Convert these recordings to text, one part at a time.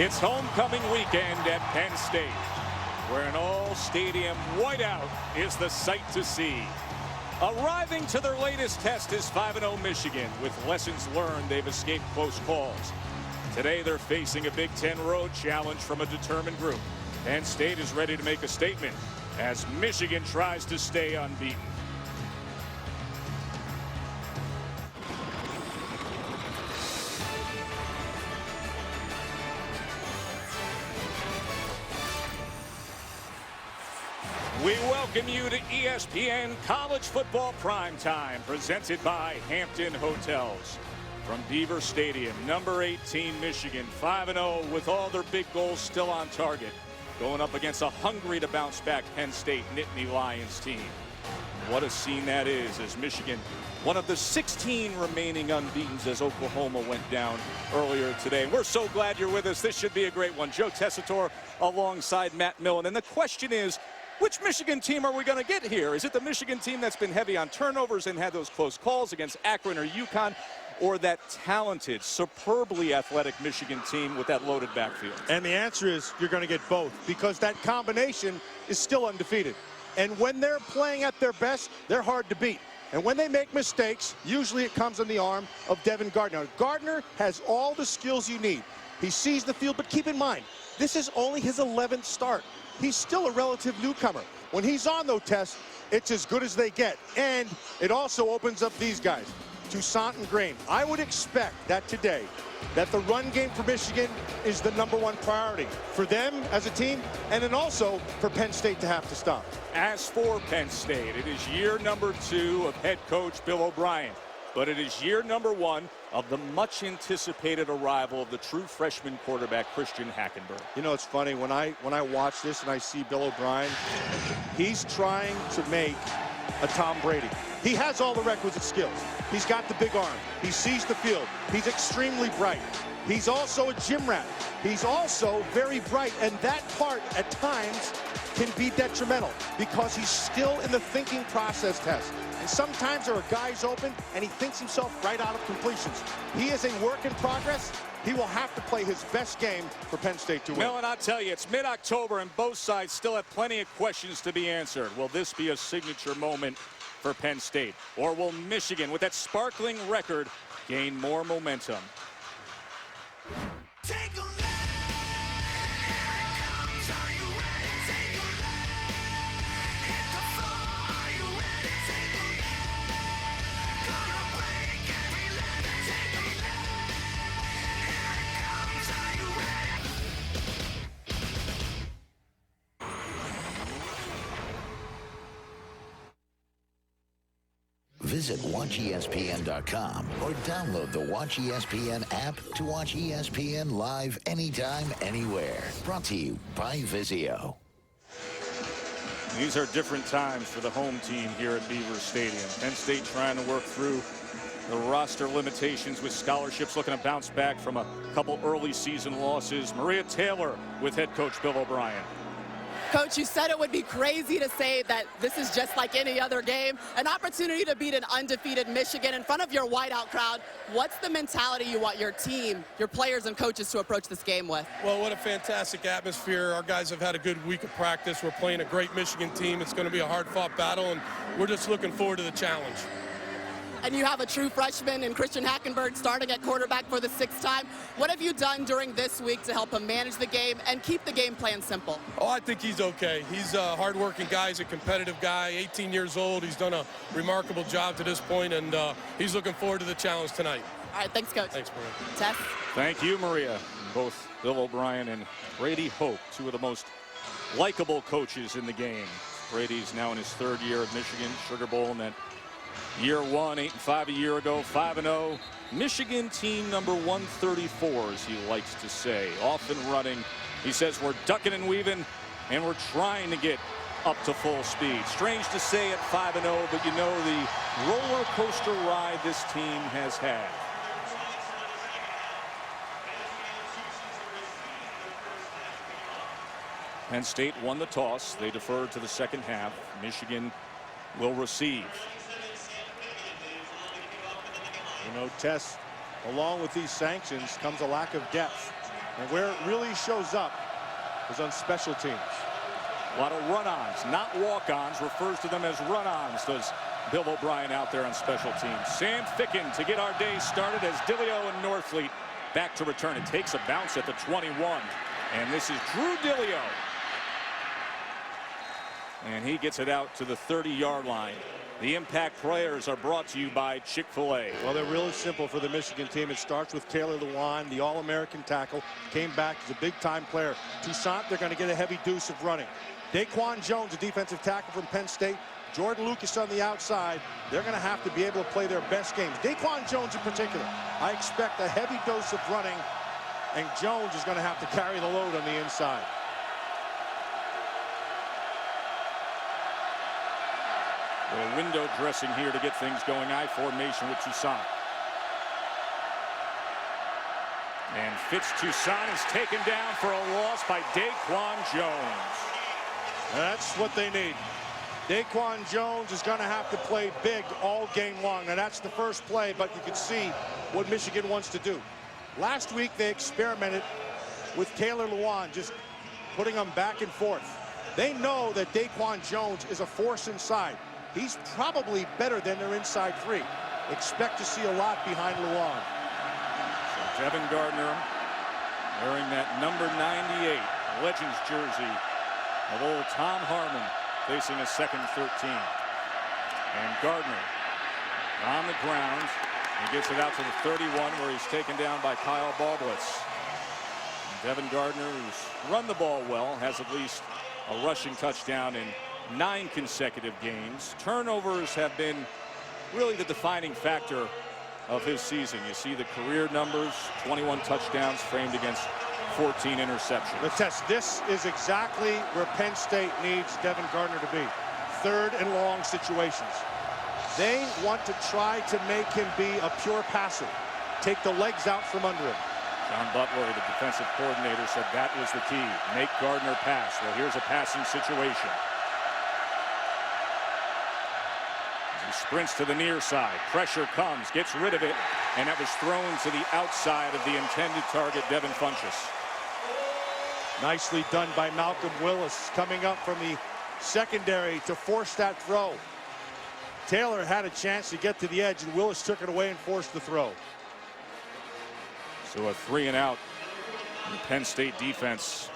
It's homecoming weekend at Penn State, where an all-stadium whiteout is the sight to see. Arriving to their latest test is 5-0 Michigan. With lessons learned, they've escaped close calls. Today, they're facing a Big Ten road challenge from a determined group. Penn State is ready to make a statement as Michigan tries to stay unbeaten. We welcome you to ESPN College Football Primetime, presented by Hampton Hotels. From Beaver Stadium, number 18 Michigan, 5-0 with all their big goals still on target, going up against a hungry to bounce back Penn State Nittany Lions team. What a scene that is, as Michigan, one of the 16 remaining unbeatens as Oklahoma went down earlier today. We're so glad you're with us. This should be a great one. Joe Tessitore alongside Matt Millen. And the question is, which Michigan team are we going to get here? Is it the Michigan team that's been heavy on turnovers and had those close calls against Akron or UConn, or that talented, superbly athletic Michigan team with that loaded backfield? And the answer is you're going to get both, because that combination is still undefeated. And when they're playing at their best, they're hard to beat. And when they make mistakes, usually it comes on the arm of Devin Gardner. Gardner has all the skills you need. He sees the field, but keep in mind, this is only his 11th start. He's still a relative newcomer. When he's on those tests, it's as good as they get. And it also opens up these guys, Toussaint and Green. I would expect that today, that the run game for Michigan is the #1 priority for them as a team, and then also for Penn State to have to stop. As for Penn State, it is year number 2 of head coach Bill O'Brien. But it is year number 1 of the much anticipated arrival of the true freshman quarterback, Christian Hackenberg. You know, it's funny, when I watch this and I see Bill O'Brien, he's trying to make a Tom Brady. He has all the requisite skills. He's got the big arm. He sees the field. He's extremely bright. He's also a gym rat. He's also very bright, and that part at times can be detrimental because he's still in the thinking process test. And sometimes there are guys open and he thinks himself right out of completions. He is a work in progress. He will have to play his best game for Penn State to win. Well, and I'll tell you, it's mid-October and both sides still have plenty of questions to be answered. Will this be a signature moment for Penn State? Or will Michigan, with that sparkling record, gain more momentum? Take a look. Visit WatchESPN.com or download the Watch ESPN app to watch ESPN live anytime, anywhere. Brought to you by Vizio. These are different times for the home team here at Beaver Stadium. Penn State trying to work through the roster limitations with scholarships, looking to bounce back from a couple early season losses. Maria Taylor with head coach Bill O'Brien. Coach, you said it would be crazy to say that this is just like any other game. An opportunity to beat an undefeated Michigan in front of your whiteout crowd. What's the mentality you want your team, your players and coaches to approach this game with? Well, what a fantastic atmosphere. Our guys have had a good week of practice. We're playing a great Michigan team. It's going to be a hard-fought battle, and we're just looking forward to the challenge. And you have a true freshman in Christian Hackenberg starting at quarterback for the 6th time. What have you done during this week to help him manage the game and keep the game plan simple? Oh, I think he's okay. He's a hard-working guy. He's a competitive guy, 18 years old. He's done a remarkable job to this point, and he's looking forward to the challenge tonight. All right, thanks, Coach. Thanks, Maria. Tess? Thank you, Maria. Both Bill O'Brien and Brady Hoke, two of the most likable coaches in the game. Brady's now in his 3rd year at Michigan, Sugar Bowl in that year 1, 8-5 a year ago, 5-0. Michigan team number 134, as he likes to say. Off and running. He says we're ducking and weaving, and we're trying to get up to full speed. Strange to say at 5-0, but you know the roller coaster ride this team has had. Penn State won the toss. They deferred to the second half. Michigan will receive. You know, Tess, along with these sanctions comes a lack of depth. And where it really shows up is on special teams. A lot of run-ons, not walk-ons, refers to them as run-ons, does Bill O'Brien out there on special teams. Sam Ficken to get our day started as Dillio and Northfleet back to return. It takes a bounce at the 21. And this is Drew Dillio. And he gets it out to the 30-yard line. The impact players are brought to you by Chick-fil-A. Well, they're really simple for the Michigan team. It starts with Taylor Lewan, the All-American tackle. Came back as a big-time player. Toussaint, they're going to get a heavy dose of running. Daquan Jones, a defensive tackle from Penn State. Jordan Lucas on the outside. They're going to have to be able to play their best games. Daquan Jones in particular. I expect a heavy dose of running, and Jones is going to have to carry the load on the inside. A window dressing here to get things going. I formation with Toussaint. And Toussaint is taken down for a loss by Daquan Jones. That's what they need. Daquan Jones is going to have to play big all game long. Now that's the first play, but you can see what Michigan wants to do. Last week they experimented with Taylor Lewan, just putting him back and forth. They know that Daquan Jones is a force inside. He's probably better than their inside three. Expect to see a lot behind Lewan. So Devin Gardner wearing that number 98 Legends jersey of old Tom Harmon, facing a 2nd and 13. And Gardner on the ground. He gets it out to the 31 where he's taken down by Kyle Balblitz. Devin Gardner, who's run the ball well, has at least a rushing touchdown in 9 consecutive games. Turnovers have been really the defining factor of his season. You see the career numbers, 21 touchdowns framed against 14 interceptions. The test, this is exactly where Penn State needs Devin Gardner to be. 3rd and long situations. They want to try to make him be a pure passer. Take the legs out from under him. John Butler, the defensive coordinator, said that was the key. Make Gardner pass. Well, here's a passing situation. He sprints to the near side. Pressure comes, gets rid of it, and that was thrown to the outside of the intended target, Devin Funchess. Nicely done by Malcolm Willis, coming up from the secondary to force that throw. Taylor had a chance to get to the edge, and Willis took it away and forced the throw. So a 3 and out in the Penn State defense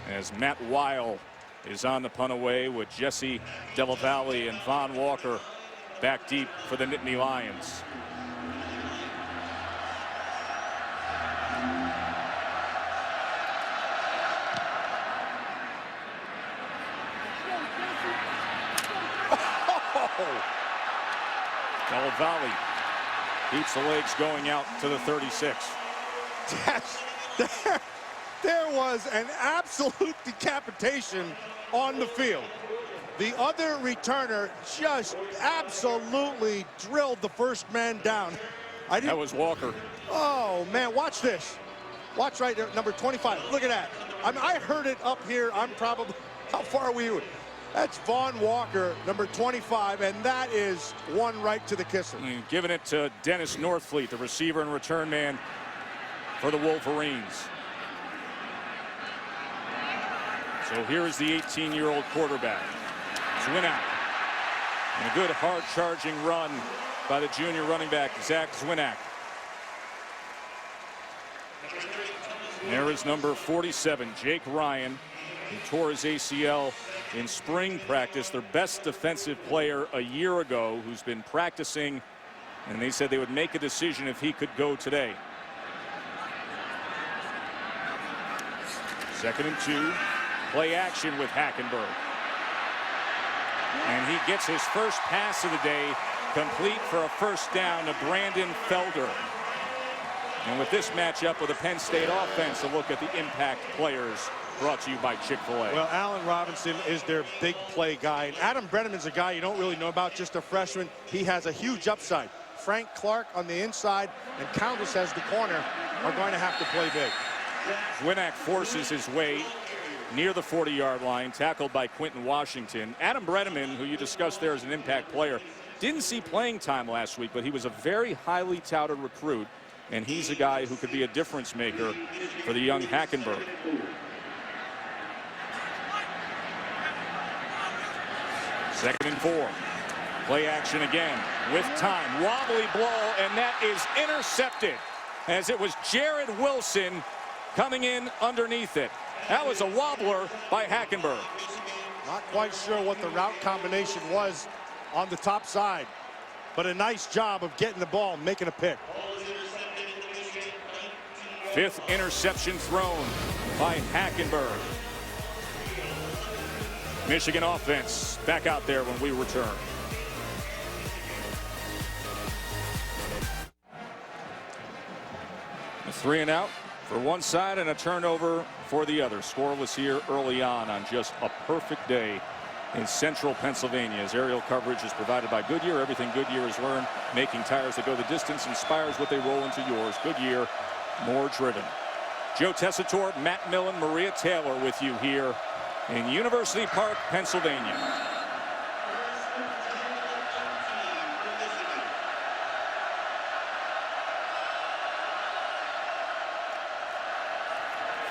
as Matt Weil is on the punt away with Jesse Delavallee and Von Walker back deep for the Nittany Lions. Delavallee keeps the legs going out to the 36. There was an absolute decapitation on the field. The other returner just absolutely drilled the first man down. That was Walker. Oh, man, watch this. Watch right there, number 25. Look at that. I heard it up here. I'm probably, how far were you? That's Von Walker, number 25, and that is one right to the kisser. Giving it to Dennis Northfleet, the receiver and return man for the Wolverines. So here is the 18-year-old quarterback. Zwinak. And a good hard-charging run by the junior running back, Zach Zwinak. There is number 47, Jake Ryan, who tore his ACL in spring practice, their best defensive player a year ago, who's been practicing, and they said they would make a decision if he could go today. 2nd and 2. Play action with Hackenberg. And he gets his first pass of the day, complete for a first down to Brandon Felder. And with this matchup with the Penn State offense, a look at the impact players brought to you by Chick-fil-A. Well, Allen Robinson is their big play guy. And Adam Brenneman's a guy you don't really know about, just a freshman. He has a huge upside. Frank Clark on the inside and Countless as the corner are going to have to play big. Zwinak forces his way near the 40-yard line, tackled by Quentin Washington. Adam Brenneman, who you discussed there as an impact player, didn't see playing time last week, but he was a very highly touted recruit. and he's a guy who could be a difference maker for the young Hackenberg. Second and 4. Play action again with time. Wobbly ball, and that is intercepted as it was Jared Wilson coming in underneath it. That was a wobbler by Hackenberg. Not quite sure what the route combination was on the top side, but a nice job of getting the ball and making a pick. 5th interception thrown by Hackenberg. Michigan offense back out there when we return. A 3 and out for one side and a turnover for the other. Scoreless here early on just a perfect day in central Pennsylvania, as aerial coverage is provided by Goodyear. Everything Goodyear has learned, making tires that go the distance, inspires what they roll into yours. Goodyear, more driven. Joe Tessitore, Matt Millen, Maria Taylor with you here in University Park, Pennsylvania.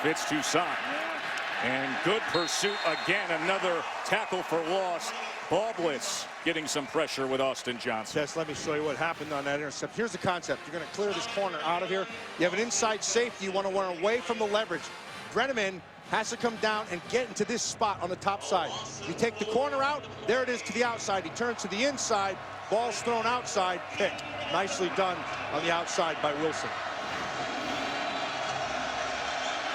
Fitz Toussaint, and good pursuit again. Another tackle for loss. Ball blitz getting some pressure with Austin Johnson. Tess, let me show you what happened on that intercept. Here's the concept. You're going to clear this corner out of here. You have an inside safety. You want to run away from the leverage. Brenneman has to come down and get into this spot on the top side. You take the corner out. There it is to the outside. He turns to the inside. Ball's thrown outside. Pick. Nicely done on the outside by Wilson.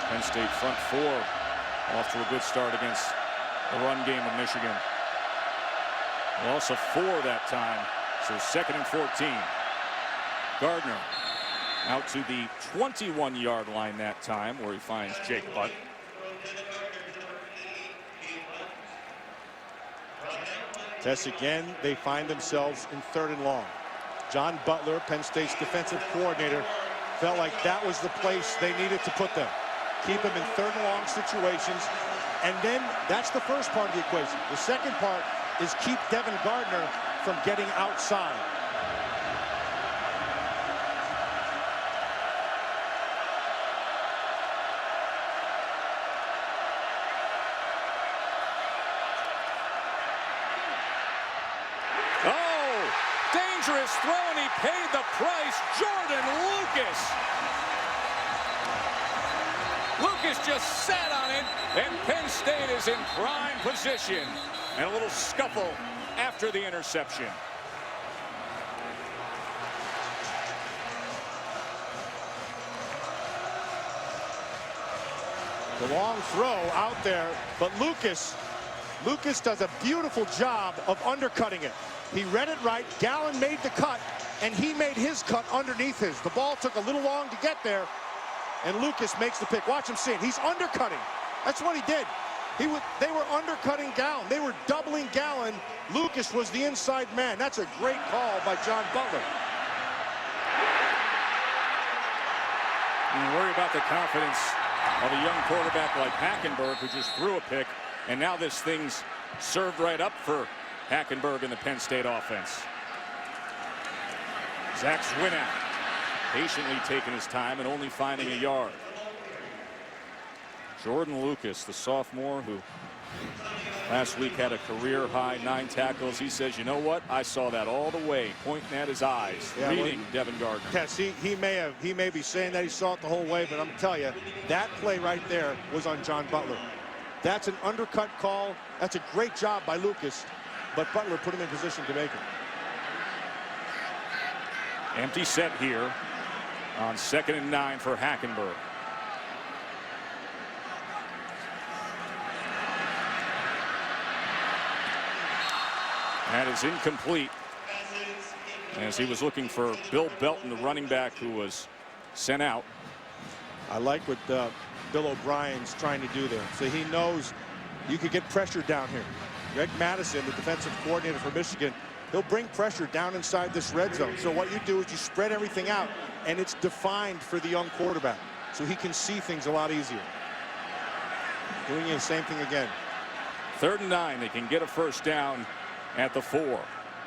Penn State front 4 off to a good start against the run game of Michigan. Loss of 4 that time, so 2nd and 14. Gardner out to the 21-yard line that time, where he finds Jake Butt. Tess, again, they find themselves in 3rd and long. John Butler, Penn State's defensive coordinator, felt like that was the place they needed to put them. Keep them in 3rd and long situations. And then that's the first part of the equation. The second part is keep Devin Gardner from getting outside. Oh, dangerous throw, and he paid the price. Jordan Lucas. Lucas just sat on it, and Penn State is in prime position. And a little scuffle after the interception. The long throw out there, but Lucas does a beautiful job of undercutting it. He read it right. Gallen made the cut, and he made his cut underneath his. The ball took a little long to get there, and Lucas makes the pick. Watch him see it. He's undercutting. That's what he did. They were undercutting Gallen. They were doubling Gallen. Lucas was the inside man. That's a great call by John Butler. You worry about the confidence of a young quarterback like Hackenberg, who just threw a pick, and now this thing's served right up for Hackenberg and the Penn State offense. Zach Swinnow patiently taking his time and only finding a yard. Jordan Lucas, the sophomore, who last week had a career-high 9 tackles. He says, you know what? I saw that all the way, pointing at his eyes, reading Devin Gardner. Yes, he may be saying that he saw it the whole way, but I'm telling you, that play right there was on John Butler. That's an undercut call. That's a great job by Lucas, but Butler put him in position to make it. Empty set here on 2nd and 9 for Hackenberg. That is incomplete, as he was looking for Bill Belton, the running back who was sent out. I like what Bill O'Brien's trying to do there. So he knows you could get pressure down here. Greg Madison, the defensive coordinator for Michigan, he'll bring pressure down inside this red zone. So what you do is you spread everything out, and it's defined for the young quarterback, so he can see things a lot easier. Doing the same thing again. 3rd and 9. They can get a first down at the 4.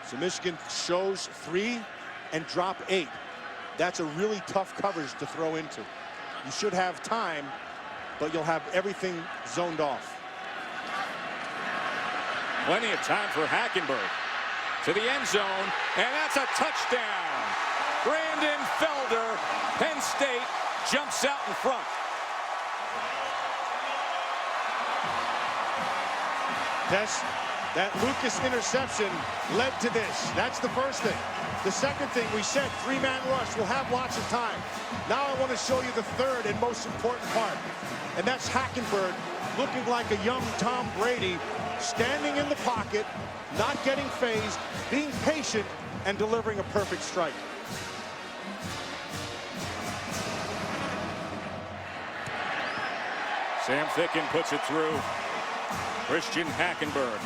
So Michigan shows 3 and drop 8. that's a really tough coverage to throw into. You should have time, but you'll have everything zoned off. Plenty of time for Hackenberg to the end zone, and that's a touchdown. Brandon Felder, Penn State jumps out in front. That Lucas interception led to this. That's the first thing. The second thing, we said three-man rush. We'll have lots of time. Now I want to show you the third and most important part, and that's Hackenberg looking like a young Tom Brady, standing in the pocket, not getting phased, being patient, and delivering a perfect strike. Sam Ficken puts it through. Christian Hackenberg.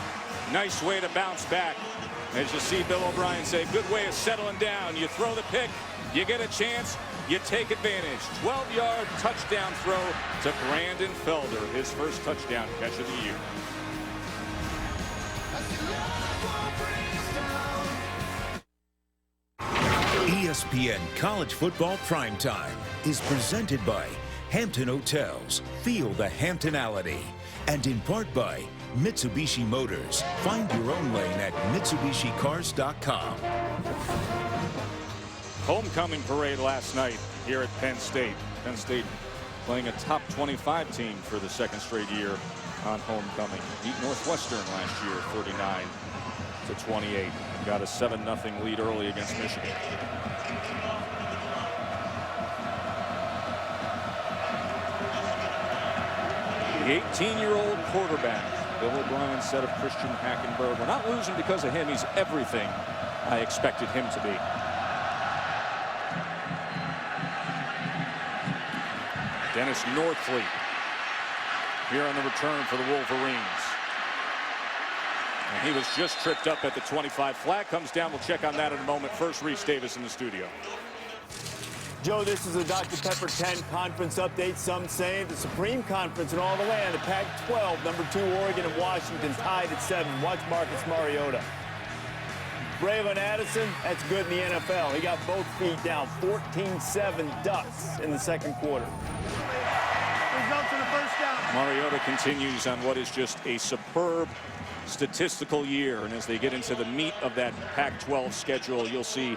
Nice way to bounce back. As you see Bill O'Brien say, good way of settling down. You throw the pick, you get a chance, you take advantage. 12-yard touchdown throw to Brandon Felder, his first touchdown catch of the year. ESPN College Football Primetime is presented by Hampton Hotels. Feel the Hamptonality. And in part by Mitsubishi Motors. Find your own lane at MitsubishiCars.com. Homecoming parade last night here at Penn State. Penn State playing a top 25 team for the second straight year on homecoming. Beat Northwestern last year 39-28. Got a 7-0 lead early against Michigan. The 18-year-old quarterback, Bill O'Brien said of Christian Hackenberg, we're not losing because of him. He's everything I expected him to be. Dennis Northfleet here on the return for the Wolverines. And he was just tripped up at the 25. Flag comes down. We'll check on that in a moment. First, Reese Davis in the studio. Joe, this is a Dr. Pepper 10 conference update. Some saying the Supreme Conference and all the land. The Pac-12, number 2 Oregon and Washington tied at 7. Watch Marcus Mariota. Braylon Addison, that's good in the NFL. He got both feet down. 14-7 Ducks in the second quarter. Results in the first down. Mariota continues on what is just a superb statistical year. And as they get into the meat of that Pac-12 schedule, you'll see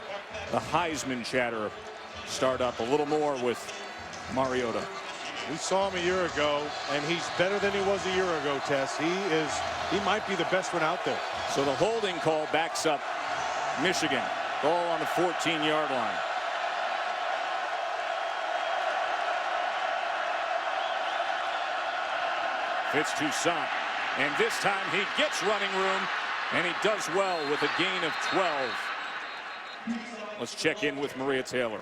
the Heisman chatter start up a little more with Mariota. We saw him a year ago, and he's better than he was a year ago, Tess. He might be the best one out there. So the holding call backs up Michigan. Ball on the 14-yard line. Fitz Toussaint. And this time he gets running room, and he does well with a gain of 12. Let's check in with Maria Taylor.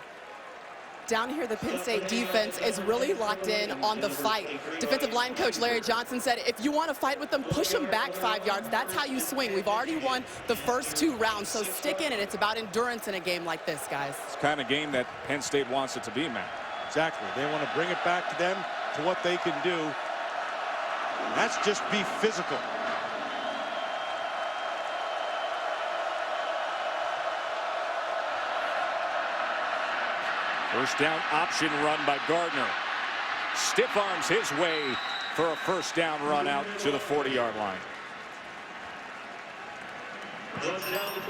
Down here, the Penn State defense is really locked in on the fight. Defensive line coach Larry Johnson said, if you want to fight with them, push them back 5 yards. That's how you swing. We've already won the first 2 rounds, so stick in it. It's about endurance in a game like this, guys. It's the kind of game that Penn State wants it to be, Matt. Exactly. They want to bring it back to them, to what they can do. That's just be physical. First down option run by Gardner. Stiff arms his way for a first down run out to the 40-yard line.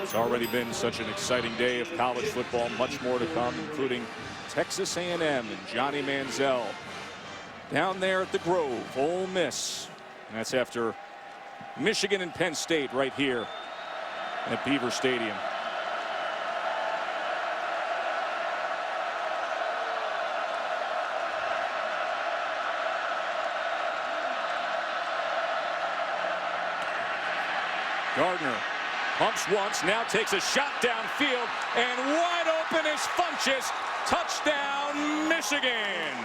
It's already been such an exciting day of college football. Much more to come, including Texas A&M and Johnny Manziel down there at the Grove. Ole Miss. And that's after Michigan and Penn State right here at Beaver Stadium. Gardner pumps once, now takes a shot downfield, and wide open is Funchess. Touchdown, Michigan.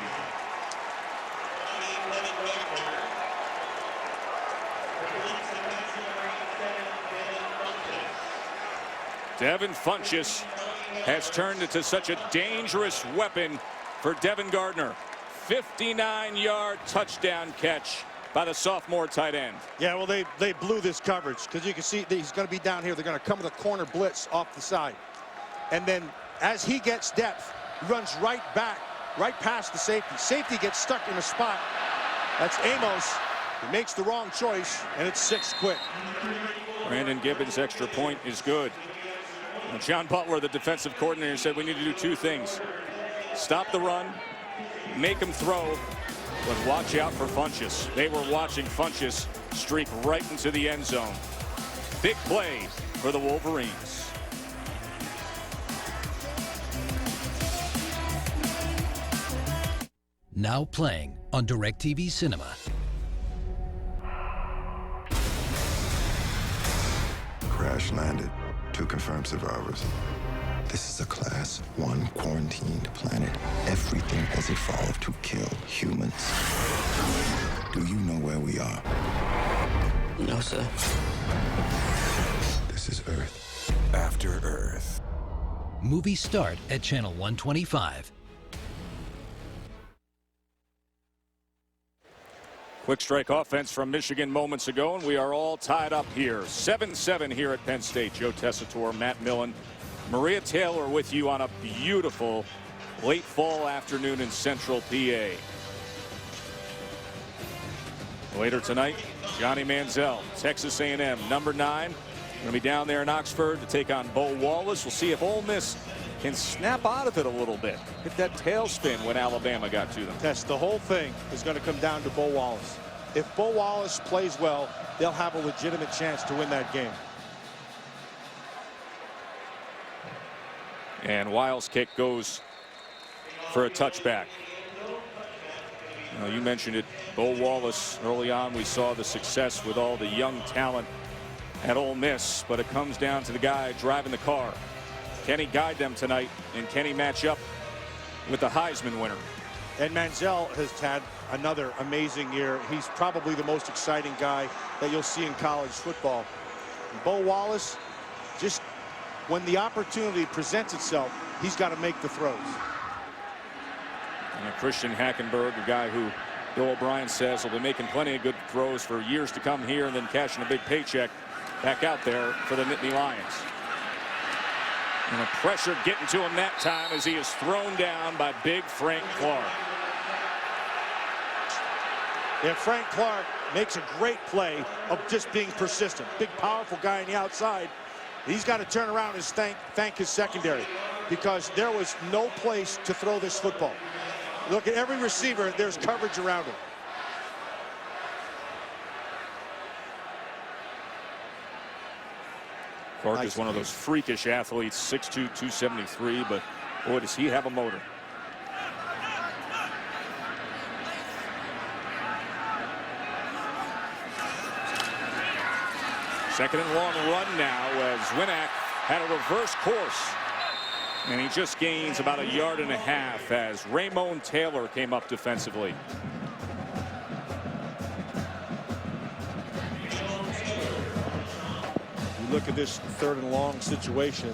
Devin Funchess has turned into such a dangerous weapon for Devin Gardner. 59-yard touchdown catch by the sophomore tight end. Yeah, well, they blew this coverage because you can see that he's going to be down here. They're going to come with a corner blitz off the side. And then as he gets depth, He runs right back, right past the safety. Safety gets stuck in a spot. That's Amos. He makes the wrong choice, and it's 6 quick. Brandon Gibbons' extra point is good. Now, John Butler, the defensive coordinator, said we need to do 2 things. Stop the run, make him throw, but watch out for Funchess. They were watching Funchess streak right into the end zone. Big play for the Wolverines. Now playing on DirecTV Cinema. Crash landed. 2 confirmed survivors. This is a Class 1 quarantined planet. Everything has evolved to kill humans. Do you know where we are? No, sir. This is Earth. After Earth. Movies start at Channel 125. Quick strike offense from Michigan moments ago, and we are all tied up here. 7-7 here at Penn State. Joe Tessitore, Matt Millen, Maria Taylor with you on a beautiful late fall afternoon in Central PA. Later tonight, Johnny Manziel, Texas A&M, number 9. Going to be down there in Oxford to take on Bo Wallace. We'll see if Ole Miss can snap out of it a little bit. Hit that tailspin when Alabama got to them. Yes, the whole thing is going to come down to Bo Wallace. If Bo Wallace plays well, they'll have a legitimate chance to win that game. And Wiles' kick goes for a touchback. Now, you mentioned it, Bo Wallace. Early on, we saw the success with all the young talent at Ole Miss, but it comes down to the guy driving the car. Can he guide them tonight, and can he match up with the Heisman winner? And Manziel has had another amazing year. He's probably the most exciting guy that you'll see in college football. And Bo Wallace, just when the opportunity presents itself, he's got to make the throws. And Christian Hackenberg, a guy who Bill O'Brien says will be making plenty of good throws for years to come here, and then cashing a big paycheck back out there for the Nittany Lions. And the pressure getting to him that time as he is thrown down by big Frank Clark. Yeah, Frank Clark makes a great play of just being persistent. Big, powerful guy on the outside. He's got to turn around and thank his secondary, because there was no place to throw this football. Look at every receiver, there's coverage around him. Clark is one of those freakish athletes, 6'2", 273, but boy, does he have a motor. Second and long run now as Winnack had a reverse course. And he just gains about 1.5 yards as Ramon Taylor came up defensively. You look at this 3rd and long situation.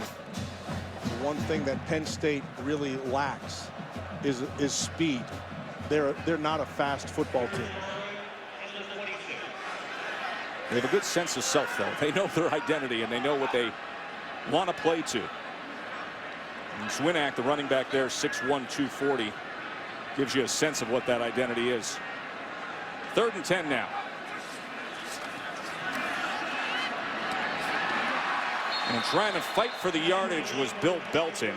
The one thing that Penn State really lacks is speed. They're not a fast football team. They have a good sense of self, though. They know their identity, and they know what they want to play to. And Swinack, the running back there, 6'1", 240, gives you a sense of what that identity is. 3rd and 10 now. And trying to fight for the yardage was Bill Belton.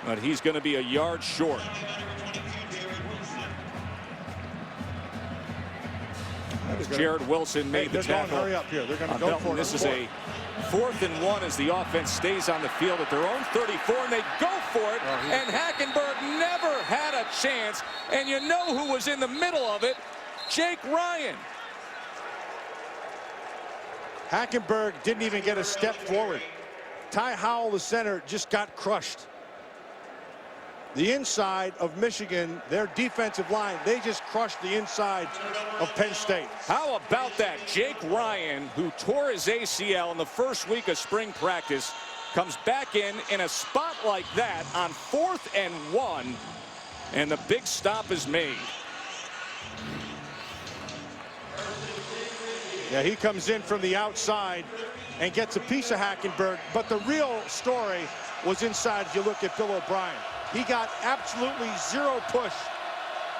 But he's going to be 1 yard short. Jared Wilson made the tackle. Hurry up here. They're going to go for it. This is a 4th and 1 as the offense stays on the field at their own 34, and they go for it. And Hackenberg never had a chance. And you know who was in the middle of it? Jake Ryan. Hackenberg didn't even get a step forward. Ty Howell, the center, just got crushed. The inside of Michigan, their defensive line, they just crushed the inside of Penn State. How about that? Jake Ryan, who tore his ACL in the first week of spring practice, comes back in a spot like that on 4th and 1, and the big stop is made. Yeah, he comes in from the outside and gets a piece of Hackenberg, but the real story was inside. If you look at Bill O'Brien, he got absolutely zero push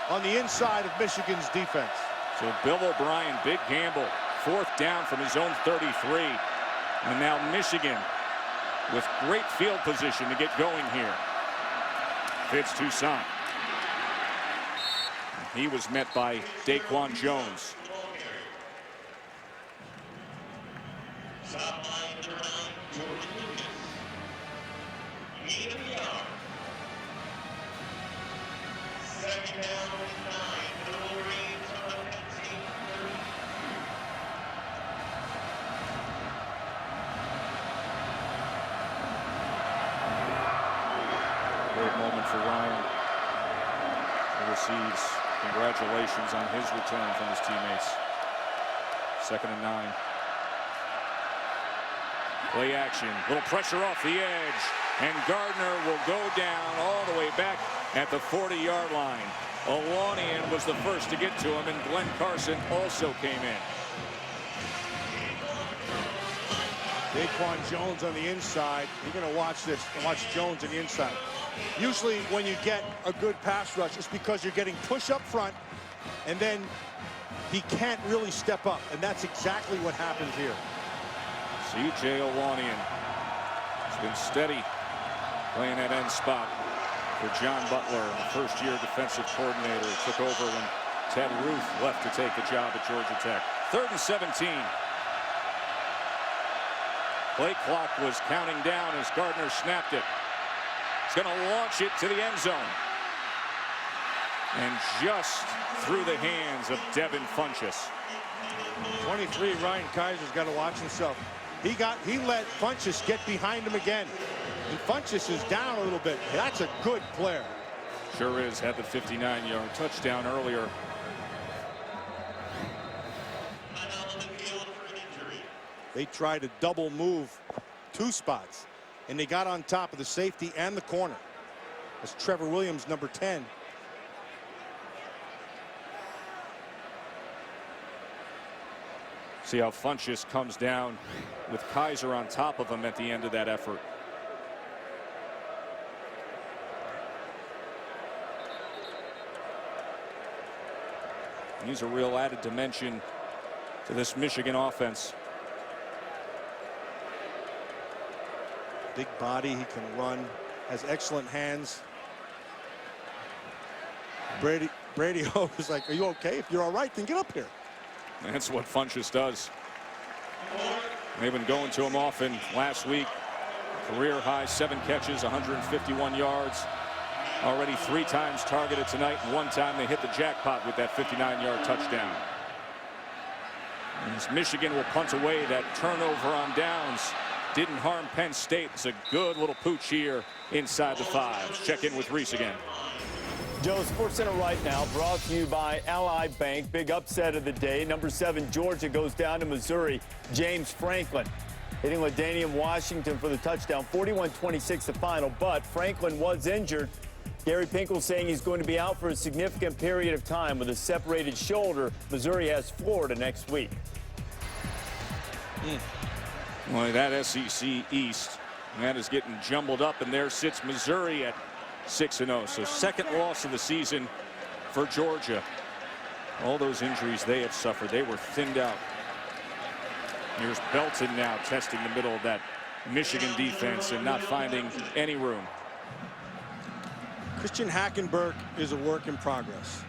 on the inside of Michigan's defense. So Bill O'Brien, big gamble. 4th down from his own 33. And now Michigan with great field position to get going here. Fitz Toussaint. He was met by Daquan Jones. Great moment for Ryan. He receives congratulations on his return from his teammates. 2nd and 9. Play action, little pressure off the edge, and Gardner will go down all the way back at the 40-yard line. Olanian was the first to get to him, and Glenn Carson also came in. Daquan Jones on the inside. You're going to watch this and watch Jones on the inside. Usually when you get a good pass rush, it's because you're getting push up front, and then he can't really step up, and that's exactly what happens here. C.J. Olanian has been steady playing that end spot for John Butler, the first-year defensive coordinator. He took over when Ted Ruth left to take the job at Georgia Tech. 3rd and 17. Play clock was counting down as Gardner snapped it. He's going to launch it to the end zone. And just through the hands of Devin Funchess. 23, Ryan Kaiser's got to watch himself. He let Funchess get behind him again. And Funchess is down a little bit. That's a good player. Sure is. Had the 59-yard touchdown earlier. They tried to double move 2 spots, and they got on top of the safety and the corner. That's Trevor Williams, number 10. See how Funchess comes down with Kaiser on top of him at the end of that effort. He's a real added dimension to this Michigan offense. Big body, he can run, has excellent hands. Brady was like, are you okay? If you're all right, then get up here. That's what Funchess does. They've been going to him often. Last week, career high 7 catches, 151 yards. Already 3 times targeted tonight, and 1 time they hit the jackpot with that 59-yard touchdown. As Michigan will punt away, that turnover on downs didn't harm Penn State. It's a good little pooch here inside the 5. Check in with Reese again. Joe, SportsCenter right now brought to you by Ally Bank. Big upset of the day. Number 7 Georgia goes down to Missouri. James Franklin hitting LaDainian Washington for the touchdown. 41-26 the final, but Franklin was injured. Gary Pinkel saying he's going to be out for a significant period of time with a separated shoulder. Missouri has Florida next week. Well, that SEC East, that is getting jumbled up, and there sits Missouri at 6-0. So 2nd loss of the season for Georgia. All those injuries they have suffered, they were thinned out. Here's Belton now testing the middle of that Michigan defense and not finding any room. Christian Hackenberg is a work in progress.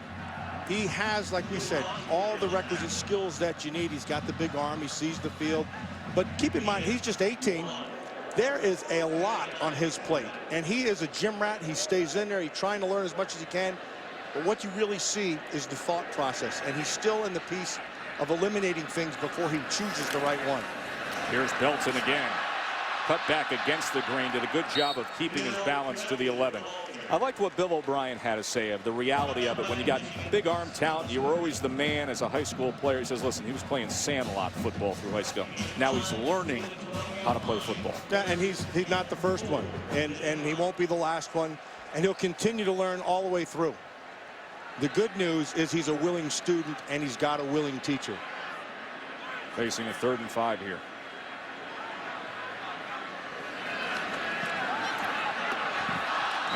He has, like we said, all the requisite skills that you need. He's got the big arm, he sees the field. But keep in mind, he's just 18. There is a lot on his plate, and he is a gym rat. He stays in there. He's trying to learn as much as he can. But what you really see is the thought process, and he's still in the piece of eliminating things before he chooses the right one. Here's Belton again. Cut back against the grain, did a good job of keeping his balance to the 11. I liked what Bill O'Brien had to say of the reality of it. When you got big arm talent, you were always the man as a high school player. He says, listen, he was playing sandlot football through high school. Now he's learning how to play football. Yeah, and he's not the first one, and he won't be the last one, and he'll continue to learn all the way through. The good news is he's a willing student, and he's got a willing teacher. Facing a 3rd and 5 here.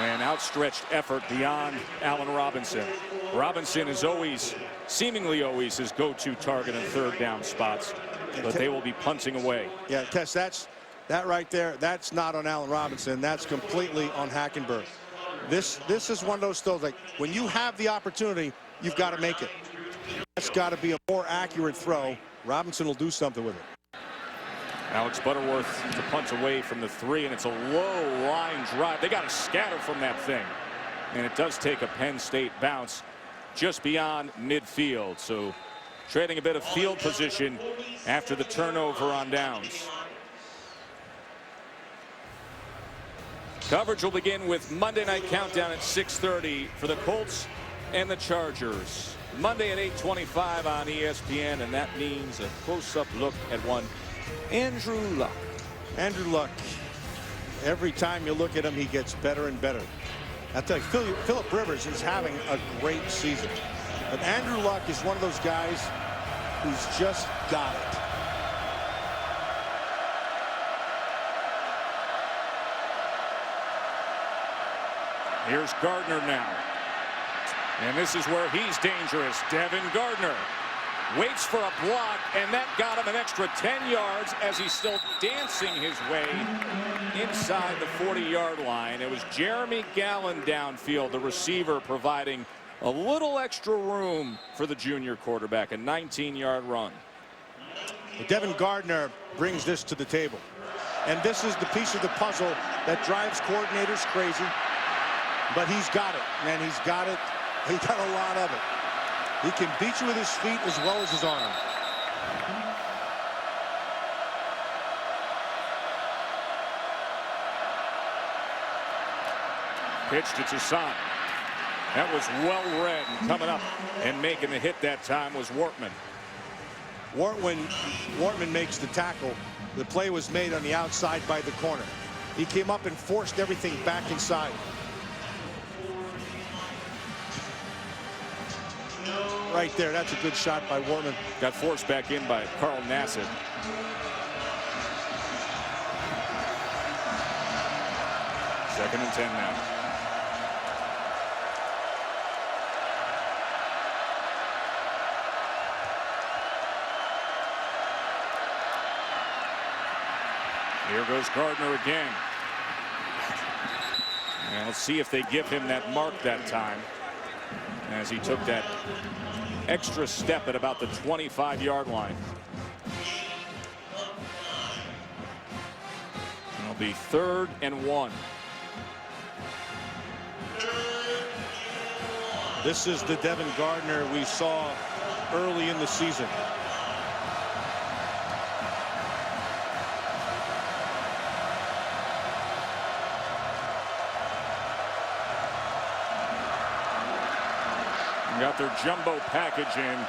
An outstretched effort beyond Allen Robinson. Robinson is always, seemingly always, his go-to target in third down spots, but they will be punting away. Yeah, Tess, that right there, that's not on Allen Robinson. That's completely on Hackenberg. This is one of those throws, like, when you have the opportunity, you've got to make it. That's got to be a more accurate throw. Robinson will do something with it. Alex Butterworth to punt away from the 3, and it's a low line drive. They got to scatter from that thing, and it does take a Penn State bounce just beyond midfield. So trading a bit of field position after the turnover on downs. Coverage will begin with Monday Night Countdown at 6:30 for the Colts and the Chargers. Monday at 8:25 on ESPN, and that means a close-up look at one Andrew Luck. Andrew Luck, every time you look at him, he gets better and better. I tell you, Phillip Rivers is having a great season. But Andrew Luck is one of those guys who's just got it. Here's Gardner now. And this is where he's dangerous. Devin Gardner waits for a block, and that got him an extra 10 yards as he's still dancing his way inside the 40-yard line. It was Jeremy Gallen downfield, the receiver, providing a little extra room for the junior quarterback, a 19-yard run. Devin Gardner brings this to the table. And this is the piece of the puzzle that drives coordinators crazy. But he's got it, man. He's got it. He got a lot of it. He can beat you with his feet as well as his arm. Pitch to Toussaint. That was well read, and coming up and making the hit that time was Wortman. Wortman makes the tackle. The play was made on the outside by the corner. He came up and forced everything back inside. Right there, that's a good shot by Wortman. Got forced back in by Carl Nassib. Second and 10 now. Here goes Gardner again. And let's see if they give him that mark that time, as he took that extra step at about the 25-yard line. It'll be 3rd and 1. This is the Devin Gardner we saw early in the season. Got their jumbo package in.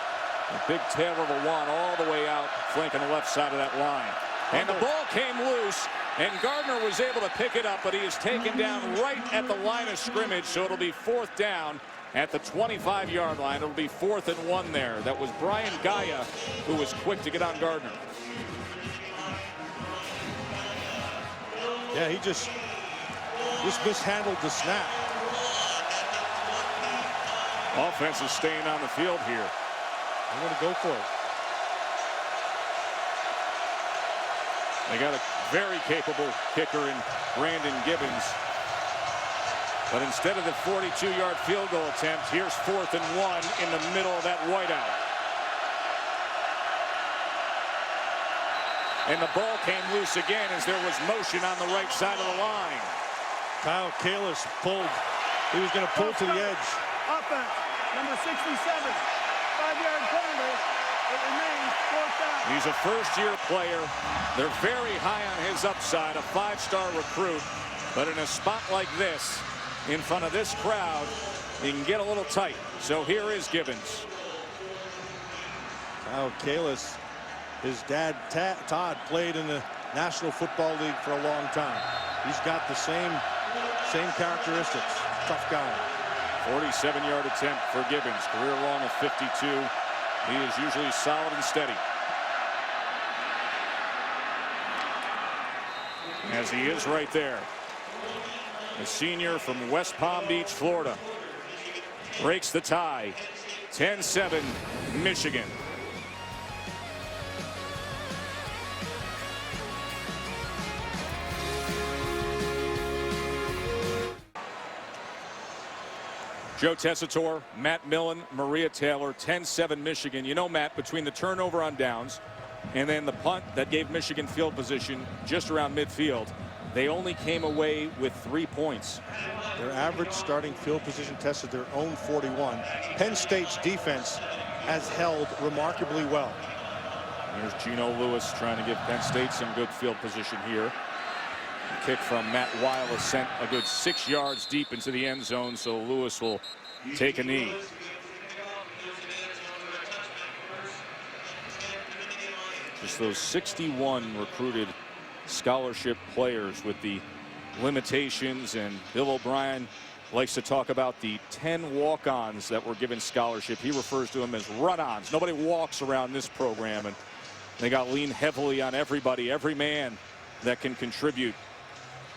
A big tail of a one all the way out, flanking the left side of that line. And the ball came loose, and Gardner was able to pick it up, but he is taken down right at the line of scrimmage, so it'll be 4th down at the 25-yard line. It'll be 4th and 1 there. That was Brian Gaia who was quick to get on Gardner. Yeah, he just mishandled the snap. Offense is staying on the field here. I'm going to go for it. They got a very capable kicker in Brandon Gibbons. But instead of the 42-yard field goal attempt, here's 4th and 1 in the middle of that whiteout. And the ball came loose again as there was motion on the right side of the line. Kyle Kalis pulled. He was going to pull to the edge. Offense, number 67, 5-yard penalty. It remains 4th down. He's a first-year player. They're very high on his upside, a 5-star recruit. But in a spot like this, in front of this crowd, he can get a little tight. So here is Gibbons. Kyle Kalis, his dad, Todd, played in the National Football League for a long time. He's got the same characteristics. Tough guy. 47-yard attempt for Gibbons. Career long of 52. He is usually solid and steady, as he is right there. the senior from West Palm Beach, Florida, breaks the tie. 10-7 Michigan. Joe Tessitore, Matt Millen, Maria Taylor, 10-7 Michigan. You know, Matt, between the turnover on downs and then the punt that gave Michigan field position just around midfield, they only came away with 3 points. Their average starting field position tested their own 41. Penn State's defense has held remarkably well. There's Geno Lewis trying to give Penn State some good field position here. The kick from Matt Weil is sent a good 6 yards deep into the end zone, so Lewis will take a knee. Just those 61 recruited scholarship players with the limitations, and Bill O'Brien likes to talk about the 10 walk-ons that were given scholarship. He refers to them as run-ons. Nobody walks around this program, and they got leaned heavily on everybody, every man that can contribute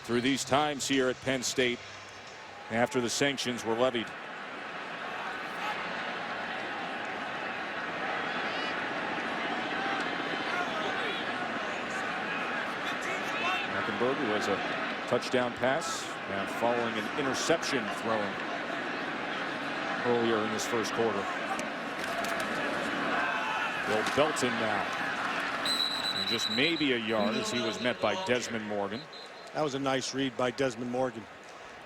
through these times here at Penn State after the sanctions were levied. Hackenberg, who has a touchdown pass, and following an interception thrown earlier in this first quarter. Bill Belton now, and just maybe a yard as he was met by Desmond Morgan. That was a nice read by Desmond Morgan.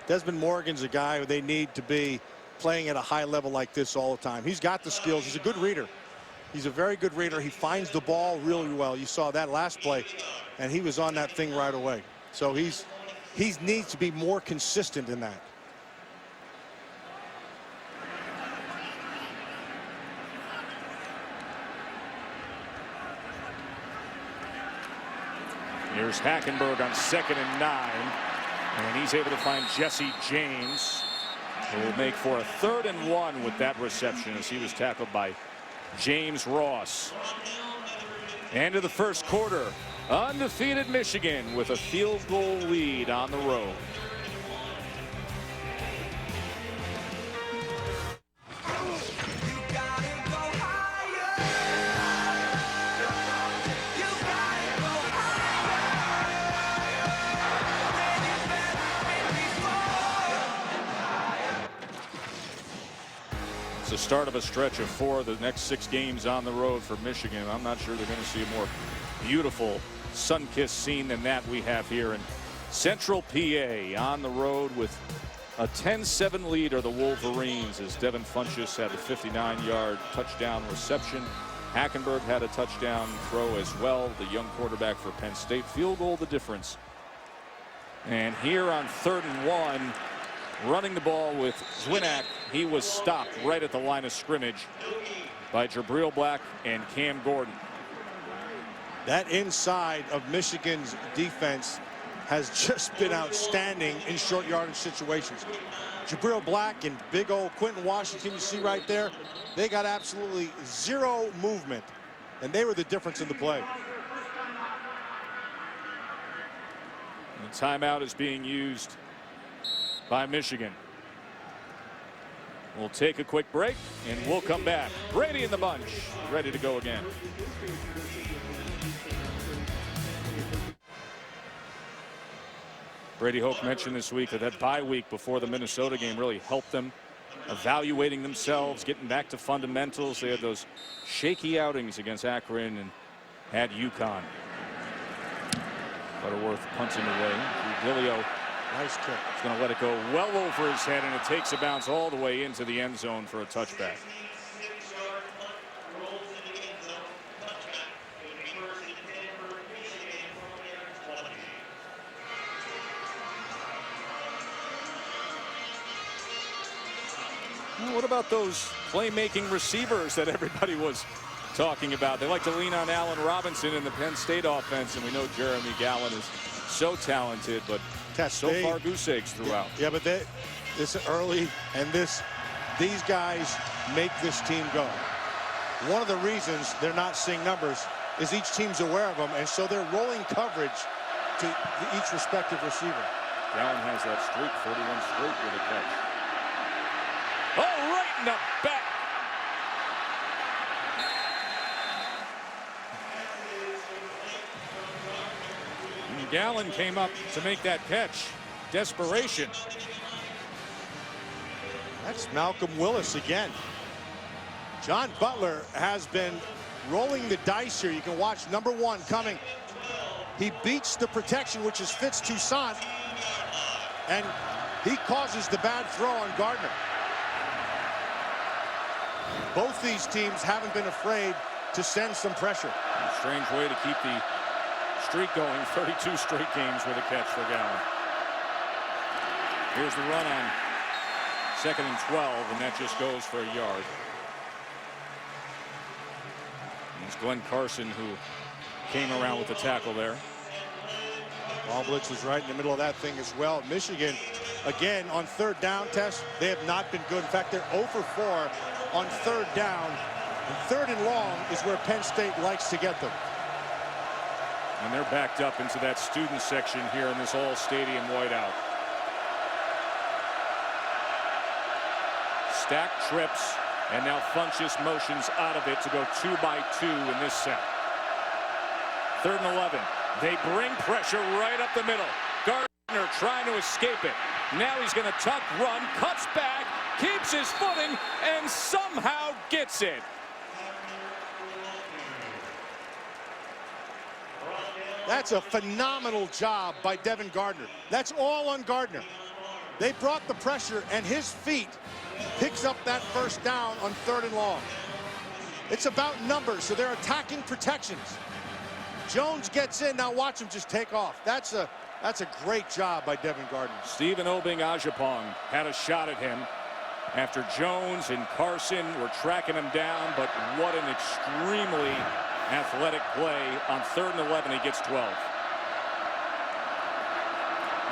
Desmond Morgan's a guy who they need to be playing at a high level like this all the time. He's got the skills. He's a good reader. He's a very good reader. He finds the ball really well. You saw that last play, and he was on that thing right away. So he needs to be more consistent in that. Here's Hackenberg on 2nd and 9, and he's able to find Jesse James, who will make for a 3rd and 1 with that reception as he was tackled by James Ross. End of the first quarter, undefeated Michigan with a field goal lead on the road. The start of a stretch of 4 of the next 6 games on the road for Michigan. I'm not sure they're going to see a more beautiful sun-kissed scene than that we have here in Central PA. On the road with a 10-7 lead are the Wolverines, as Devin Funchess had a 59-yard touchdown reception. Hackenberg had a touchdown throw as well, the young quarterback for Penn State. Field goal the difference. And here on 3rd and 1, running the ball with Zwinak, he was stopped right at the line of scrimmage by Jabril Black and Cam Gordon. That inside of Michigan's defense has just been outstanding in short yardage situations. Jabril Black and big old Quentin Washington, you see right there, they got absolutely zero movement, and they were the difference in the play. The timeout is being used by Michigan. We'll take a quick break and we'll come back. Brady and the bunch ready to go again. Brady Hoke mentioned this week that bye week before the Minnesota game really helped them evaluating themselves, getting back to fundamentals. They had those shaky outings against Akron and at UConn. Butterworth punting away. Rudilio, nice kick. He's going to let it go well over his head, and it takes a bounce all the way into the end zone for a touchback. Well, what about those playmaking receivers that everybody was talking about? They like to lean on Allen Robinson in the Penn State offense, and we know Jeremy Gallen is so talented, but so far goose eggs throughout. Yeah, but this is early, and these guys make this team go. One of the reasons they're not seeing numbers is each team's aware of them, and so they're rolling coverage to each respective receiver. Gallen has that streak, 41 straight with a catch. Oh, right in the back. And Gallen came up to make that catch. Desperation. That's Malcolm Willis again. John Butler has been rolling the dice here. You can watch number 1 coming. He beats the protection, which is Fitz Toussaint, and he causes the bad throw on Gardner. Both these teams haven't been afraid to send some pressure. Strange way to keep the streak going. 32 straight games with a catch for Gallen. Here's the run on 2nd and 12, and that just goes for a yard. And it's Glenn Carson who came around with the tackle there. Ball blitz was right in the middle of that thing as well. Michigan, again, on 3rd down test, they have not been good. In fact, they're 0 for 4 on 3rd down. And 3rd and long is where Penn State likes to get them. And they're backed up into that student section here in this all-stadium whiteout. Stack trips, and now Funchess motions out of it to go 2 by 2 in this set. 3rd and 11. They bring pressure right up the middle. Gardner trying to escape it. Now he's going to tuck, run, cuts back, keeps his footing, and somehow gets it. That's a phenomenal job by Devin Gardner. That's all on Gardner. They brought the pressure, and his feet picks up that 1st down on 3rd and long. It's about numbers, so they're attacking protections. Jones gets in. Now watch him just take off. That's a great job by Devin Gardner. Stephen Obeng-Ajapong had a shot at him after Jones and Carson were tracking him down, but what an extremely athletic play. On 3rd and 11, he gets 12.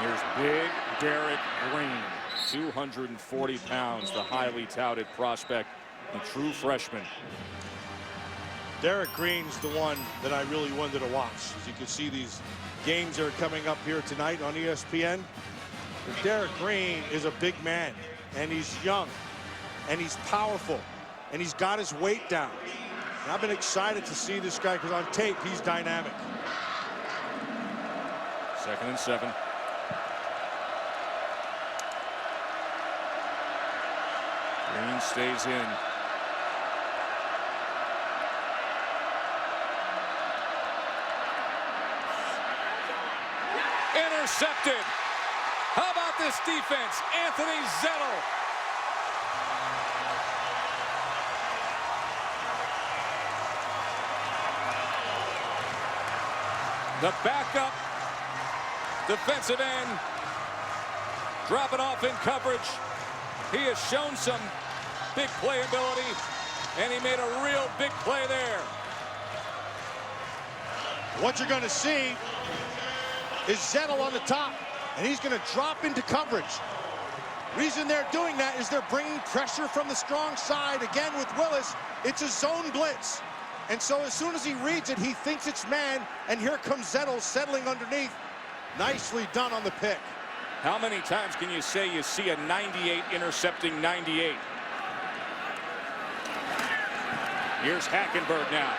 Here's big Derek Green, 240 pounds, the highly touted prospect, a true freshman. Derek Green's the one that I really wanted to watch. As you can see, these games are coming up here tonight on ESPN. But Derek Green is a big man, and he's young, and he's powerful, and he's got his weight down. And I've been excited to see this guy because on tape, he's dynamic. 2nd and 7. Green stays in. Intercepted. How about this defense? Anthony Zettel. The backup defensive end. Drop it off in coverage. He has shown some big playability, and he made a real big play there. What you're going to see is Zettel on the top, and he's going to drop into coverage. Reason they're doing that is they're bringing pressure from the strong side. Again with Willis, it's a zone blitz. And so as soon as he reads it, he thinks it's man, and here comes Zettel settling underneath. Nicely done on the pick. How many times can you say you see a 98 intercepting 98? Here's Hackenberg now.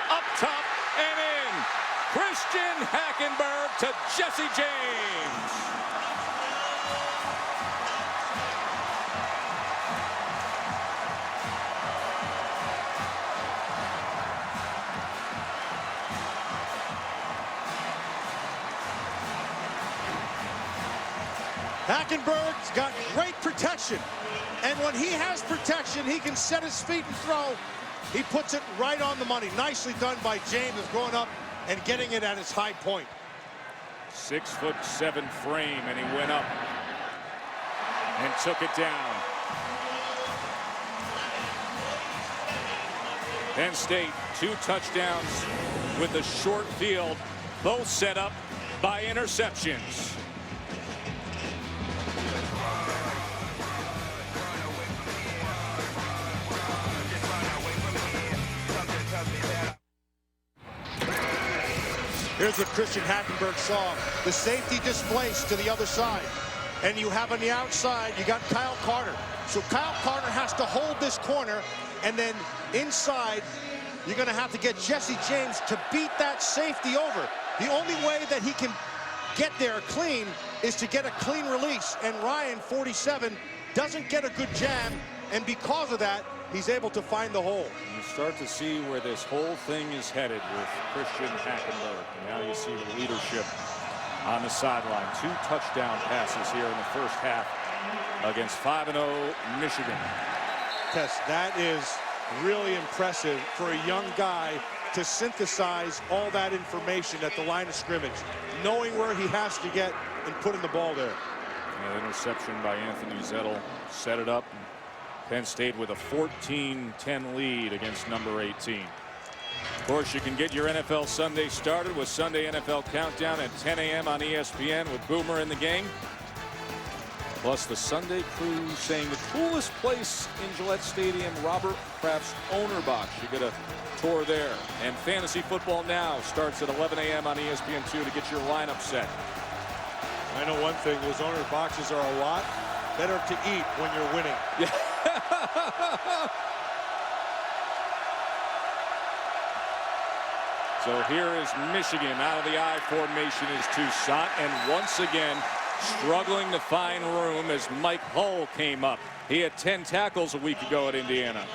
Up top and in. Christian Hackenberg to Jesse James. Hackenberg's got great protection, and when he has protection, he can set his feet and throw. He puts it right on the money. Nicely done by James, going up and getting it at its high point. 6'7" frame, and he went up and took it down. Penn State, 2 touchdowns with a short field, both set up by interceptions. Here's what Christian Hackenberg saw. The safety displaced to the other side. And you have on the outside, you got Kyle Carter. So Kyle Carter has to hold this corner, and then inside, you're going to have to get Jesse James to beat that safety over. The only way that he can get there clean is to get a clean release. And Ryan, 47, doesn't get a good jam, and because of that, he's able to find the hole. You start to see where this whole thing is headed with Christian Hackenberg. And now you see the leadership on the sideline. 2 touchdown passes here in the first half against 5-0 Michigan. Tess, that is really impressive for a young guy to synthesize all that information at the line of scrimmage, knowing where he has to get and putting the ball there. An interception by Anthony Zettel set it up. Penn State with a 14-10 lead against number 18. Of course, you can get your NFL Sunday started with Sunday NFL Countdown at 10 a.m. on ESPN with Boomer in the gang. Plus the Sunday crew saying the coolest place in Gillette Stadium, Robert Kraft's owner box. You get a tour there. And Fantasy Football Now starts at 11 a.m. on ESPN2 to get your lineup set. I know one thing, those owner boxes are a lot better to eat when you're winning. Yeah. So here is Michigan out of the I formation is Toussaint, and once again struggling to find room as Mike Hull came up. He had 10 tackles a week ago at Indiana.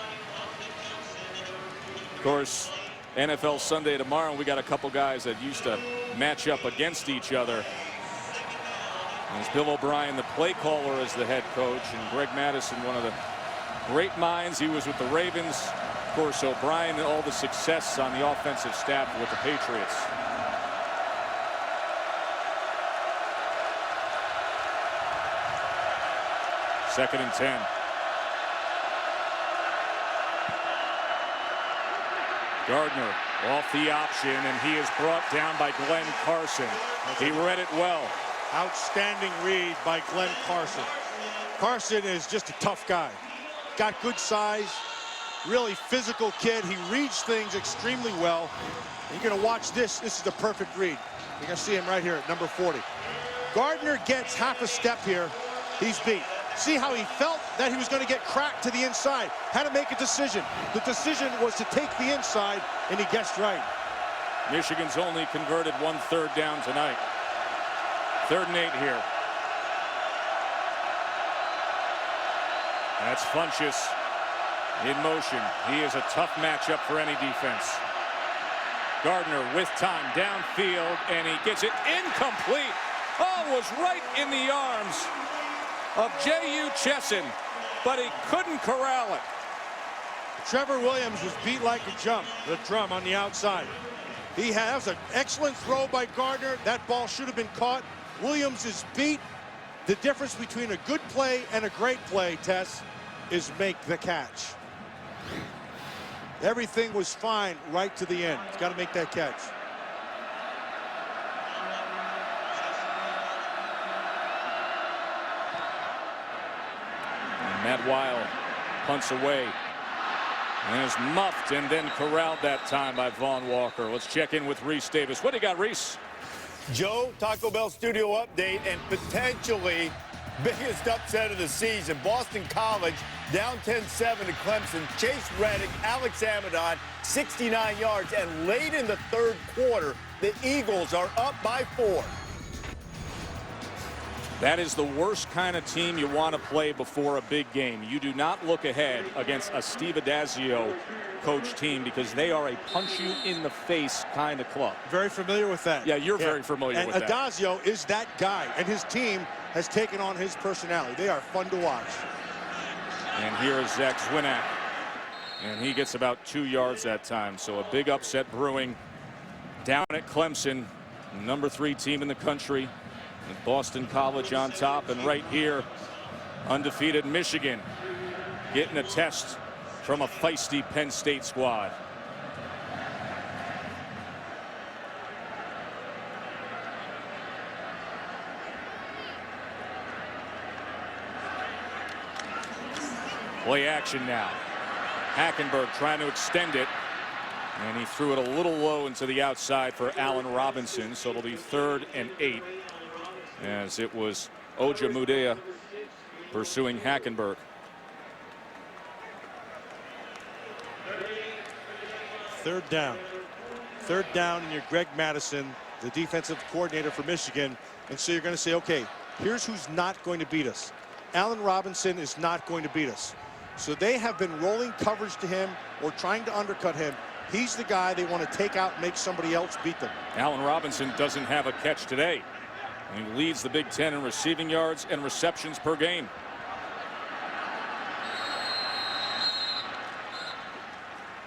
Of course, NFL Sunday tomorrow, and we got a couple guys that used to match up against each other. There's Bill O'Brien, the play caller, as the head coach, and Greg Madison, one of the great minds. He was with the Ravens. Of course, O'Brien and all the success on the offensive staff with the Patriots. Second and 10. Gardner off the option, and he is brought down by Glenn Carson. He read it well. Outstanding read by Glenn Carson. Carson is just a tough guy. Got good size, really physical kid. He reads things extremely well. You're going to watch this. This is the perfect read. You're going to see him right here at number 40. Gardner gets half a step here. He's beat. See how he felt that he was going to get cracked to the inside. Had to make a decision. The decision was to take the inside, and he guessed right. Michigan's only converted 1 third down tonight. 3rd and 8 here. That's Funchess in motion. He is a tough matchup for any defense. Gardner with time downfield, and he gets it incomplete. Oh, was right in the arms of J.U. Chesson, but he couldn't corral it. Trevor Williams was beat like a drum on the outside. He has an excellent throw by Gardner. That ball should have been caught. Williams is beat. The difference between a good play and a great play, Tess, is make the catch. Everything was fine right to the end. He's got to make that catch. And Matt Weil punts away and is muffed and then corralled that time by Vaughn Walker. Let's check in with Reese Davis. What do you got, Reese? Joe, Taco Bell studio update, and potentially biggest upset of the season. Boston College down 10-7 to Clemson. Chase Reddick, Alex Amadon, 69 yards, and late in the 3rd quarter, the Eagles are up by 4. That is the worst kind of team you want to play before a big game. You do not look ahead against a Steve Adazio coach team because they are a punch you in the face kind of club. Very familiar with that. Yeah, you're very familiar with that. And Adazio is that guy, and his team has taken on his personality. They are fun to watch. And here is Zach Zwinak, and he gets about 2 yards that time. So a big upset brewing down at Clemson, number 3 team in the country, with Boston College on top, and right here, undefeated Michigan getting a test from a feisty Penn State squad. Play action now. Hackenberg trying to extend it. And he threw it a little low into the outside for Allen Robinson, so it'll be 3rd and 8 as it was Ojamudea pursuing Hackenberg. Third down, and you're Greg Madison, the defensive coordinator for Michigan, and so you're going to say, okay, here's who's not going to beat us. Allen Robinson is not going to beat us. So they have been rolling coverage to him or trying to undercut him. He's the guy they want to take out, make somebody else beat them. Allen Robinson doesn't have a catch today. He leads the Big Ten in receiving yards and receptions per game.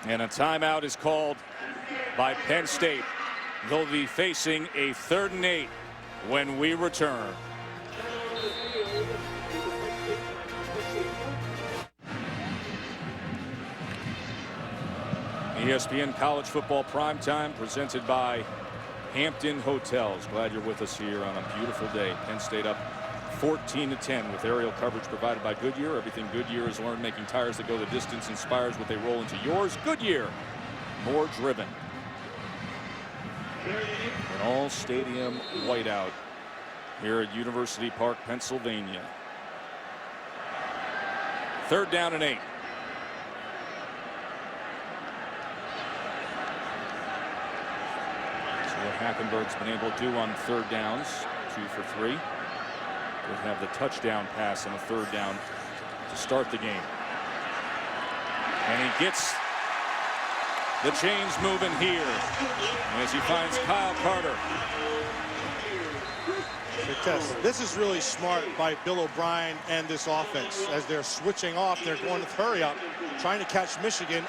And a timeout is called by Penn State. They'll be facing a 3rd and 8 when we return. ESPN College Football Primetime presented by Hampton Hotels. Glad you're with us here on a beautiful day. Penn State up 14-10 with aerial coverage provided by Goodyear. Everything Goodyear has learned making tires that go the distance inspires what they roll into yours. Goodyear, more driven. An all-stadium whiteout here at University Park, Pennsylvania. 3rd down and 8. Hackenberg's been able to do on 3rd downs, 2 for 3. We'll have the touchdown pass on a 3rd down to start the game. And he gets the chains moving here as he finds Kyle Carter. This is really smart by Bill O'Brien and this offense. As they're switching off, they're going to hurry up, trying to catch Michigan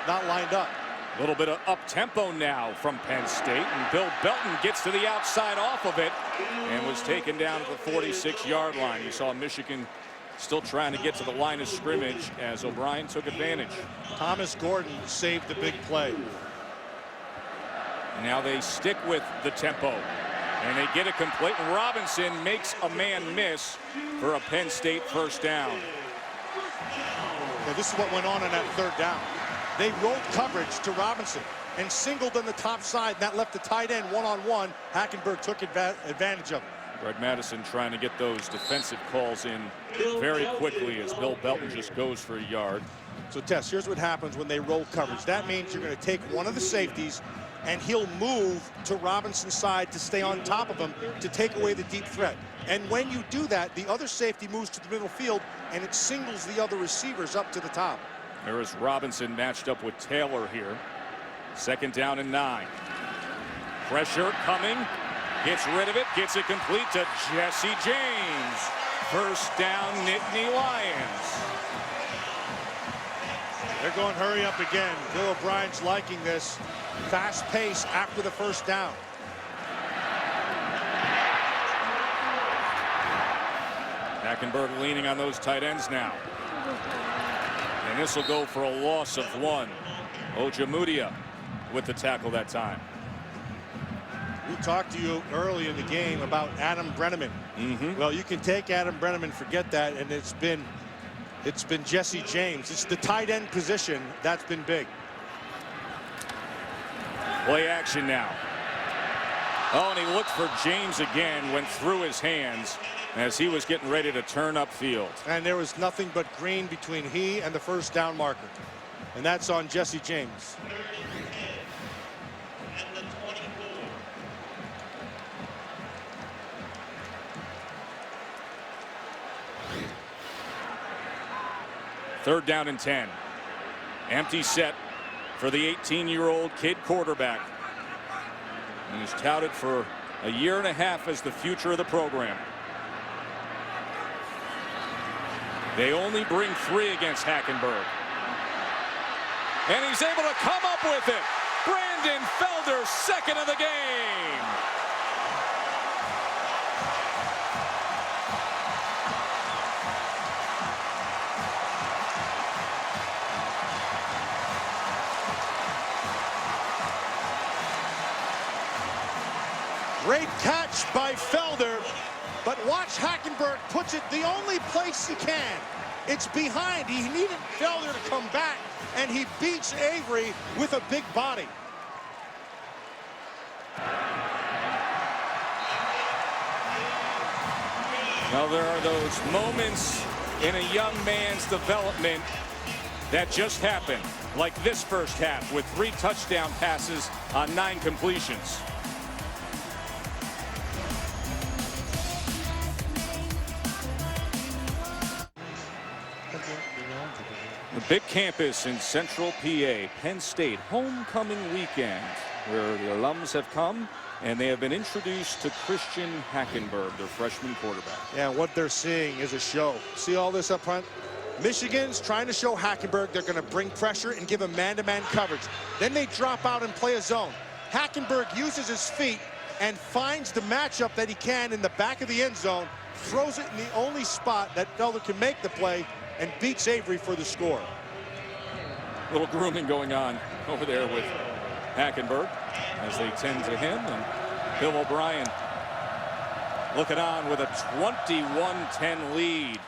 not lined up. A little bit of up-tempo now from Penn State, and Bill Belton gets to the outside off of it and was taken down to the 46-yard line. You saw Michigan still trying to get to the line of scrimmage as O'Brien took advantage. Thomas Gordon saved the big play. And now they stick with the tempo, and they get it complete, and Robinson makes a man miss for a Penn State 1st down. Yeah, this is what went on that 3rd down. They rolled coverage to Robinson and singled on the top side. That left the tight end one-on-one. Hackenberg took advantage of it. Greg Madison trying to get those defensive calls in very quickly as Bill Belton just goes for a yard. So, Tess, here's what happens when they roll coverage. That means you're going to take one of the safeties, and he'll move to Robinson's side to stay on top of him to take away the deep threat. And when you do that, the other safety moves to the middle field, and it singles the other receivers up to the top. There is Robinson matched up with Taylor here. 2nd down and 9. Pressure coming. Gets rid of it. Gets it complete to Jesse James. 1st down, Nittany Lions. They're going hurry up again. Bill O'Brien's liking this. Fast pace after the 1st down. Hackenberg leaning on those tight ends now. And this will go for a loss of 1. Ojamudea with the tackle that time. We talked to you early in the game about Adam Brenneman. Well, you can take Adam Brenneman, forget that, and it's been Jesse James. It's the tight end position that's been big. Play action now. Oh, and he looked for James again, went through his hands as he was getting ready to turn upfield. And there was nothing but green between he and the 1st down marker. And that's on Jesse James. Third down and 10. Empty set for the 18-year-old kid quarterback. And he's touted for a year and a half as the future of the program. They only bring 3 against Hackenberg. And he's able to come up with it. Brandon Felder, 2nd of the game. Great catch by Felder, but watch Hackenberg puts it the only place he can. It's behind. He needed Felder to come back, and he beats Avery with a big body. Well, there are those moments in a young man's development that just happened, like this first half with 3 touchdown passes on 9 completions. The big campus in central PA, Penn State homecoming weekend, where the alums have come and they have been introduced to Christian Hackenberg, their freshman quarterback. Yeah, what they're seeing is a show. See all this up front? Michigan's trying to show Hackenberg they're going to bring pressure and give him man-to-man coverage. Then they drop out and play a zone. Hackenberg uses his feet and finds the matchup that he can in the back of the end zone, throws it in the only spot that Felder can make the play, and beats Avery for the score. A little grooming going on over there with Hackenberg as they tend to him, and Bill O'Brien looking on with a 21-10 lead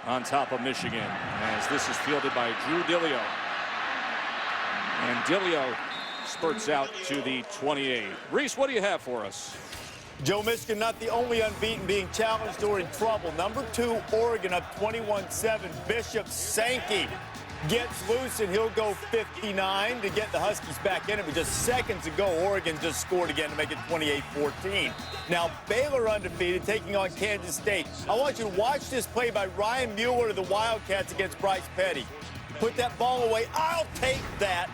on top of Michigan, as this is fielded by Drew Dillio. And Dillio spurts out to the 28. Reese, what do you have for us? Joe, Michigan not the only unbeaten being challenged or in trouble. Number 2, Oregon up 21-7. Bishop Sankey gets loose, and he'll go 59 to get the Huskies back in it. But just seconds ago, Oregon just scored again to make it 28-14. Now, Baylor undefeated, taking on Kansas State. I want you to watch this play by Ryan Mueller of the Wildcats against Bryce Petty. Put that ball away. I'll take that.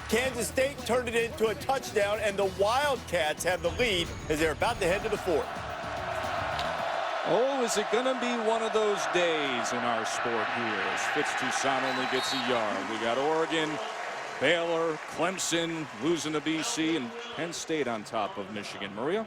Kansas State turned it into a touchdown, and the Wildcats have the lead as they're about to head to the 4th. Oh, is it going to be one of those days in our sport here as Fitz Toussaint only gets a yard? We got Oregon, Baylor, Clemson losing to BC, and Penn State on top of Michigan. Maria?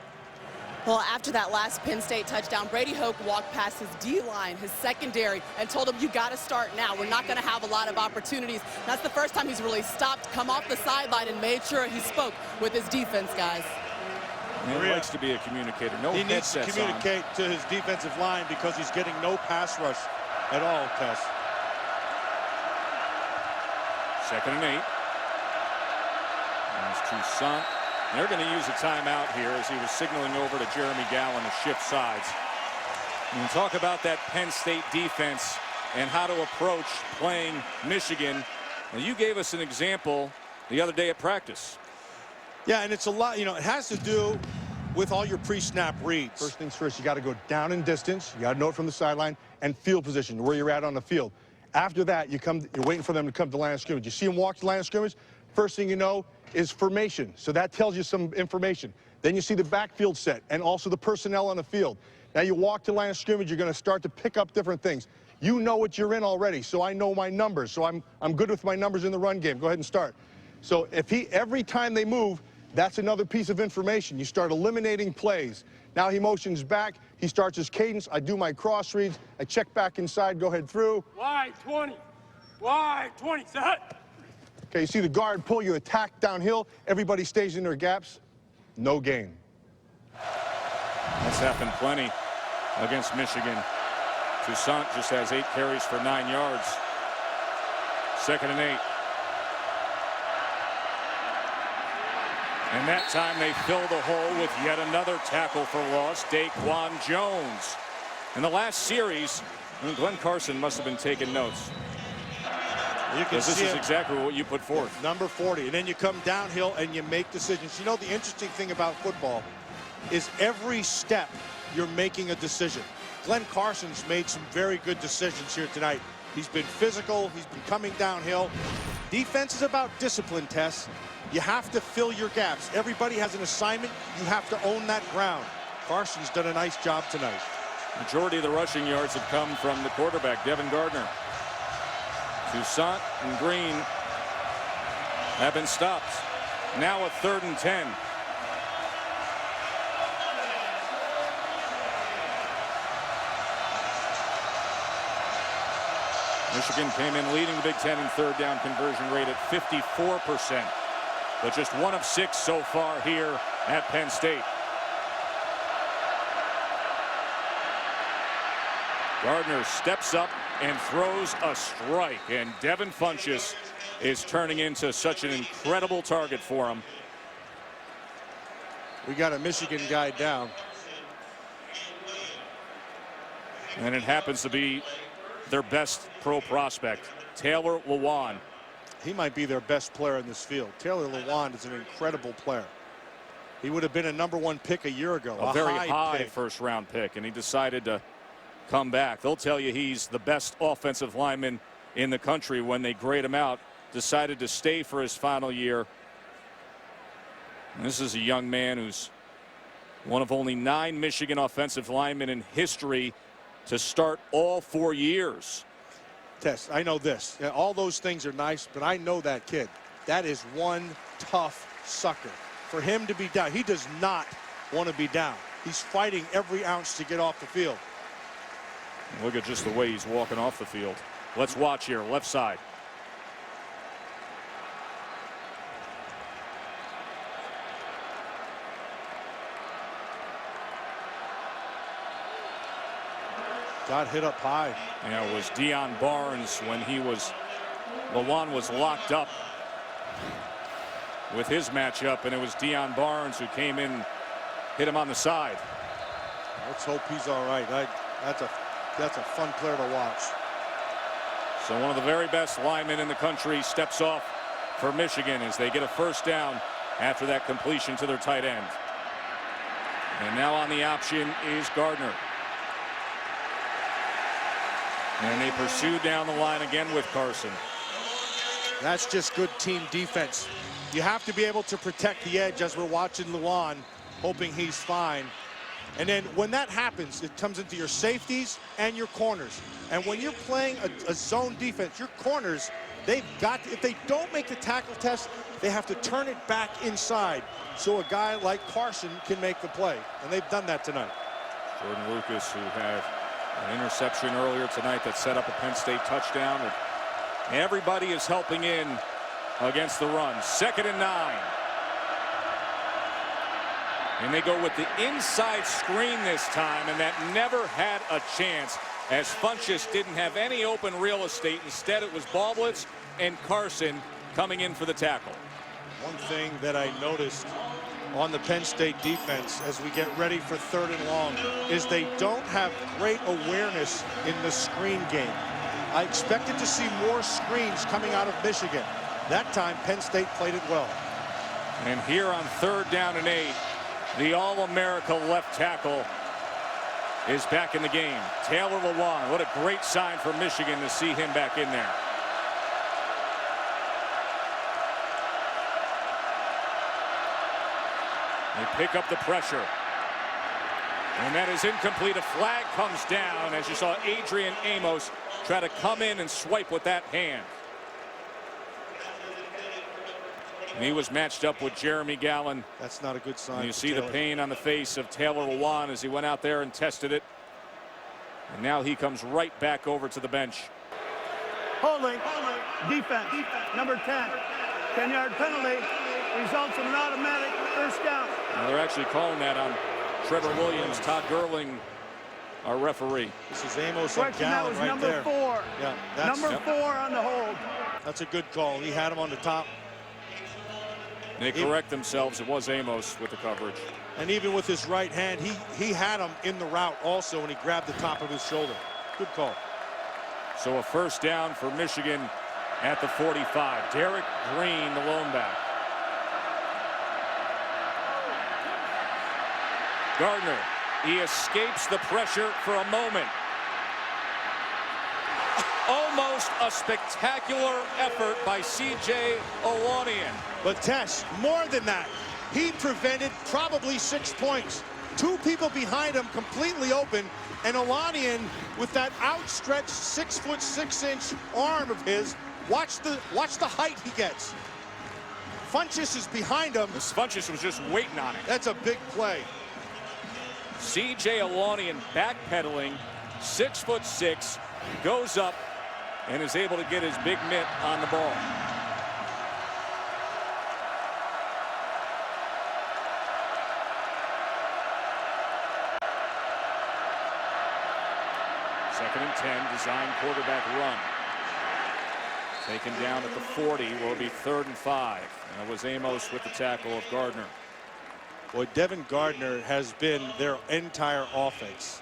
Well, after that last Penn State touchdown, Brady Hoke walked past his D-line, his secondary, and told him, you got to start now. We're not going to have a lot of opportunities. That's the first time he's really stopped, come off the sideline, and made sure he spoke with his defense guys. He likes to be a communicator. No he needs to headsets communicate to his defensive line because he's getting no pass rush at all, Tess. 2nd and 8. There's Toussaint. They're going to use a timeout here as he was signaling over to Jeremy Gallen to shift sides. And talk about that Penn State defense and how to approach playing Michigan. Now, you gave us an example the other day at practice. Yeah, and it's a lot, it has to do with all your pre-snap reads. First things first, you got to go down in distance. You got to know it from the sideline, and field position, where you're at on the field. After that, you're waiting for them to come to the line of scrimmage. You see them walk to the line of scrimmage, first thing you know is formation. So that tells you some information. Then you see the backfield set and also the personnel on the field. Now you walk to the line of scrimmage, you're going to start to pick up different things. You know what you're in already, so I know my numbers. So I'm good with my numbers in the run game. Go ahead and start. So if every time they move, that's another piece of information. You start eliminating plays. Now he motions back. He starts his cadence. I do my cross reads. I check back inside, go ahead through. Wide 20. Wide 20. Set. Okay, you see the guard pull, you attack downhill. Everybody stays in their gaps. No gain. That's happened plenty against Michigan. Toussaint just has 8 carries for 9 yards. 2nd and 8. And that time they fill the hole with yet another tackle for loss, Daquan Jones. In the last series, Glenn Carson must have been taking notes. You can see this is exactly what you put forth. Number 40. And then you come downhill and you make decisions. You know, the interesting thing about football is every step you're making a decision. Glenn Carson's made some very good decisions here tonight. He's been physical. He's been coming downhill. Defense is about discipline, Tess. You have to fill your gaps. Everybody has an assignment. You have to own that ground. Carson's done a nice job tonight. Majority of the rushing yards have come from the quarterback, Devin Gardner. Toussaint and Green have been stopped. Now a 3rd and 10. Michigan came in leading the Big Ten in 3rd down conversion rate at 54%. But just 1 of 6 so far here at Penn State. Gardner steps up and throws a strike. And Devin Funchess is turning into such an incredible target for him. We got a Michigan guy down. And it happens to be their best pro prospect, Taylor Lewan. He might be their best player in this field. Taylor Lewan is an incredible player. He would have been a #1 pick a year ago. A very high pick. first-round pick, and he decided to come back. They'll tell you he's the best offensive lineman in the country when they grade him out. Decided to stay for his final year. And this is a young man who's one of only 9 Michigan offensive linemen in history to start all 4 years. Tess, I know this. Yeah, all those things are nice, but I know that kid. That is one tough sucker. For him to be down, he does not want to be down. He's fighting every ounce to get off the field. Look at just the way he's walking off the field. Let's watch here, left side. Got hit up high. Yeah, it was Deion Barnes when Lewan was locked up with his matchup, and it was Deion Barnes who came in, hit him on the side. Let's hope he's all right. That's a fun player to watch. So one of the very best linemen in the country steps off for Michigan as they get a first down after that completion to their tight end. And now on the option is Gardner. And they pursue down the line again with Carson. That's just good team defense. You have to be able to protect the edge, as we're watching Lewan, hoping he's fine. And then when that happens, it comes into your safeties and your corners. And when you're playing a zone defense, your corners, they've got, if they don't make the tackle test, they have to turn it back inside so a guy like Carson can make the play. And they've done that tonight. Jordan Lucas, who had an interception earlier tonight that set up a Penn State touchdown. Everybody is helping in against the run. 2nd and 9. And they go with the inside screen this time, and that never had a chance as Funchess didn't have any open real estate. Instead, it was ball blitz and Carson coming in for the tackle. One thing that I noticed on the Penn State defense as we get ready for 3rd and long is they don't have great awareness in the screen game. I expected to see more screens coming out of Michigan. That time Penn State played it well. And here on 3rd down and 8, the All-America left tackle is back in the game. Taylor Lewan. What a great sign for Michigan to see him back in there. They pick up the pressure. And that is incomplete. A flag comes down as you saw Adrian Amos try to come in and swipe with that hand. And he was matched up with Jeremy Gallen. That's not a good sign. And you see the pain on the face of Taylor Lewan as he went out there and tested it. And now he comes right back over to the bench. Holding. Defense. Number 10. 10-yard penalty. Results in an automatic first down. Now they're actually calling that on Trevor Williams. Todd Gurling, our referee. This is Amos and Gallen right number there. 4. Yeah, number 4 on the hold. That's a good call. He had him on the top. They correct themselves. It was Amos with the coverage. And even with his right hand, he had him in the route also, and he grabbed the top of his shoulder. Good call. So a first down for Michigan at the 45. Derek Green, the lone back. Gardner, he escapes the pressure for a moment. Almost a spectacular effort by C.J. Olanian. But Tess, more than that, he prevented probably 6 points. 2 people behind him completely open, and Olanian with that outstretched 6'6" arm of his. Watch the height he gets. Funchess is behind him. Funchess was just waiting on it. That's a big play. C.J. Olanian backpedaling, 6'6", goes up and is able to get his big mitt on the ball. Second and 10, design quarterback run. Taken down at the 40, will be 3rd and 5. And it was Amos with the tackle of Gardner. Boy, Devin Gardner has been their entire offense.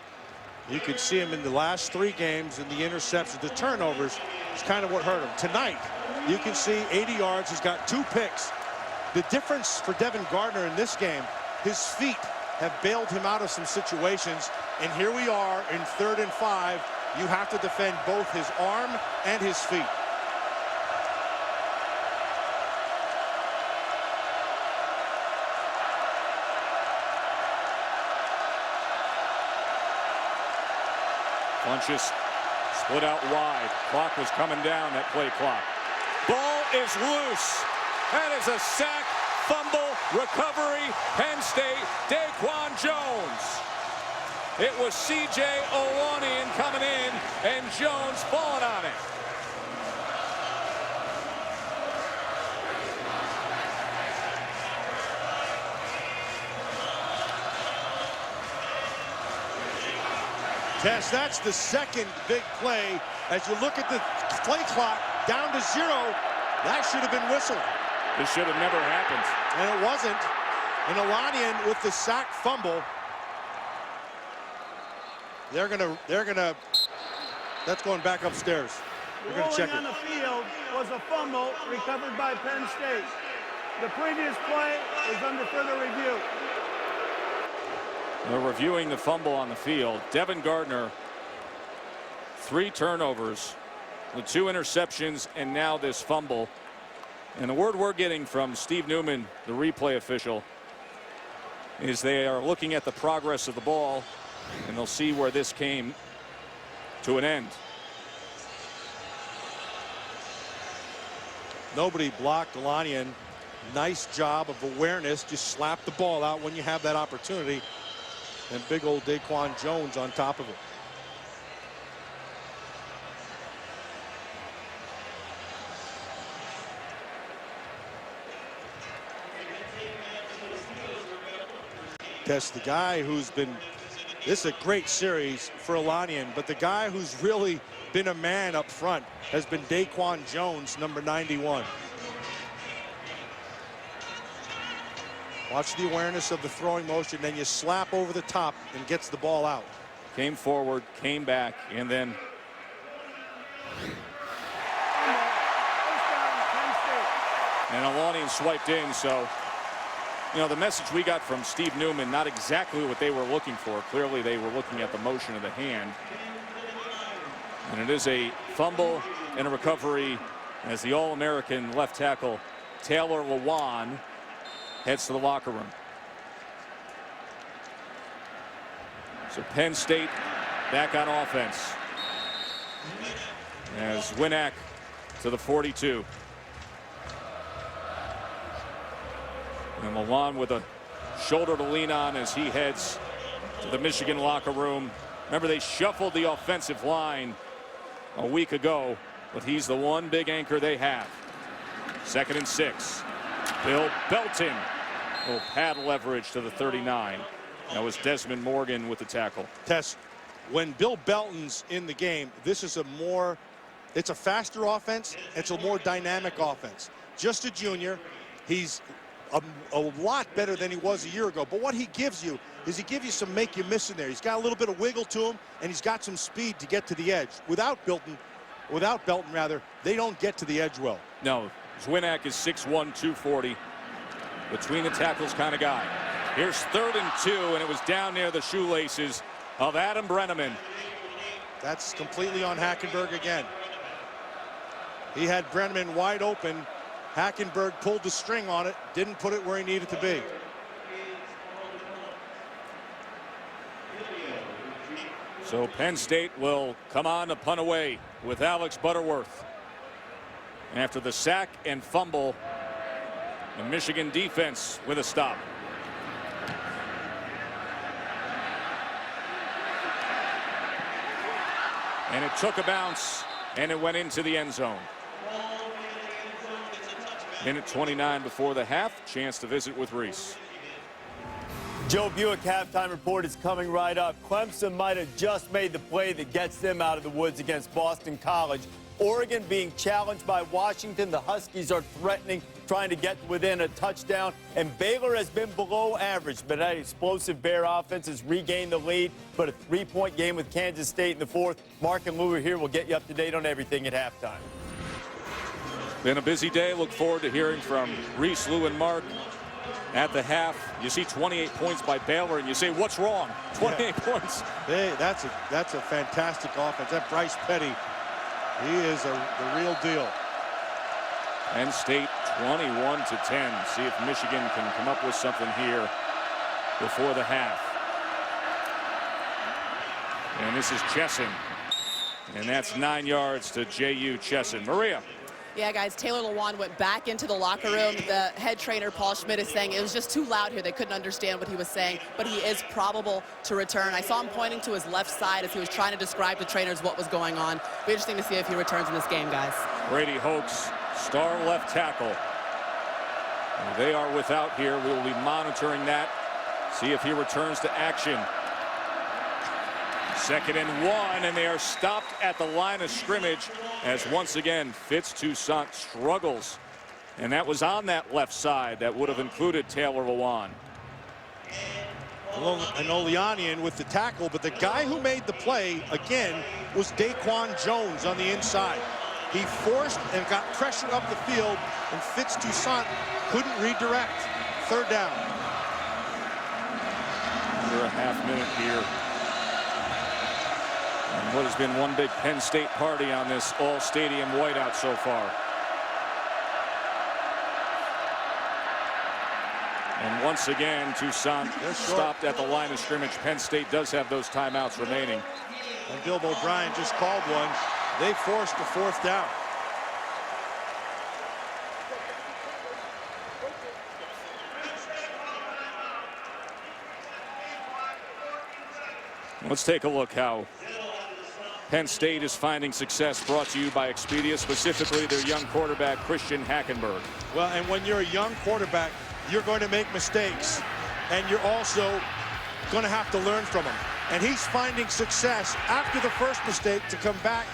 You could see him in the last 3 games, and the interceptions, the turnovers is kind of what hurt him. Tonight, you can see 80 yards. He's got 2 picks. The difference for Devin Gardner in this game, his feet have bailed him out of some situations. And here we are in 3rd and 5. You have to defend both his arm and his feet. Funches split out wide. Clock was coming down, that play clock. Ball is loose. That is a sack, fumble, recovery. Penn State, Daquan Jones. It was C.J. Owanian coming in, and Jones falling on it. Tess, that's the second big play. As you look at the play clock down to 0, that should have been whistled. This should have never happened. And it wasn't. And Owanian with the sack fumble. They're gonna, that's going back upstairs. We're gonna check it. On the field was a fumble recovered by Penn State. The previous play is under further review. They're reviewing the fumble on the field. Devin Gardner, 3 turnovers, with 2 interceptions, and now this fumble. And the word we're getting from Steve Newman, the replay official, is they are looking at the progress of the ball, and they'll see where this came to an end. Nobody blocked Owanian. Nice job of awareness. Just slap the ball out when you have that opportunity. And big old Daquan Jones on top of it. That's the guy who's been, this is a great series for Owanian, but the guy who's really been a man up front has been Daquan Jones, number 91. Watch the awareness of the throwing motion, then you slap over the top and gets the ball out. Came forward, came back, and then Owanian swiped in. So, you know, the message we got from Steve Newman, not exactly what they were looking for. Clearly they were looking at the motion of the hand. And it is a fumble and a recovery as the All-American left tackle Taylor Lewan heads to the locker room. So Penn State back on offense as Winnack to the 42. And Lewan with a shoulder to lean on as he heads to the Michigan locker room. Remember, they shuffled the offensive line a week ago, but he's the one big anchor they have. 2nd and 6. Bill Belton will pad leverage to the 39. That was Desmond Morgan with the tackle. Tess, when Bill Belton's in the game, this is it's a faster offense. It's a more dynamic offense. Just a junior. He's a lot better than he was a year ago. But what he gives you is he gives you some make you miss in there. He's got a little bit of wiggle to him, and he's got some speed to get to the edge. Without Belton, they don't get to the edge well. No, Winnack is 6'1", 240. Between the tackles kind of guy. Here's 3rd and 2, and it was down near the shoelaces of Adam Brenneman. That's completely on Hackenberg again. He had Brenneman wide open. Hackenberg pulled the string on it, didn't put it where he needed to be. So Penn State will come on to punt away with Alex Butterworth. After the sack and fumble, the Michigan defense with a stop. And it took a bounce, and it went into the end zone. Minute 29 before the half. Chance to visit with Reese. Joe Buick halftime report is coming right up. Clemson might have just made the play that gets them out of the woods against Boston College. Oregon being challenged by Washington. The Huskies are threatening, trying to get within a touchdown. And Baylor has been below average, but that explosive Bear offense has regained the lead. But a 3-point game with Kansas State in the fourth. Mark and Lou are here. We'll get you up to date on everything at halftime. Been a busy day. Look forward to hearing from Reese, Lou, and Mark. At the half, you see 28 points by Baylor, and you say, what's wrong? 28 points. Hey, that's a fantastic offense. That Bryce Petty, he is the real deal. Penn State 21-10. See if Michigan can come up with something here before the half. And this is Chesson. And that's 9 yards to J.U. Chesson. Maria. Yeah, guys, Taylor Lewan went back into the locker room. The head trainer, Paul Schmidt, is saying it was just too loud here. They couldn't understand what he was saying, but he is probable to return. I saw him pointing to his left side as he was trying to describe to trainers what was going on. Be interesting to see if he returns in this game, guys. Brady Hoax, star left tackle. And they are without here. We will be monitoring that. See if he returns to action. 2nd and 1, and they are stopped at the line of scrimmage as once again Fitz Toussaint struggles, and that was on that left side. That would have included Taylor Lewan. Well, an Olianian with the tackle, but the guy who made the play again was Daquan Jones on the inside. He forced and got pressure up the field, and Fitz Toussaint couldn't redirect. 3rd down. Under a half minute here. And what has been one big Penn State party on this all-stadium whiteout so far. And once again, Toussaint stopped at the line of scrimmage. Penn State does have those timeouts remaining. And Bill O'Brien just called one. They forced a 4th down. Let's take a look how Penn State is finding success, brought to you by Expedia, specifically their young quarterback, Christian Hackenberg. Well, and when you're a young quarterback, you're going to make mistakes, and you're also going to have to learn from them. And he's finding success after the first mistake to come back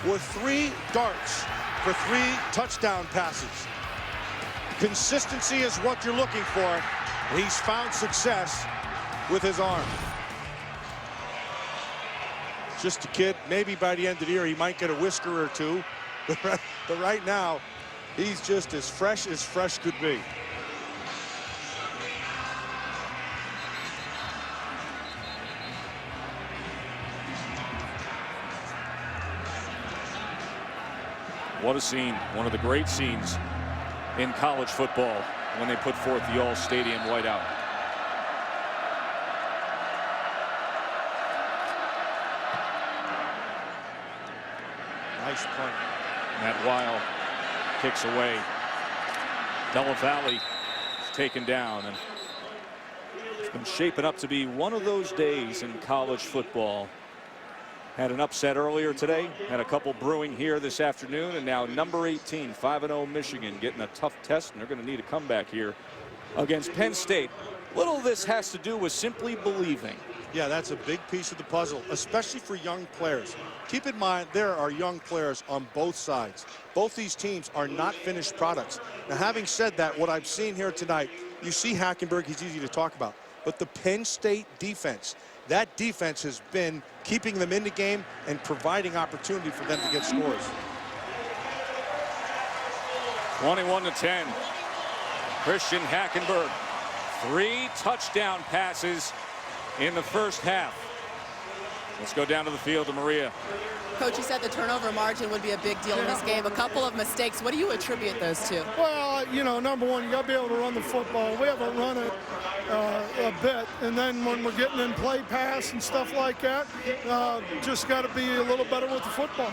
with 3 darts for 3 touchdown passes. Consistency is what you're looking for. He's found success with his arm. Just a kid. Maybe by the end of the year he might get a whisker or 2, but right now he's just as fresh could be. What a scene. One of the great scenes in college football when they put forth the all-stadium whiteout. Nice punt. Matt Weil kicks away. Della Valley is taken down, and it's been shaping up to be one of those days in college football. Had an upset earlier today, had a couple brewing here this afternoon, and now number 18, 5-0 Michigan, getting a tough test, and they're going to need a comeback here against Penn State. Little of this has to do with simply believing. Yeah, that's a big piece of the puzzle, especially for young players. Keep in mind, there are young players on both sides. Both these teams are not finished products. Now, having said that, what I've seen here tonight, you see Hackenberg, he's easy to talk about. But the Penn State defense, that defense has been keeping them in the game and providing opportunity for them to get scores. 21-10. Christian Hackenberg, 3 touchdown passes in the first half. Let's go down to the field to Maria. Coach, you said the turnover margin would be a big deal in this game. A couple of mistakes. What do you attribute those to? Well, you know, number one, you got to be able to run the football. We haven't run it a bit. And then when we're getting in play pass and stuff like that, just got to be a little better with the football.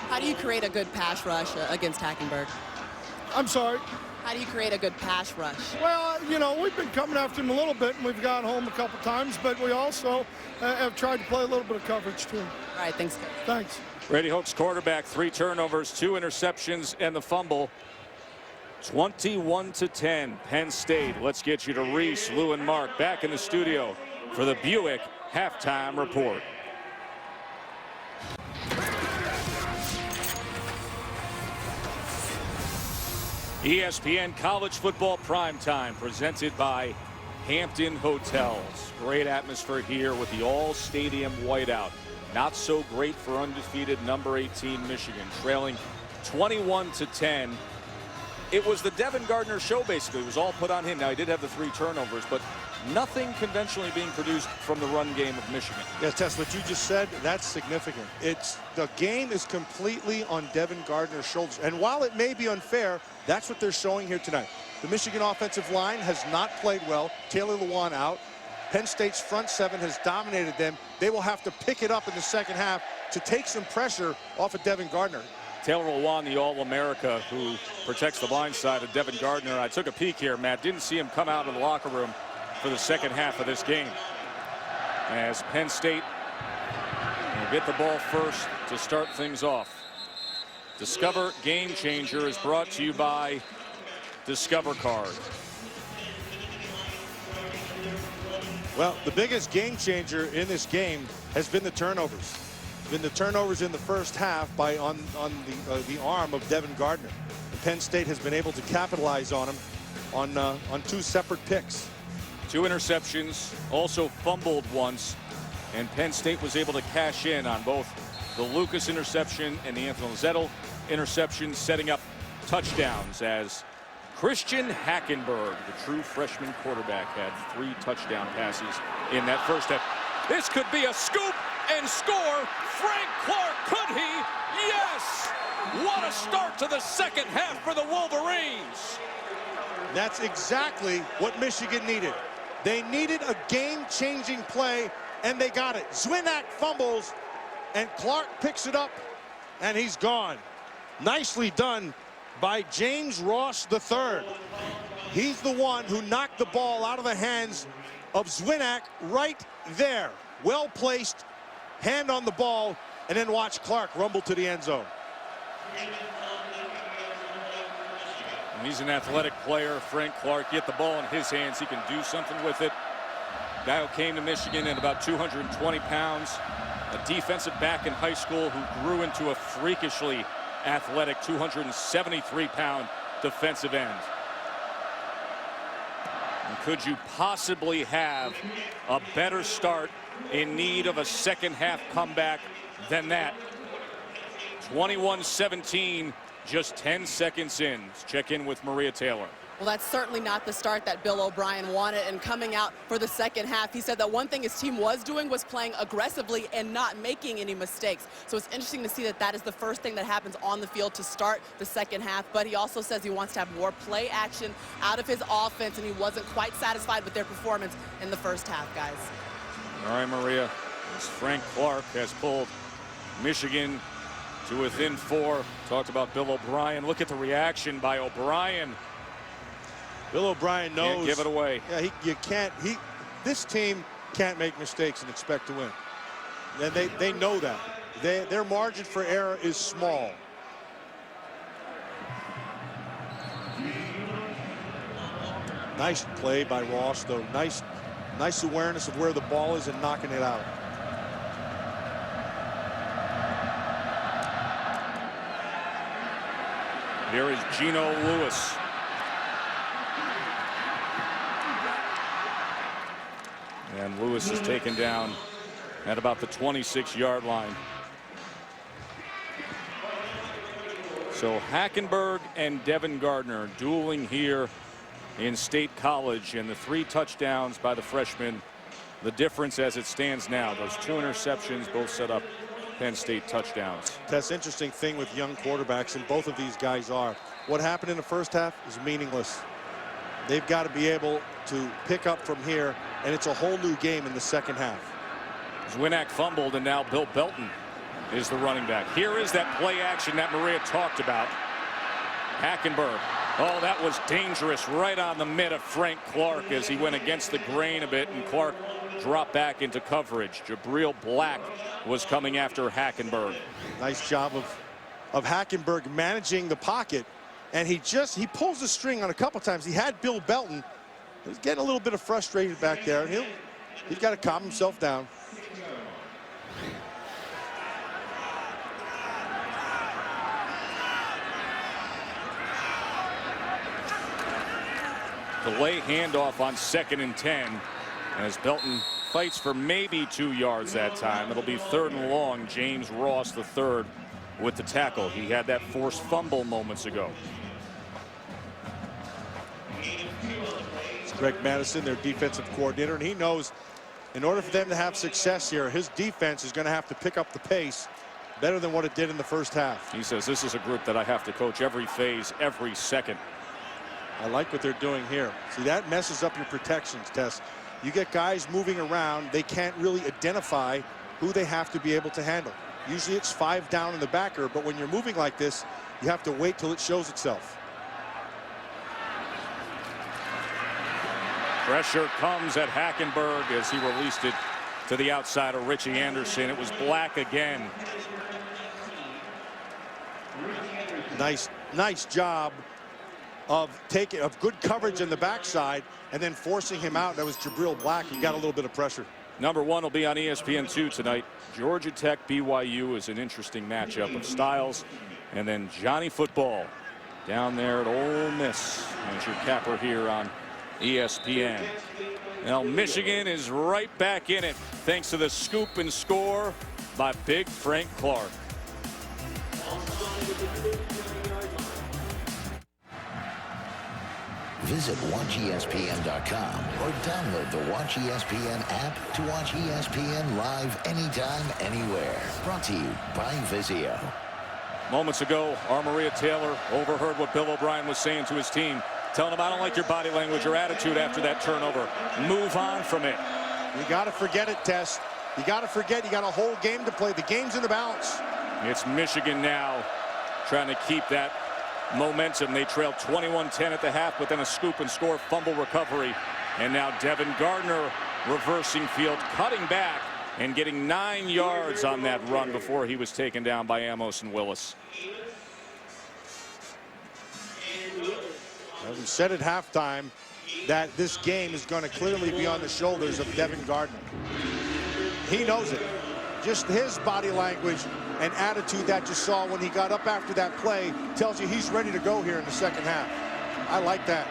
How do you create a good pass rush against Hackenberg? I'm sorry? How do you create a good pass rush? Well, you know, we've been coming after him a little bit, and we've gone home a couple times, but we also have tried to play a little bit of coverage, too. All right, thanks, Coach. Thanks. Brady Hoke's quarterback, 3 turnovers, 2 interceptions, and the fumble. 21-10, Penn State. Let's get you to Reese, Lou, and Mark back in the studio for the Buick halftime report. ESPN College Football Primetime presented by Hampton Hotels. Great atmosphere here with the all-stadium whiteout. Not so great for undefeated number 18 Michigan, trailing 21-10. It was the Devin Gardner show, basically. It was all put on him. Now, he did have the 3 turnovers, but nothing conventionally being produced from the run game of Michigan. Yes, Tess, what you just said, that's significant. The game is completely on Devin Gardner's shoulders. And while it may be unfair, that's what they're showing here tonight. The Michigan offensive line has not played well. Taylor Lewan out. Penn State's front 7 has dominated them. They will have to pick it up in the second half to take some pressure off of Devin Gardner. Taylor Lewan, the All-America who protects the blind side of Devin Gardner. I took a peek here, Matt. Didn't see him come out of the locker room for the second half of this game. As Penn State will get the ball first to start things off. Discover Game Changer is brought to you by Discover Card. Well, the biggest game changer in this game has been the turnovers. In the turnovers in the first half on the arm of Devin Gardner. Penn State has been able to capitalize on him on 2 separate picks. 2 interceptions, also fumbled once, and Penn State was able to cash in on both the Lucas interception and the Anthony Zettel interception, setting up touchdowns as Christian Hackenberg, the true freshman quarterback, had 3 touchdown passes in that first half. This could be a scoop and score. Frank Clark, could he? Yes! What a start to the second half for the Wolverines. That's exactly what Michigan needed. They needed a game-changing play, and they got it. Zwinak fumbles, and Clark picks it up, and he's gone. Nicely done by James Ross III. He's the one who knocked the ball out of the hands of Zwinak right there. Well placed, hand on the ball, and then watch Clark rumble to the end zone. And he's an athletic player. Frank Clark, get the ball in his hands. He can do something with it. Guy who came to Michigan at about 220 pounds. A defensive back in high school who grew into a freakishly athletic 273-pound defensive end. And could you possibly have a better start in need of a second half comeback than that? 21-17, just 10 seconds in. Let's check in with Maria Taylor. Well, that's certainly not the start that Bill O'Brien wanted, and coming out for the second half, he said that one thing his team was doing was playing aggressively and not making any mistakes. So it's interesting to see that that is the first thing that happens on the field to start the second half, but he also says he wants to have more play action out of his offense, and he wasn't quite satisfied with their performance in the first half, guys. All right, Maria, as Frank Clark has pulled Michigan to within 4. Talked about Bill O'Brien. Look at the reaction by O'Brien. Bill O'Brien knows. Can't give it away. Yeah, this team can't make mistakes and expect to win. And they know that. Their margin for error is small. Nice play by Ross, though. Nice awareness of where the ball is and knocking it out. Here is Geno Lewis. And Lewis is taken down at about the 26-yard line. So Hackenberg and Devin Gardner dueling here in State College, and the 3 touchdowns by the freshman. The difference as it stands now, those 2 interceptions both set up Penn State touchdowns. That's interesting thing with young quarterbacks, and both of these guys are. What happened in the first half is meaningless. They've got to be able to pick up from here, and it's a whole new game in the second half. Zwinak fumbled, and now Bill Belton is the running back. Here is that play action that Maria talked about. Hackenberg. Oh, that was dangerous, right on the mid of Frank Clark as he went against the grain a bit, and Clark dropped back into coverage. Jabril Black was coming after Hackenberg. Nice job of Hackenberg managing the pocket And he pulls the string on a couple times. He had Bill Belton. He's getting a little bit of frustrated back there, and he's got to calm himself down. Delay handoff on 2nd and 10 as Belton fights for maybe 2 yards that time. It'll be 3rd and long. James Ross III with the tackle. He had that forced fumble moments ago. It's Greg Madison, their defensive coordinator, and he knows in order for them to have success here, his defense is going to have to pick up the pace better than what it did in the first half. He says this is a group that I have to coach every phase, every second. I like what they're doing here. See, that messes up your protections, Tess. You get guys moving around, they can't really identify who they have to be able to handle. Usually it's 5 down in the backer, but when you're moving like this, you have to wait till it shows itself. Pressure comes at Hackenberg as he released it to the outside of Richie Anderson. It was Black again. Nice job of good coverage in the backside and then forcing him out. That was Jabril Black who got a little bit of pressure. Number 1 will be on ESPN2 tonight. Georgia Tech BYU is an interesting matchup of styles. And then Johnny Football down there at Ole Miss as your capper here on ESPN. Now Michigan is right back in it thanks to the scoop and score by Big Frank Clark. Visit WatchESPN.com or download the Watch ESPN app to watch ESPN live anytime, anywhere. Brought to you by Vizio. Moments ago, our Maria Taylor overheard what Bill O'Brien was saying to his team, telling him, I don't like your body language or attitude after that turnover. Move on from it. You got to forget it, Tess. You got to forget you got a whole game to play. The game's in the balance. It's Michigan now trying to keep that momentum. They trailed 21-10 at the half, but then a scoop and score fumble recovery. And now Devin Gardner reversing field, cutting back and getting 9 yards on that run before he was taken down by Amos and Willis. As we said at halftime, that this game is going to clearly be on the shoulders of Devin Gardner. He knows it. Just his body language and attitude that you saw when he got up after that play tells you he's ready to go here in the second half. I like that.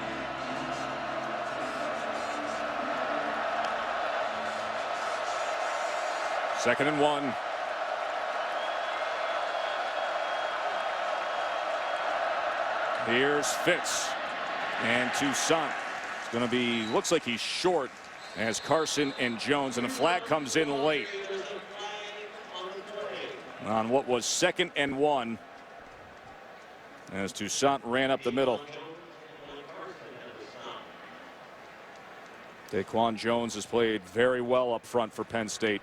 Second and 1. Here's Fitz. And Toussaint. It's going to be, looks like he's short as Carson and Jones. And a flag comes in late on what was 2nd and 1 as Toussaint ran up the middle. Daquan Jones has played very well up front for Penn State.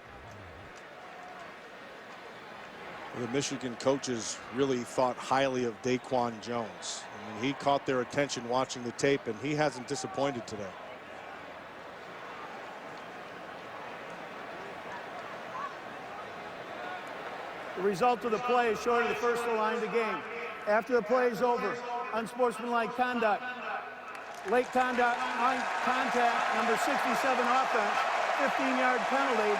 The Michigan coaches really thought highly of Daquan Jones. I mean, he caught their attention watching the tape, and he hasn't disappointed today. The result of the play is short of the first line of the game. After the play is over, unsportsmanlike conduct, late contact, number 67 offense, 15-yard penalty.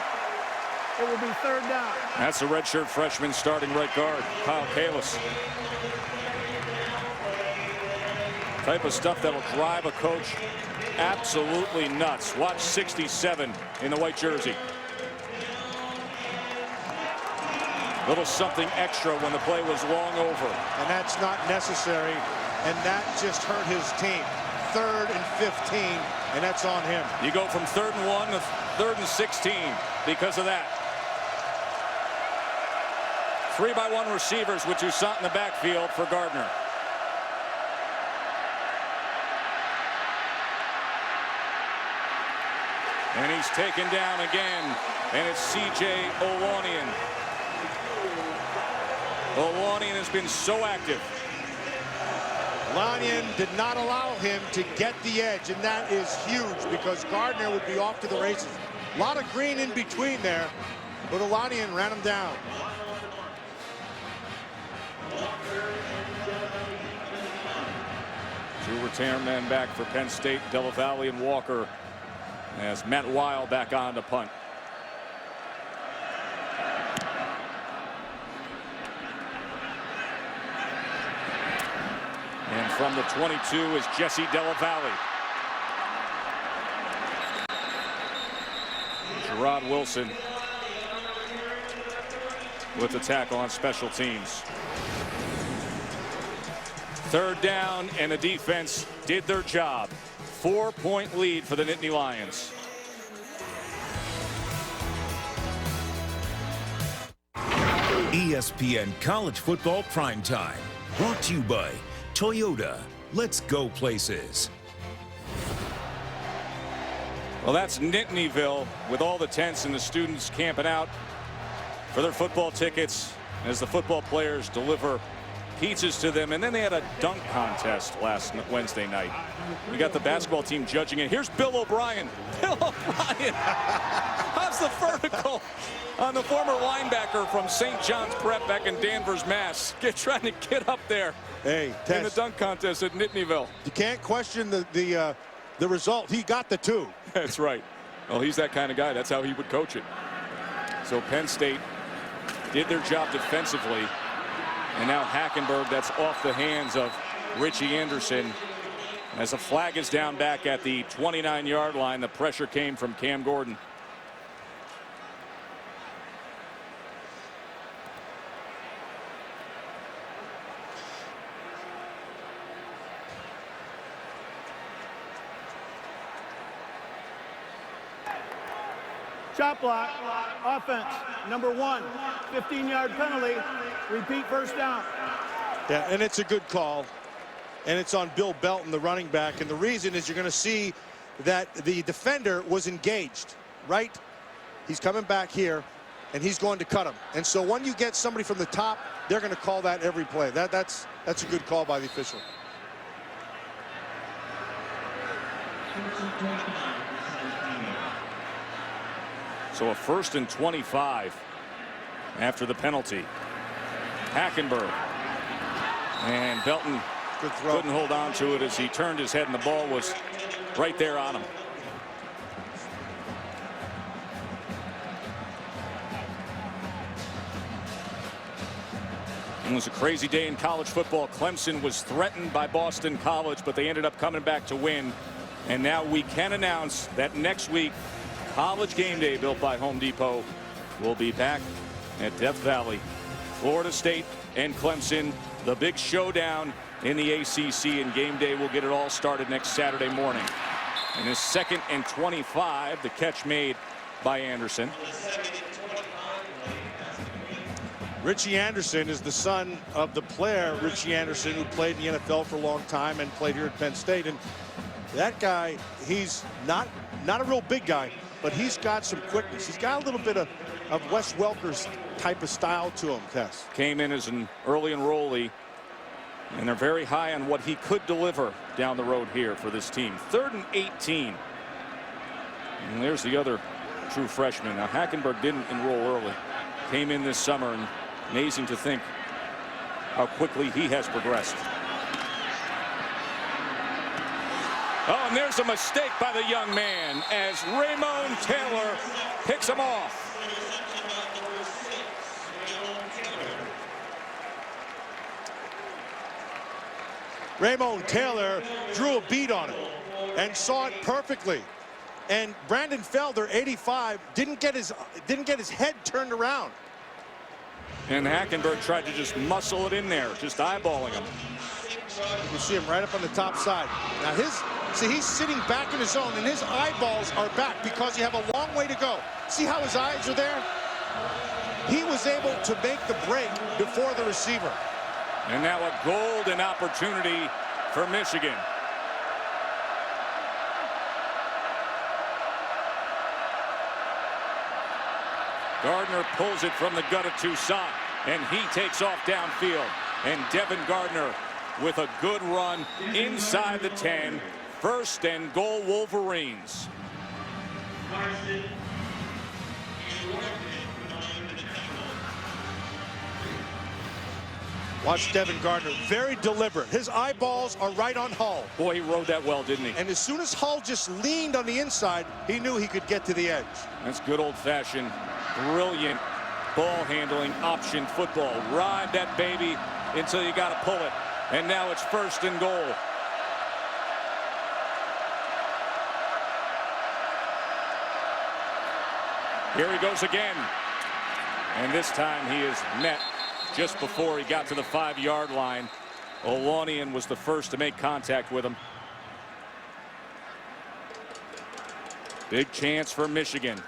It will be 3rd down. That's the redshirt freshman starting right guard, Kyle Kalis. Type of stuff that'll drive a coach absolutely nuts. Watch 67 in the white jersey. Little something extra when the play was long over. And that's not necessary, and that just hurt his team. 3rd and 15, and that's on him. You go from 3rd and 1 to 3rd and 16 because of that. 3-by-1 receivers with Toussaint in the backfield for Gardner. And he's taken down again, and it's C.J. Olanian. Olanian has been so active. Olanian did not allow him to get the edge, and that is huge because Gardner would be off to the races. A lot of green in between there, but Olanian ran him down. return men back for Penn State, Della Valle and Walker, as Matt Weil back on to punt. And from the 22 is Jesse Della Valle. Gerard Wilson with the tackle on special teams. Third down, and the defense did their job. 4-point lead for the Nittany Lions. ESPN College Football Primetime. Brought to you by Toyota. Let's go places. Well, that's Nittanyville with all the tents and the students camping out for their football tickets as the football players deliver pizzas to them. And then they had a dunk contest last Wednesday night. We got the basketball team judging it. Here's Bill O'Brien. Bill O'Brien. How's the vertical on the former linebacker from St. John's Prep back in Danvers, Mass. Trying to get up there. Hey, in the dunk contest at Nittanyville. You can't question the result. He got the 2. That's right. Well, he's that kind of guy. That's how he would coach it. So Penn State did their job defensively. And now Hackenberg, that's off the hands of Richie Anderson. As a flag is down back at the 29-yard line, the pressure came from Cam Gordon. Chop block, offense, number 1, 15-yard penalty, repeat first down. Yeah, and it's a good call. And it's on Bill Belton, the running back. And the reason is you're going to see that the defender was engaged, right? He's coming back here, and he's going to cut him. And so when you get somebody from the top, they're going to call that every play. That's a good call by the official. So a 1st and 25 after the penalty. Hackenberg. And Belton couldn't hold on to it as he turned his head, and the ball was right there on him. It was a crazy day in college football. Clemson was threatened by Boston College, but they ended up coming back to win. And now we can announce that next week, College Game Day, built by Home Depot, will be back at Death Valley. Florida State and Clemson, the big showdown in the ACC, and Game Day will get it all started next Saturday morning. And his 2nd and 25, the catch made by Anderson. Richie Anderson is the son of the player, Richie Anderson, who played in the NFL for a long time and played here at Penn State. And that guy, he's not a real big guy, but he's got some quickness. He's got a little bit of Wes Welker's type of style to him, Tess. Came in as an early enrollee, and they're very high on what he could deliver down the road here for this team. 3rd and 18. And there's the other true freshman. Now, Hackenberg didn't enroll early. Came in this summer, and amazing to think how quickly he has progressed. Oh, and there's a mistake by the young man as Raymond Taylor picks him off. Raymond Taylor drew a beat on it and saw it perfectly. And Brandon Felder, 85, didn't get his head turned around. And Hackenberg tried to just muscle it in there, just eyeballing him. You can see him right up on the top side. Now he's sitting back in his zone, and his eyeballs are back because you have a long way to go. See how his eyes are there? He was able to make the break before the receiver. And now a golden opportunity for Michigan. Gardner pulls it from the gut of Toussaint, and he takes off downfield. And Devin Gardner with a good run inside the 10. 1st and goal, Wolverines. Watch Devin Gardner, very deliberate. His eyeballs are right on Hull. Boy, he rode that well, didn't he? And as soon as Hull just leaned on the inside, he knew he could get to the edge. That's good old-fashioned, brilliant ball handling option football. Ride that baby until you got to pull it. And now it's 1st and goal. Here he goes again. And this time he is met just before he got to the 5-yard line. Olanian was the first to make contact with him. Big chance for Michigan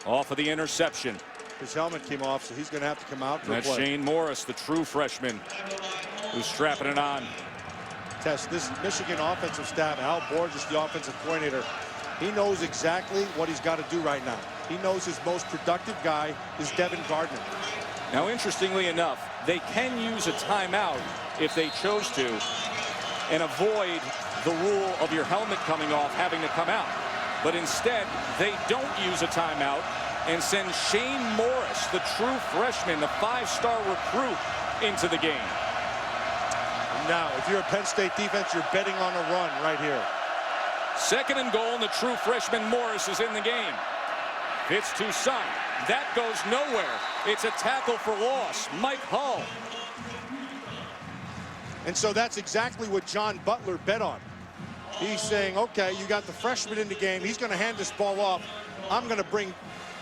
off of the interception. His helmet came off, so he's going to have to come out for That's a play. Shane Morris, the true freshman, who's strapping it on. Test, this Michigan offensive staff, Al Borges, the offensive coordinator, he knows exactly what he's got to do right now. He knows his most productive guy is Devin Gardner. Now, interestingly enough, they can use a timeout if they chose to and avoid the rule of your helmet coming off having to come out. But instead, they don't use a timeout and send Shane Morris, the true freshman, the 5-star recruit, into the game. Now, if you're a Penn State defense, you're betting on a run right here. 2nd and goal, and the true freshman Morris is in the game. It's Toussaint. That goes nowhere. It's a tackle for loss. Mike Hull. And so that's exactly what John Butler bet on. He's saying, okay, you got the freshman in the game. He's going to hand this ball off. I'm going to bring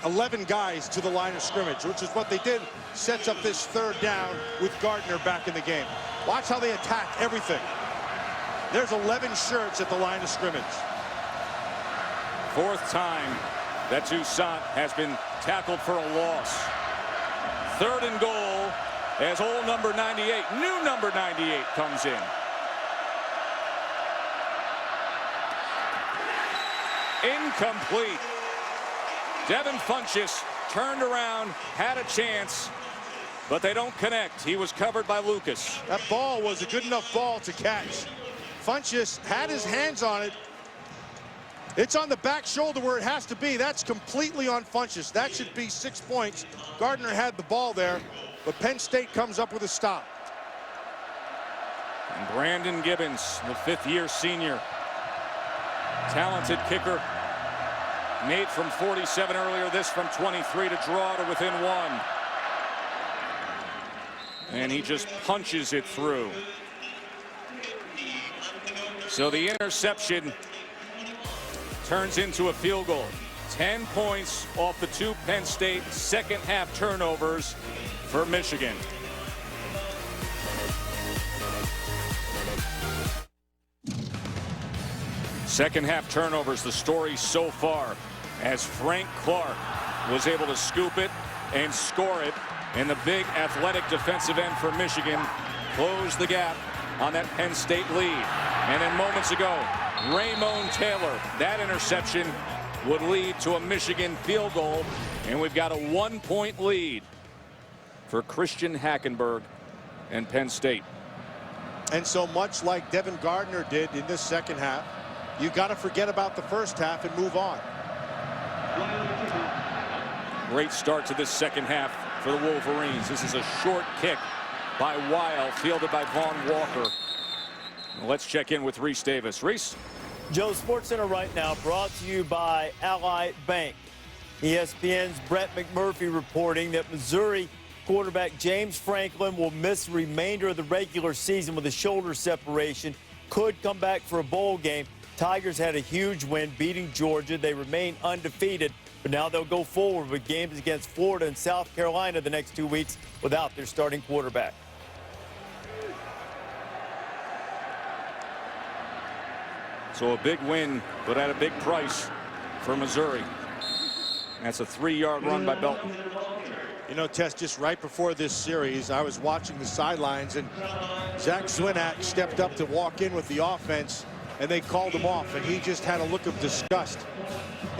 11 guys to the line of scrimmage, which is what they did. Sets up this 3rd down with Gardner back in the game. Watch how they attack everything. There's 11 shirts at the line of scrimmage. 4th time that Toussaint has been tackled for a loss. 3rd and goal as old number 98, new number 98, comes in. Incomplete. Devin Funchess turned around, had a chance, but they don't connect. He was covered by Lucas. That ball was a good enough ball to catch. Funchess had his hands on it. It's on the back shoulder where it has to be. That's completely on Funchess. That should be 6 points. Gardner had the ball there, but Penn State comes up with a stop. And Brandon Gibbons, the 5th-year senior, talented kicker, made from 47 earlier, this from 23 to draw to within 1. And he just punches it through. So the interception turns into a field goal. 10 points off the 2 Penn State second-half turnovers for Michigan. Second-half turnovers, the story so far, as Frank Clark was able to scoop it and score it, and the big athletic defensive end for Michigan closed the gap on that Penn State lead. And then moments ago, Raymond Taylor, that interception would lead to a Michigan field goal, and we've got a 1-point lead for Christian Hackenberg and Penn State. And so much like Devin Gardner did in this second half, you got to forget about the first half and move on. Great start to this second half for the Wolverines. This is a short kick by Weil, fielded by Vaughn Walker. Let's check in with Reese Davis. Reese? Joe, SportsCenter right now brought to you by Ally Bank. ESPN's Brett McMurphy reporting that Missouri quarterback James Franklin will miss the remainder of the regular season with a shoulder separation. Could come back for a bowl game. Tigers had a huge win beating Georgia. They remain undefeated, but now they'll go forward with games against Florida and South Carolina the next 2 weeks without their starting quarterback. So a big win, but at a big price for Missouri. That's a 3-yard run by Belton. You know, Tess, just right before this series, I was watching the sidelines, and Zach Zwinak stepped up to walk in with the offense, and they called him off, and he just had a look of disgust.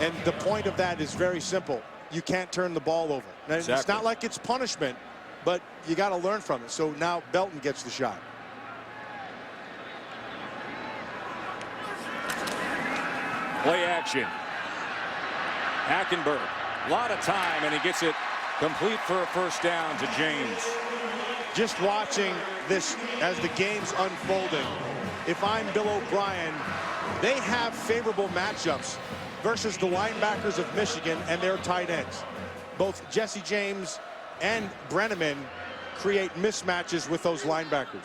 And the point of that is very simple. You can't turn the ball over. Now, Exactly. It's not like it's punishment, but you got to learn from it. So now Belton gets the shot. Play action. Hackenberg, a lot of time, and he gets it complete for a first down to James. just watching this as the game's unfolding, if I'm Bill O'Brien, they have favorable matchups versus the linebackers of Michigan and their tight ends. Both Jesse James and Brenneman create mismatches with those linebackers.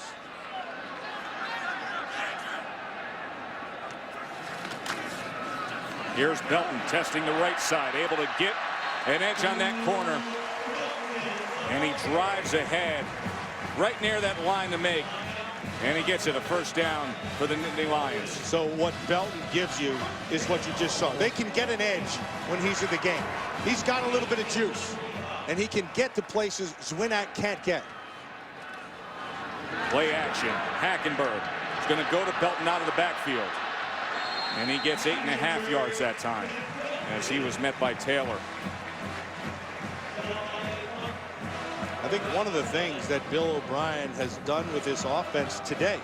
Here's Belton testing the right side, able to get an edge on that corner. And he drives ahead right near that line to make. And he gets it, a first down for the Nittany Lions. So what Belton gives you is what you just saw. They can get an edge when he's in the game. He's got a little bit of juice, and he can get to places Zwinak can't get. Play action. Hackenberg is going to go to Belton out of the backfield. And he gets 8.5 yards that time as he was met by Taylor. I think one of the things that Bill O'Brien has done with this offense today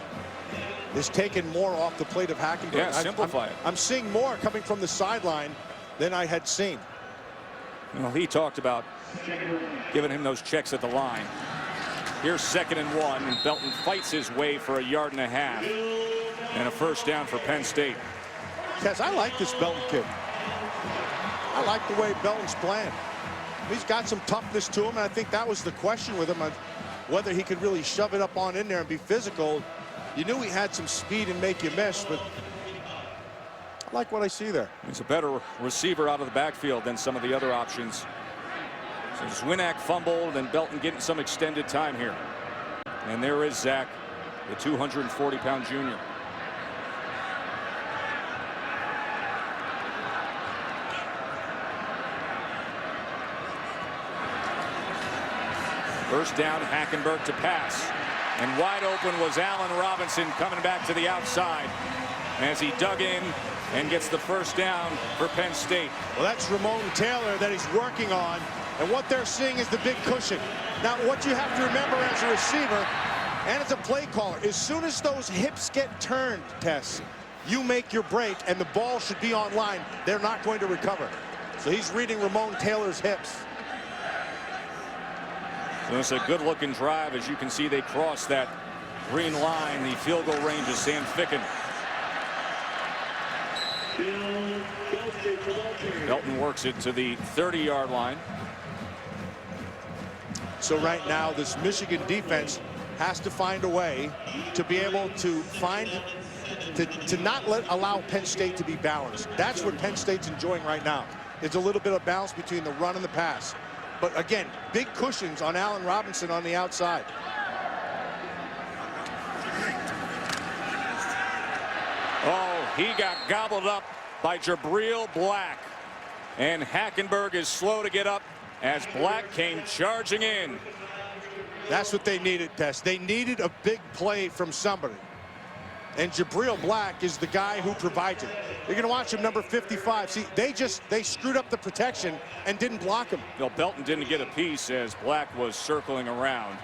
is taken more off the plate of Hackenberg. Yeah, simplify it. I'm seeing more coming from the sideline than I had seen. Well, he talked about giving him those checks at the line. Here's 2nd and 1, and Belton fights his way for 1.5 yards and a first down for Penn State. Tess, I like this Belton kid. I like the way Belton's playing. He's got some toughness to him, and I think that was the question with him, on whether he could really shove it up on in there and be physical. You knew he had some speed and make you miss, but I like what I see there. He's a better receiver out of the backfield than some of the other options. So Zwinak fumbled, and Belton getting some extended time here. And there is Zach, the 240-pound junior. First down, Hackenberg to pass. And wide open was Allen Robinson coming back to the outside as he dug in and gets the first down for Penn State. Well, that's Ramon Taylor that he's working on. And what they're seeing is the big cushion. Now, what you have to remember as a receiver and as a play caller, as soon as those hips get turned, Tess, you make your break, and the ball should be on line. They're not going to recover. So he's reading Ramon Taylor's hips. So it's a good-looking drive. As you can see, they cross that green line. The field goal range is Sam Ficken. Belton works it to the 30-yard line. So right now, this Michigan defense has to find a way to be able to not allow Penn State to be balanced. That's what Penn State's enjoying right now. It's a little bit of balance between the run and the pass. But again, big cushions on Allen Robinson on the outside. Oh, he got gobbled up by Jabril Black. And Hackenberg is slow to get up as Black came charging in. That's what they needed, Tess. They needed a big play from somebody. And Jabril Black is the guy who provides it. You're going to watch him, number 55. See, they screwed up the protection and didn't block him. No, Belton didn't get a piece as Black was circling around.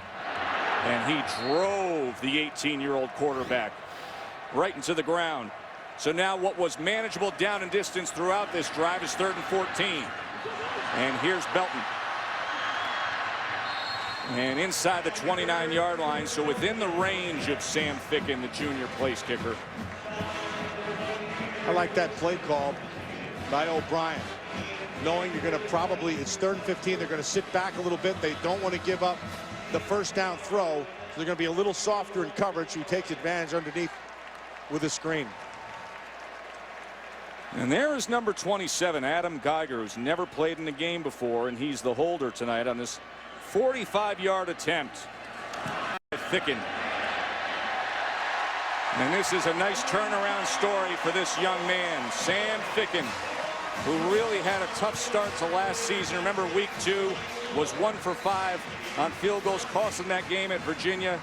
And he drove the 18-year-old quarterback right into the ground. So now what was manageable down and distance throughout this drive is 3rd and 14. And here's Belton. And inside the 29-yard line, so within the range of Sam Ficken, the junior place kicker. I like that play call by O'Brien. Knowing you're going to probably, it's 3rd and 15, they're going to sit back a little bit. They don't want to give up the first down throw. So they're going to be a little softer in coverage, who takes advantage underneath with a screen. And there is number 27, Adam Geiger, who's never played in the game before, and he's the holder tonight on this 45-yard attempt. Ficken. And this is a nice turnaround story for this young man, Sam Ficken, who really had a tough start to last season. Remember, week 2 was 1 for 5 on field goals, cost him that game at Virginia.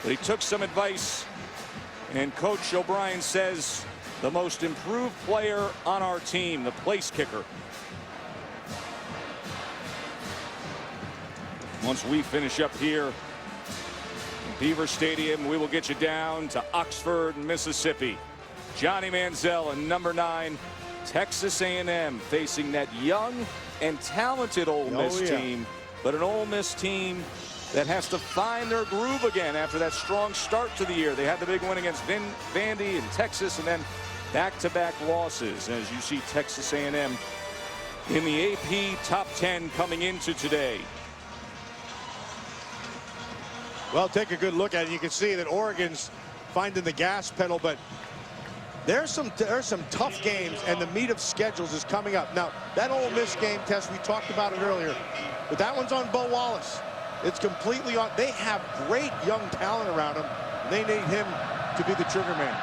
But he took some advice, and Coach O'Brien says the most improved player on our team, the place kicker. Once we finish up here in Beaver Stadium, we will get you down to Oxford, Mississippi. Johnny Manziel and number 9, Texas A&M, facing that young and talented Ole Miss team, but an Ole Miss team that has to find their groove again after that strong start to the year. They had the big win against Vandy and Texas, and then back-to-back losses, as you see Texas A&M in the AP top 10 coming into today. Well, take a good look at it. You can see that Oregon's finding the gas pedal, but there's some tough games, and the meat of schedules is coming up. Now, that Ole Miss game, Tess, we talked about it earlier, but that one's on Bo Wallace. It's completely on. They have great young talent around him. They need him to be the trigger man.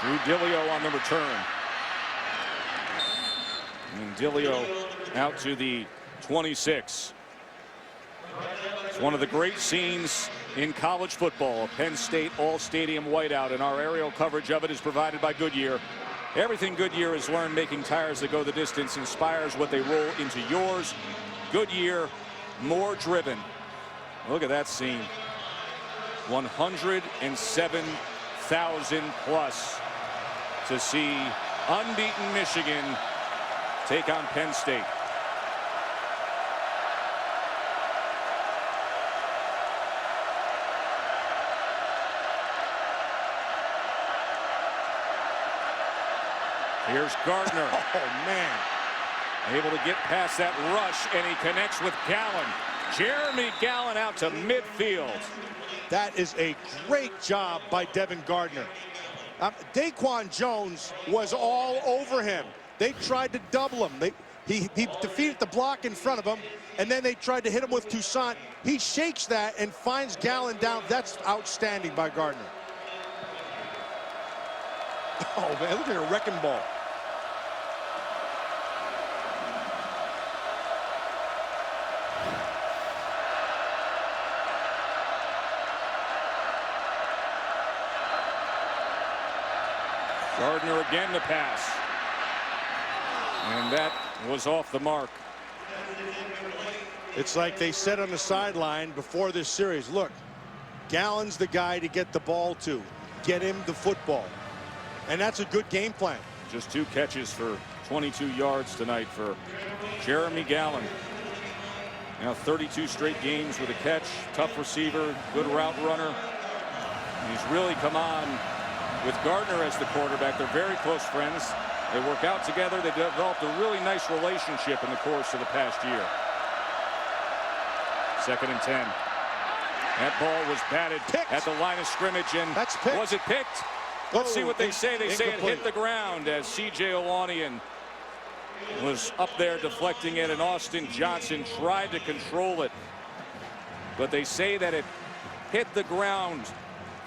Drew Dillio on the return. And Dillio out to the 26. It's one of the great scenes in college football. A Penn State all-stadium whiteout, and our aerial coverage of it is provided by Goodyear. Everything Goodyear has learned making tires that go the distance inspires what they roll into yours. Goodyear, more driven. Look at that scene. 107,000 plus to see unbeaten Michigan take on Penn State. Here's Gardner. Oh, man. Able to get past that rush, and he connects with Gallen. Jeremy Gallen out to midfield. That is a great job by Devin Gardner. Daquan Jones was all over him. They tried to double him. He defeated the block in front of him, and then they tried to hit him with Toussaint. He shakes that and finds Gallen down. That's outstanding by Gardner. Oh, man, look at a wrecking ball. Gardner again to pass. And that was off the mark. It's like they said on the sideline before this series, look, Gallen's the guy to get the ball to. Get him the football. And that's a good game plan. Just 2 catches for 22 yards tonight for Jeremy Gallen. Now 32 straight games with a catch. Tough receiver, good route runner. He's really come on with Gardner as the quarterback. They're very close friends. They work out together. They developed a really nice relationship in the course of the past year. 2nd and 10. That ball was batted at the line of scrimmage, and was it picked? Let's see what they say. They say it hit the ground as C.J. Olanian was up there deflecting it, and Austin Johnson tried to control it. But they say that it hit the ground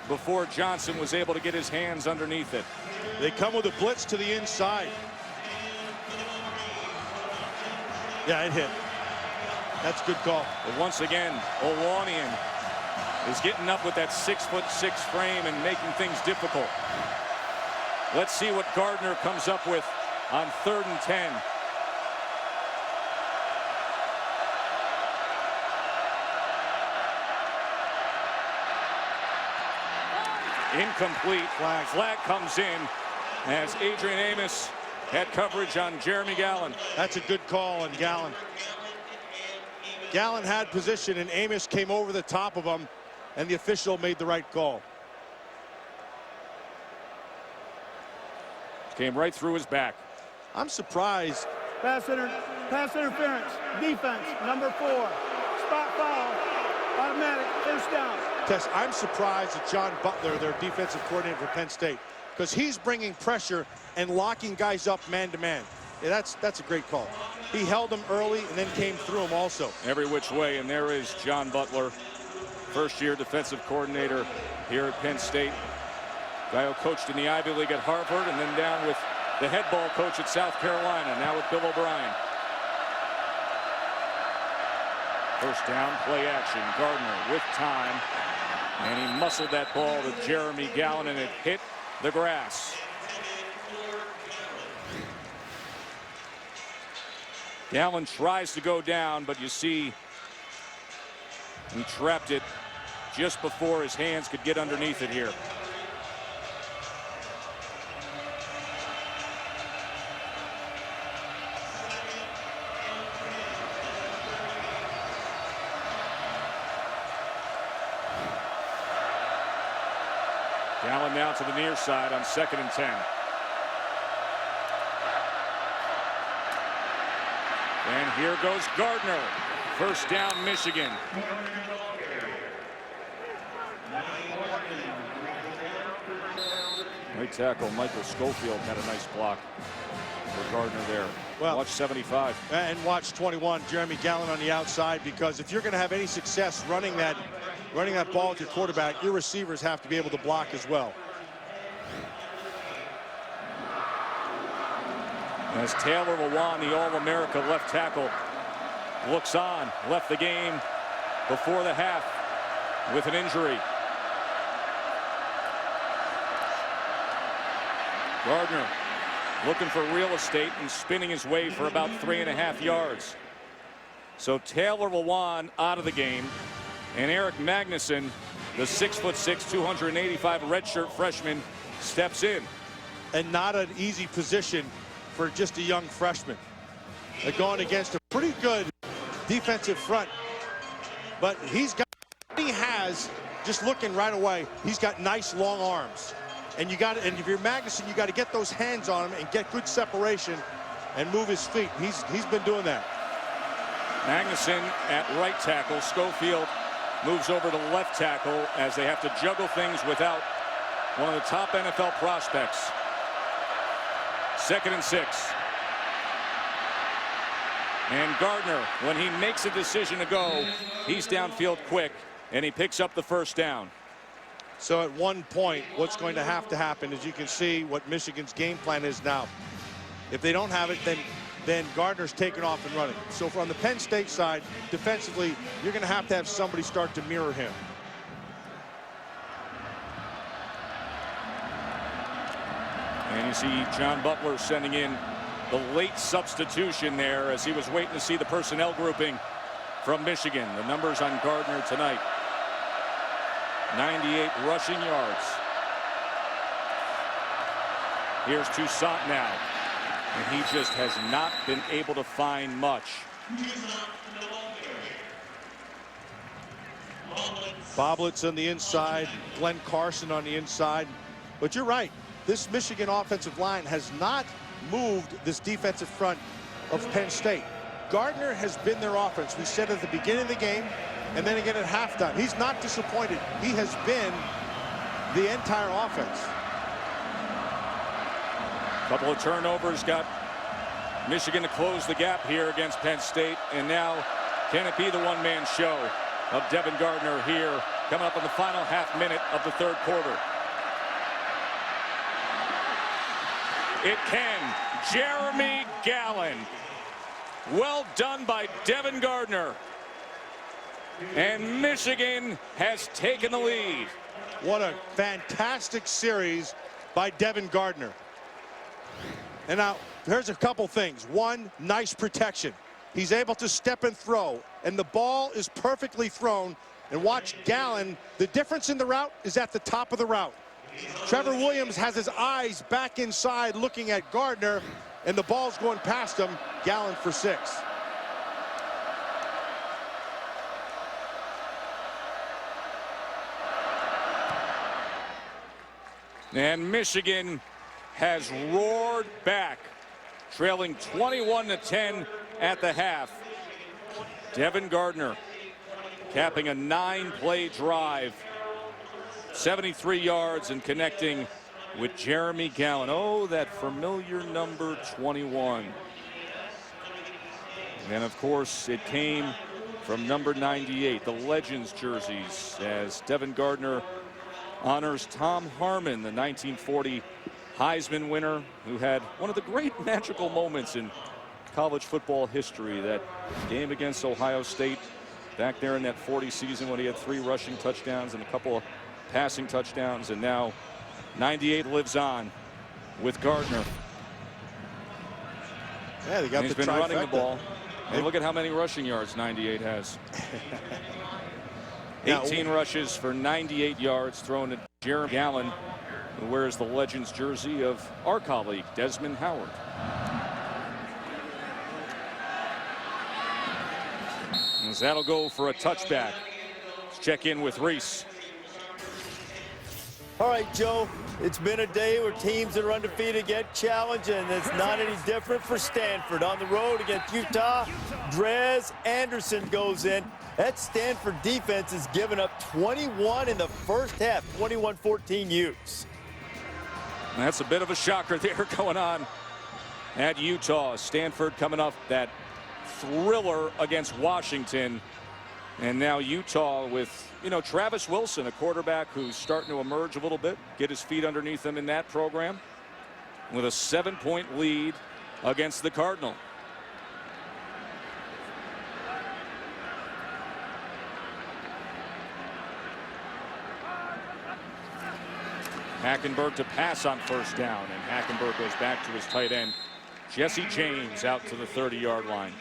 before Johnson was able to get his hands underneath it. They come with a blitz to the inside. Yeah, it hit. That's a good call. But once again, Olanian is getting up with that 6'6" frame and making things difficult. Let's see what Gardner comes up with on 3rd and 10. Incomplete. Flag comes in as Adrian Amos had coverage on Jeremy Gallen. That's a good call on Gallen. Gallen had position, and Amos came over the top of him, and the official made the right call. Came right through his back. I'm surprised. Pass interference. Defense, number 4. Spot foul. Automatic. First down. Tess, I'm surprised at John Butler, their defensive coordinator for Penn State, because he's bringing pressure and locking guys up man-to-man. Yeah, that's a great call. He held them early and then came through them also. Every which way, and there is John Butler, first-year defensive coordinator here at Penn State. Guy who coached in the Ivy League at Harvard and then down with the head ball coach at South Carolina, now with Bill O'Brien. First down, play action. Gardner with time, and he muscled that ball to Jeremy Gallen, and it hit the grass. Gallen tries to go down, but you see he trapped it just before his hands could get underneath it here. Gallen now to the near side on 2nd and 10. And here goes Gardner. First down, Michigan. Right tackle Michael Schofield had a nice block for Gardner there. Well, watch 75. And watch 21, Jeremy Gallen on the outside, because if you're going to have any success running that ball at your quarterback, your receivers have to be able to block as well. As Taylor Lewan, the All-America left tackle, looks on, left the game before the half with an injury. Gardner looking for real estate and spinning his way for about 3.5 yards. So Taylor Lewan out of the game, and Eric Magnuson, the 6'6", 285 redshirt freshman, steps in. And not an easy position for just a young freshman. They're going against a pretty good defensive front, but he has, just looking right away, he's got nice long arms. And if you're Magnuson, you got to get those hands on him and get good separation and move his feet. He's been doing that. Magnuson at right tackle. Schofield moves over to left tackle as they have to juggle things without one of the top NFL prospects. 2nd and 6. And Gardner, when he makes a decision to go, he's downfield quick, and he picks up the first down. So at one point, what's going to happen is you can see what Michigan's game plan is now. If they don't have it, then Gardner's taking off and running. So from the Penn State side, defensively, you're going to have somebody start to mirror him. And you see John Butler sending in the late substitution there as he was waiting to see the personnel grouping from Michigan. The numbers on Gardner tonight: 98 rushing yards. Here's Toussaint now, and he just has not been able to find much. Boblets on the inside, Glenn Carson on the inside. But you're right, this Michigan offensive line has not moved this defensive front of Penn State. Gardner has been their offense. We said at the beginning of the game, and then again at halftime. He's not disappointed. He has been the entire offense. Couple of turnovers got Michigan to close the gap here against Penn State. And now, can it be the one-man show of Devin Gardner here, coming up in the final half minute of the third quarter? It can. Jeremy Gallen. Well done by Devin Gardner. And Michigan has taken the lead. What a fantastic series by Devin Gardner. And now, there's a couple things. One, nice protection. He's able to step and throw, and the ball is perfectly thrown. And watch Gallen. The difference in the route is at the top of the route. Trevor Williams has his eyes back inside looking at Gardner, and the ball's going past him. Gallen for 6. And Michigan has roared back, trailing 21-10 at the half. Devin Gardner capping a 9-play drive, 73 yards, and connecting with Jeremy Gallen. Oh, that familiar number 21. And of course, it came from number 98, the Legends jerseys, as Devin Gardner honors Tom Harmon, the 1940 Heisman winner, who had one of the great magical moments in college football history, that game against Ohio State back there in that 40 season when he had 3 rushing touchdowns and a couple of passing touchdowns. And now 98 lives on with Gardner. Yeah, they got he's been running the ball. And look at how many rushing yards 98 has. 18 rushes for 98 yards thrown to Jeremy Gallen, who wears the Legends jersey of our colleague Desmond Howard. As that'll go for a touchback. Let's check in with Reese. All right, Joe, it's been a day where teams that are undefeated get challenged, and it's not any different for Stanford. On the road against Utah, Drez Anderson goes in. That Stanford defense has given up 21 in the first half, 21-14 Utes. That's a bit of a shocker there going on at Utah. Stanford coming off that thriller against Washington. And now Utah with, Travis Wilson, a quarterback who's starting to emerge a little bit, get his feet underneath him in that program, with a 7-point lead against the Cardinal. Hackenberg to pass on first down, and Hackenberg goes back to his tight end, Jesse James, out to the 30-yard line.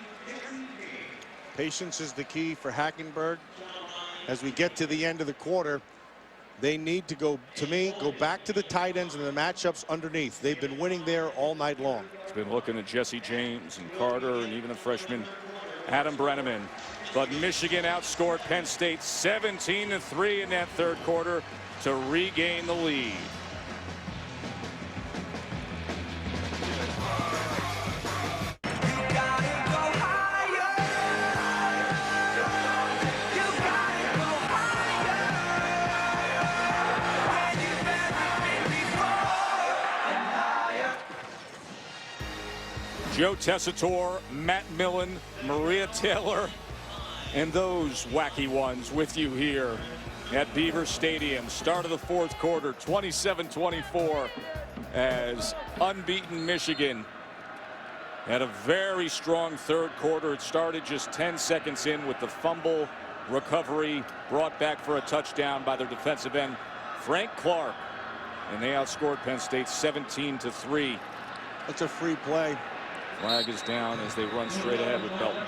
Patience is the key for Hackenberg. As we get to the end of the quarter, they need to go back to the tight ends and the matchups underneath. They've been winning there all night long. He's been looking at Jesse James and Carter and even the freshman Adam Brenneman. But Michigan outscored Penn State 17-3 in that third quarter to regain the lead. Joe Tessitore, Matt Millen, Maria Taylor, and those wacky ones with you here at Beaver Stadium. Start of the fourth quarter, 27-24, as unbeaten Michigan had a very strong third quarter. It started just 10 seconds in with the fumble recovery brought back for a touchdown by their defensive end, Frank Clark. And they outscored Penn State 17-3. That's a free play. Flag is down as they run straight ahead with Belton.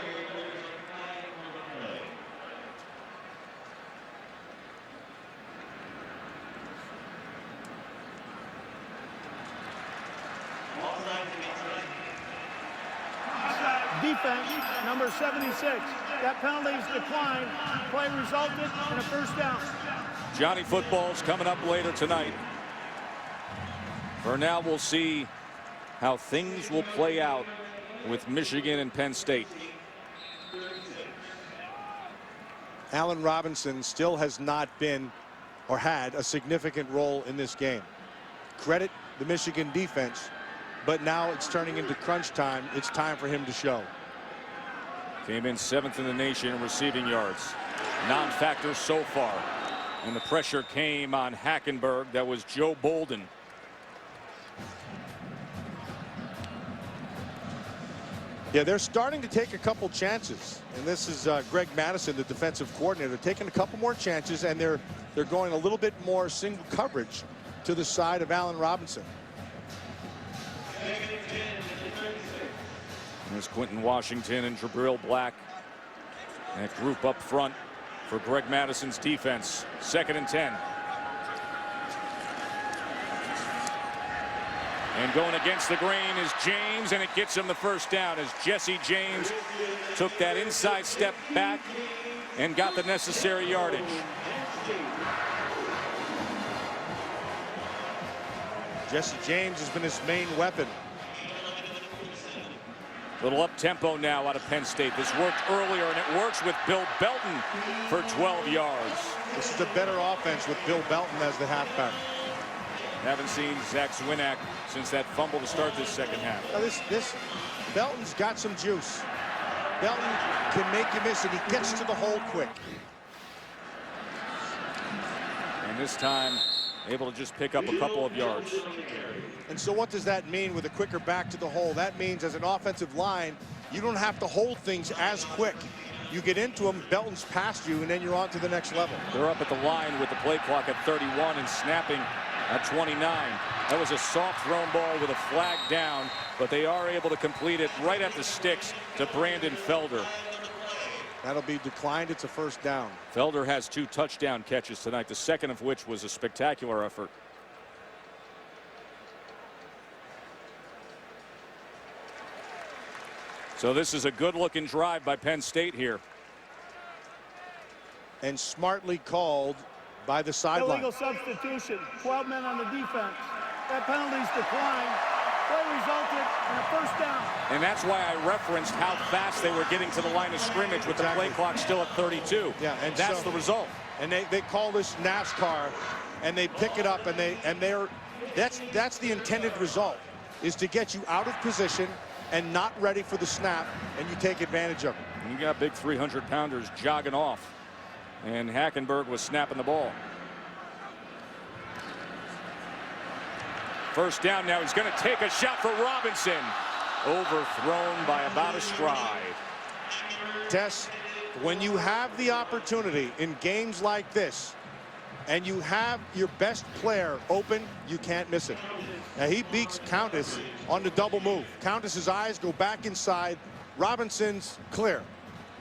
Defense, number 76. That penalty's declined. Play resulted in a first down. Johnny Football's coming up later tonight. For now, we'll see how things will play out with Michigan and Penn State. Allen Robinson still has not been or had a significant role in this game. Credit the Michigan defense, but now it's turning into crunch time. It's time for him to show. Came in 7th in the nation in receiving yards. Non-factor so far. And the pressure came on Hackenberg. That was Joe Bolden. Yeah, they're starting to take a couple chances, and this is Greg Madison, the defensive coordinator, taking a couple more chances, and they're going a little bit more single coverage to the side of Allen Robinson. There's Quentin Washington and Jabril Black. That group up front for Greg Madison's defense. 2nd and 10. And going against the grain is James, and it gets him the first down as Jesse James took that inside step back and got the necessary yardage. Jesse James has been his main weapon. Little up tempo now out of Penn State. This worked earlier, and it works with Bill Belton for 12 yards. This is a better offense with Bill Belton as the halfback. Haven't seen Zach Zwinak since that fumble to start this second half. Now this Belton's got some juice. Belton can make you miss it. He gets to the hole quick. And this time able to just pick up a couple of yards. And so what does that mean with a quicker back to the hole? That means as an offensive line, you don't have to hold things as quick. You get into them, Belton's past you, and then you're on to the next level. They're up at the line with the play clock at 31 and snapping at 29. That was a soft thrown ball with a flag down, but they are able to complete it right at the sticks to Brandon Felder. That'll be declined. It's a first down. Felder has 2 touchdown catches tonight, the second of which was a spectacular effort. So this is a good-looking drive by Penn State here. And smartly called by the sideline. Illegal substitution. 12 men on the defense. That penalty's declined. Play resulted in a first down. And that's why I referenced how fast they were getting to the line of scrimmage with the play clock still at 32. Yeah, and that's the result. And they call this NASCAR, and they pick it up, and that's the intended result, is to get you out of position and not ready for the snap, and you take advantage of it. You got big 300-pounders jogging off, and Hackenberg was snapping the ball. First down now. He's going to take a shot for Robinson. Overthrown by about a stride. Tess, when you have the opportunity in games like this, and you have your best player open, you can't miss it. Now he beats Countess on the double move. Countess's eyes go back inside. Robinson's clear.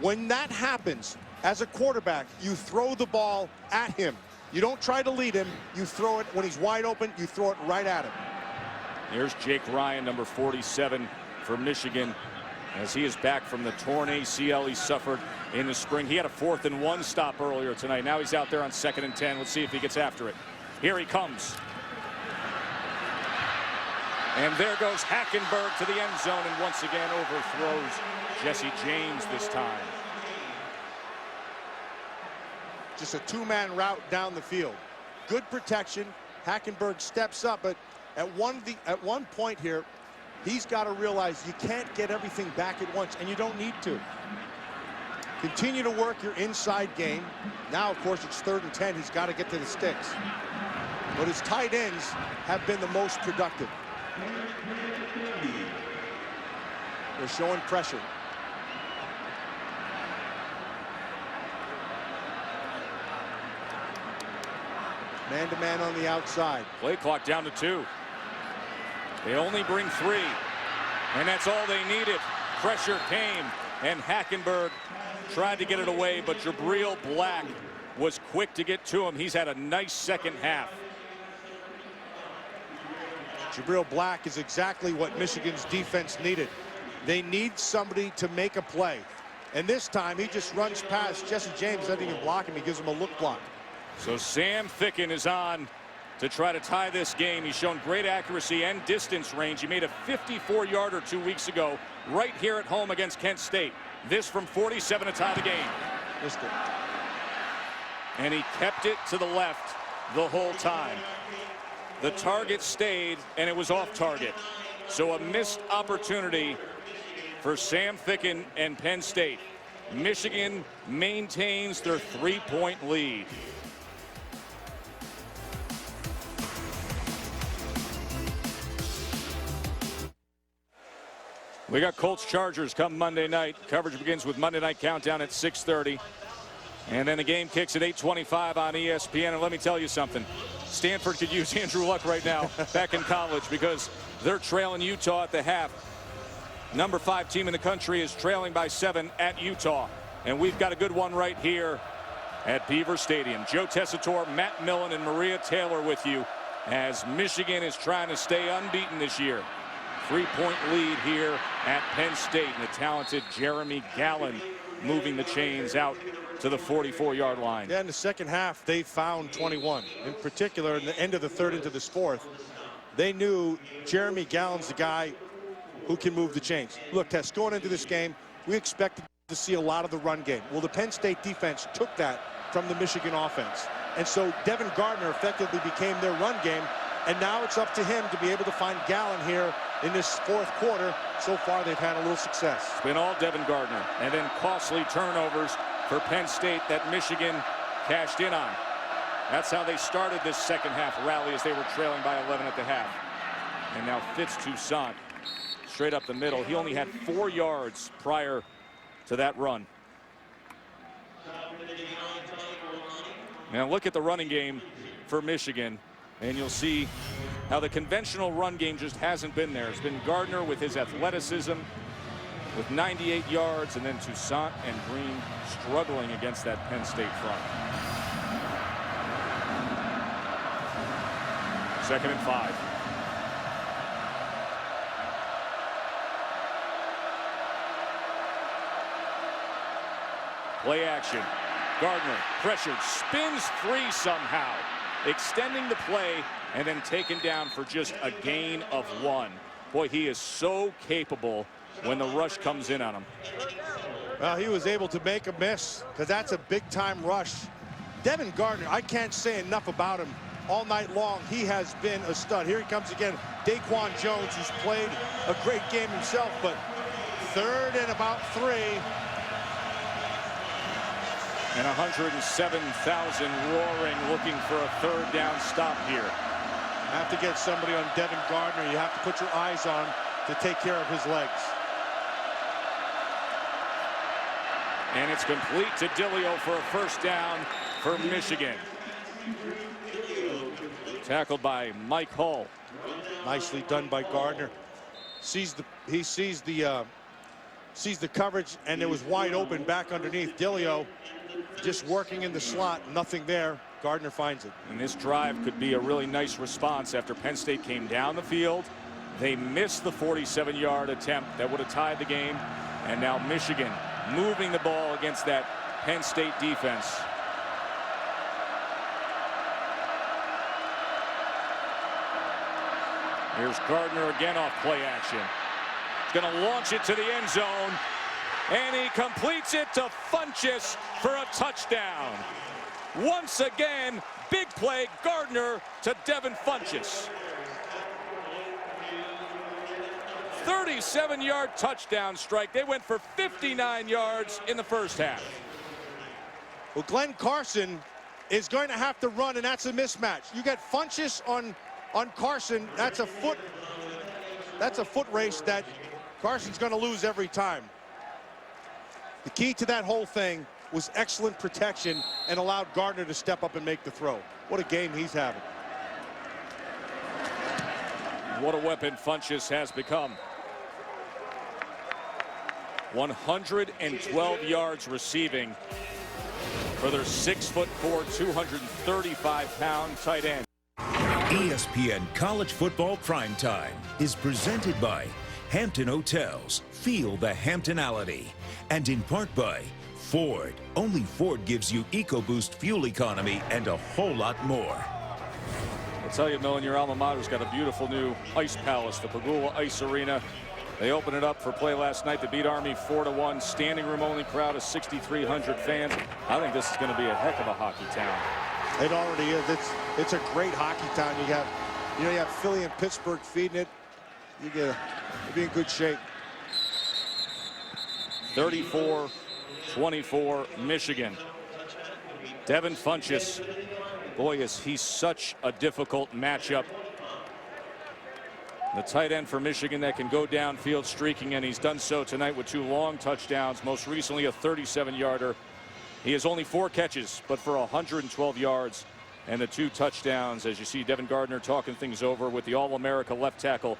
When that happens, as a quarterback, you throw the ball at him. You don't try to lead him. You throw it when he's wide open. You throw it right at him. Here's Jake Ryan, number 47 for Michigan, as he is back from the torn ACL he suffered in the spring. He had a 4th and 1 stop earlier tonight. Now he's out there on 2nd and 10. Let's see if he gets after it. Here he comes. And there goes Hackenberg to the end zone, and once again overthrows Jesse James this time. Just a two-man route down the field. Good protection. Hackenberg steps up, but at one point here, he's got to realize you can't get everything back at once, and you don't need to. Continue to work your inside game. Now, of course, it's 3rd and 10. He's got to get to the sticks. But his tight ends have been the most productive. They're showing pressure. Man-to-man on the outside. Play clock down to 2. They only bring 3. And that's all they needed. Pressure came, and Hackenberg tried to get it away, but Jabril Black was quick to get to him. He's had a nice second half. Jabril Black is exactly what Michigan's defense needed. They need somebody to make a play. And this time, he just runs past Jesse James, doesn't even block him. He gives him a look block. So Sam Ficken is on to try to tie this game. He's shown great accuracy and distance range. He made a 54-yarder 2 weeks ago right here at home against Kent State. This from 47 to tie the game. Missed it. And he kept it to the left the whole time. The target stayed, and it was off target. So a missed opportunity for Sam Ficken and Penn State. Michigan maintains their 3-point lead. We got Colts Chargers come Monday night. Coverage begins with Monday Night Countdown at 6:30. And then the game kicks at 8:25 on ESPN. And let me tell you something. Stanford could use Andrew Luck right now back in college, because they're trailing Utah at the half. Number 5 team in the country is trailing by 7 at Utah. And we've got a good one right here at Beaver Stadium. Joe Tessitore, Matt Millen, and Maria Taylor with you as Michigan is trying to stay unbeaten this year. 3-point lead here at Penn State, and the talented Jeremy Gallen moving the chains out to the 44-yard line. Yeah, in the second half, they found 21. In particular, in the end of the 3rd into this 4th, they knew Jeremy Gallen's the guy who can move the chains. Look, Tess, going into this game, we expected to see a lot of the run game. Well, the Penn State defense took that from the Michigan offense. And so Devin Gardner effectively became their run game. And now it's up to him to be able to find Gallen here in this 4th quarter. So far, they've had a little success. It's been all Devin Gardner. And then costly turnovers for Penn State that Michigan cashed in on. That's how they started this second half rally, as they were trailing by 11 at the half. And now Fitz Toussaint straight up the middle. He only had 4 yards prior to that run. Now look at the running game for Michigan, and you'll see how the conventional run game just hasn't been there. It's been Gardner with his athleticism with 98 yards, and then Toussaint and Green struggling against that Penn State front. 2nd and 5. Play action. Gardner pressured, spins free somehow, extending the play and then taken down for just a gain of 1. Boy, he is so capable when the rush comes in on him. Well, he was able to make a miss because that's a big-time rush. Devin Gardner, I can't say enough about him all night long. He has been a stud. Here he comes again, Daquan Jones, who's played a great game himself, but 3rd and about 3. And 107,000 roaring, looking for a 3rd down stop here. Have to get somebody on Devin Gardner. You have to put your eyes on him to take care of his legs. And it's complete to Dillio for a 1st down for Michigan. Tackled by Mike Hull. Nicely done by Gardner. He sees the coverage, and it was wide open back underneath. Dillio just working in the slot, nothing there. Gardner finds it. And this drive could be a really nice response after Penn State came down the field. They missed the 47-yard attempt that would have tied the game. And now Michigan moving the ball against that Penn State defense. Here's Gardner again off play action. He's going to launch it to the end zone. And he completes it to Funchess for a touchdown. Once again, big play, Gardner to Devin Funchess. 37-yard touchdown strike. They went for 59 yards in the 1st half. Well, Glenn Carson is going to have to run, and that's a mismatch. You get Funchess on Carson. That's a foot race that Carson's going to lose every time. The key to that whole thing was excellent protection and allowed Gardner to step up and make the throw. What a game he's having. What a weapon Funchess has become. 112 yards receiving for their 6'4", 235-pound tight end. ESPN College Football Primetime is presented by Hampton Hotels. Feel the Hamptonality. And in part by Ford. Only Ford gives you EcoBoost fuel economy and a whole lot more. I'll tell you, Millen, your alma mater's got a beautiful new ice palace, the Pagula Ice Arena. They opened it up for play last night to beat Army 4-1. Standing room only crowd of 6,300 fans. I think this is going to be a heck of a hockey town. It already is. It's a great hockey town. You have Philly and Pittsburgh feeding it. You'll be in good shape. 34-24 Michigan. Devin Funchess, boy, he's such a difficult matchup. The tight end for Michigan that can go downfield streaking, and he's done so tonight with 2 long touchdowns, most recently a 37-yarder. He has only 4 catches, but for 112 yards and the 2 touchdowns. As you see, Devin Gardner talking things over with the All-America left tackle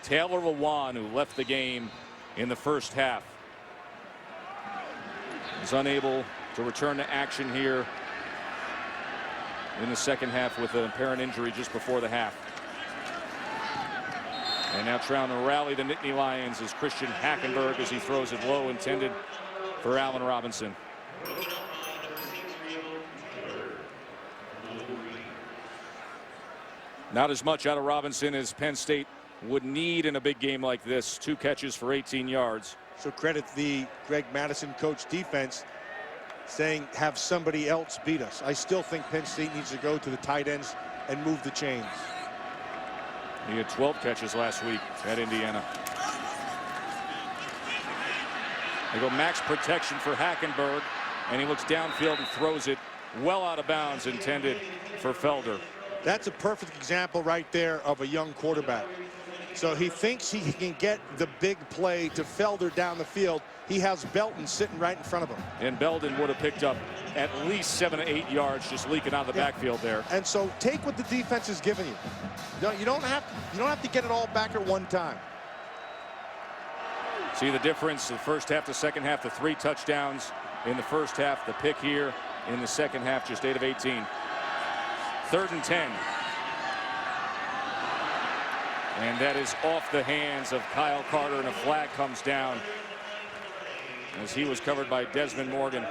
Taylor Lewan, who left the game in the 1st half. He's unable to return to action here in the 2nd half with an apparent injury just before the half. And now trying to rally the Nittany Lions is Christian Hackenberg as he throws it low, intended for Allen Robinson. Not as much out of Robinson as Penn State would need in a big game like this. 2 catches for 18 yards. So credit the Greg Madison coach defense saying have somebody else beat us. I still think Penn State needs to go to the tight ends and move the chains. He had 12 catches last week at Indiana. They go max protection for Hackenberg, and he looks downfield and throws it well out of bounds, intended for Felder. That's a perfect example right there of a young quarterback. So he thinks he can get the big play to Felder down the field. He has Belton sitting right in front of him. And Belton would have picked up at least 7 to 8 yards just leaking out of the backfield there. And so take what the defense is giving you. You don't have to get it all back at one time. See the difference, the 1st half to 2nd half, the 3 touchdowns in the 1st half, the pick here in the 2nd half, just 8 of 18. 3rd and 10. And that is off the hands of Kyle Carter, and a flag comes down as he was covered by Desmond Morgan.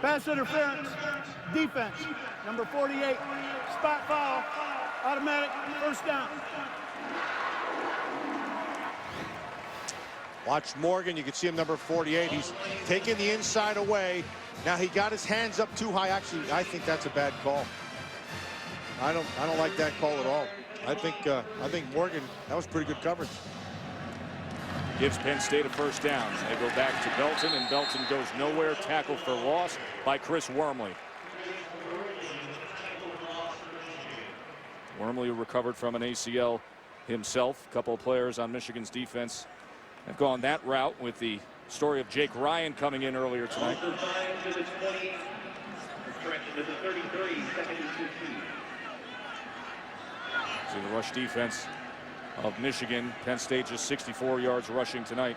Pass interference. Defense. Number 48. Spot foul. Automatic first down. Watch Morgan. You can see him, number 48. He's taking the inside away. Now he got his hands up too high. Actually, I think that's a bad call. I don't like that call at all. I think Morgan, that was pretty good coverage. Gives Penn State a first down. They go back to Belton, and Belton goes nowhere. Tackle for loss by Chris Wormley. Wormley recovered from an ACL himself. A couple of players on Michigan's defense have gone that route, with the story of Jake Ryan coming in earlier tonight. See the rush defense of Michigan. Penn State just 64 yards rushing tonight.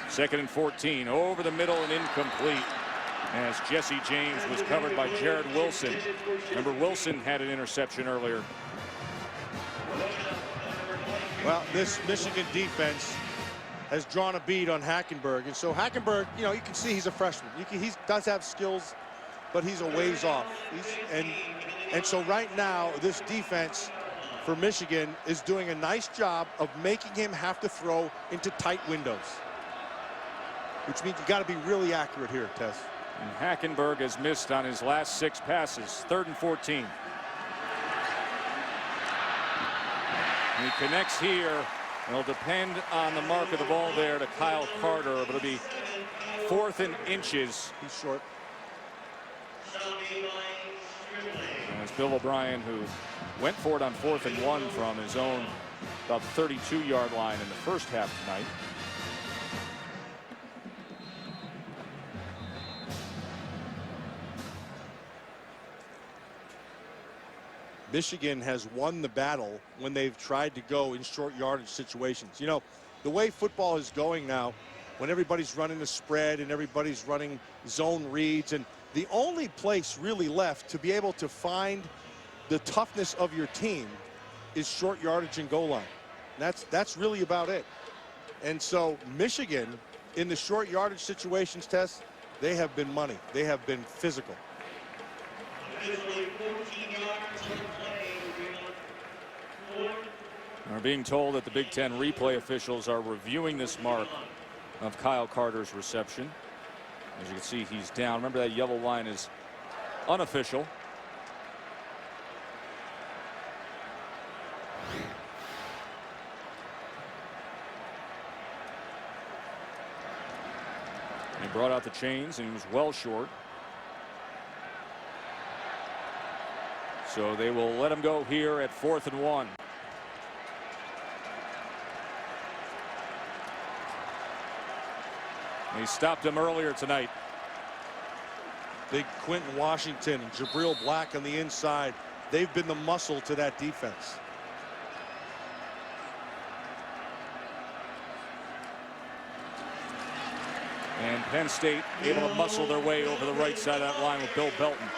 2nd and 14, over the middle and incomplete, as Jesse James was covered by Jared Wilson. Remember, Wilson had an interception earlier. Well, this Michigan defense has drawn a bead on Hackenberg, and so Hackenberg, you know, you can see he's a freshman. He does have skills, but he's a ways off. And so right now, this defense for Michigan is doing a nice job of making him have to throw into tight windows, which means you got to be really accurate here, Tess. And Hackenberg has missed on his last 6 passes. 3rd and 14. And he connects here. It'll depend on the mark of the ball there to Kyle Carter, but it'll be 4th and inches. He's short. And it's Bill O'Brien, who went for it on 4th and 1 from his own about 32-yard line in the first half tonight. Michigan has won the battle when they've tried to go in short yardage situations. You know, the way football is going now, when everybody's running the spread and everybody's running zone reads, and the only place really left to be able to find the toughness of your team is short yardage and goal line. That's really about it. And so Michigan, in the short yardage situations, Tess, they have been money. They have been physical. We're being told that the Big Ten replay officials are reviewing this mark of Kyle Carter's reception. As you can see, he's down. Remember, that yellow line is unofficial. He brought out the chains, and he was well short. So they will let him go here at 4th and 1. He stopped him earlier tonight. Big Quentin Washington and Jabril Black on the inside. They've been the muscle to that defense. And Penn State able to muscle their way over the right side of that line with Bill Belton.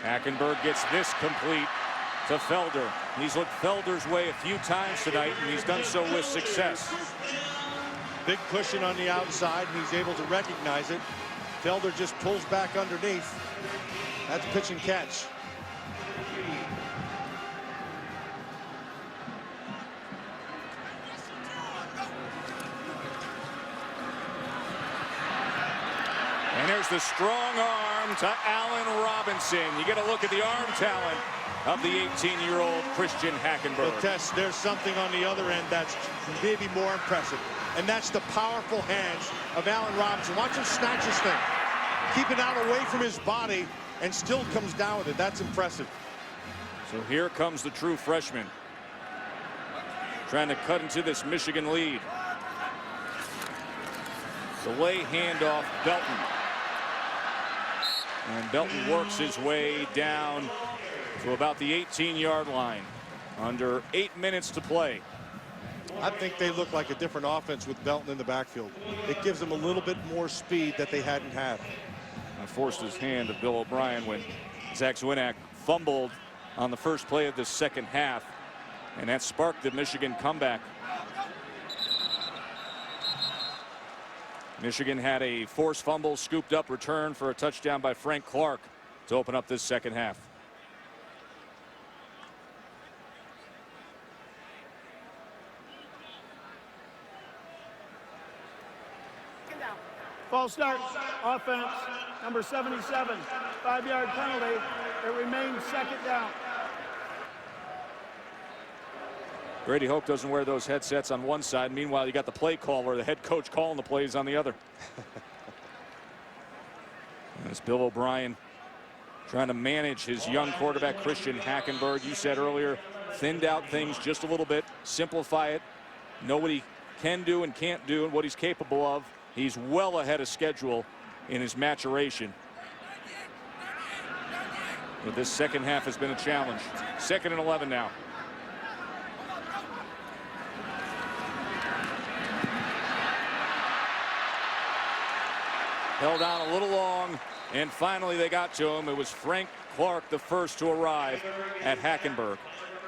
Hackenberg gets this complete to Felder. He's looked Felder's way a few times tonight, and he's done so with success. Big cushion on the outside, and he's able to recognize it. Felder just pulls back underneath. That's pitch and catch. And there's the strong arm to Allen Robinson. You get a look at the arm talent of the 18-year-old Christian Hackenberg. Well, Tess, there's something on the other end that's maybe more impressive, and that's the powerful hands of Allen Robinson. Watch him snatch this thing, keep it out away from his body, and still comes down with it. That's impressive. So here comes the true freshman, trying to cut into this Michigan lead. Delay handoff, Belton. And Belton works his way down to about the 18-yard line. Under 8 minutes to play. I think they look like a different offense with Belton in the backfield. It gives them a little bit more speed that they hadn't had. I forced his hand of Bill O'Brien when Zach Zwinak fumbled on the first play of the second half, and that sparked the Michigan comeback. Michigan had a forced fumble, scooped up return for a touchdown by Frank Clark to open up this second half. False start, offense, number 77, 5-yard penalty. It remains second down. Brady Hoke doesn't wear those headsets on one side. Meanwhile, you got the play caller, the head coach calling the plays on the other. It's Bill O'Brien trying to manage his young quarterback, Christian Hackenberg. You said earlier, thinned out things just a little bit, simplify it, know what he can do and can't do and what he's capable of. He's well ahead of schedule in his maturation. But this second half has been a challenge. 2nd and 11 now. Held on a little long, and finally they got to him. It was Frank Clark, the first to arrive at Hackenberg.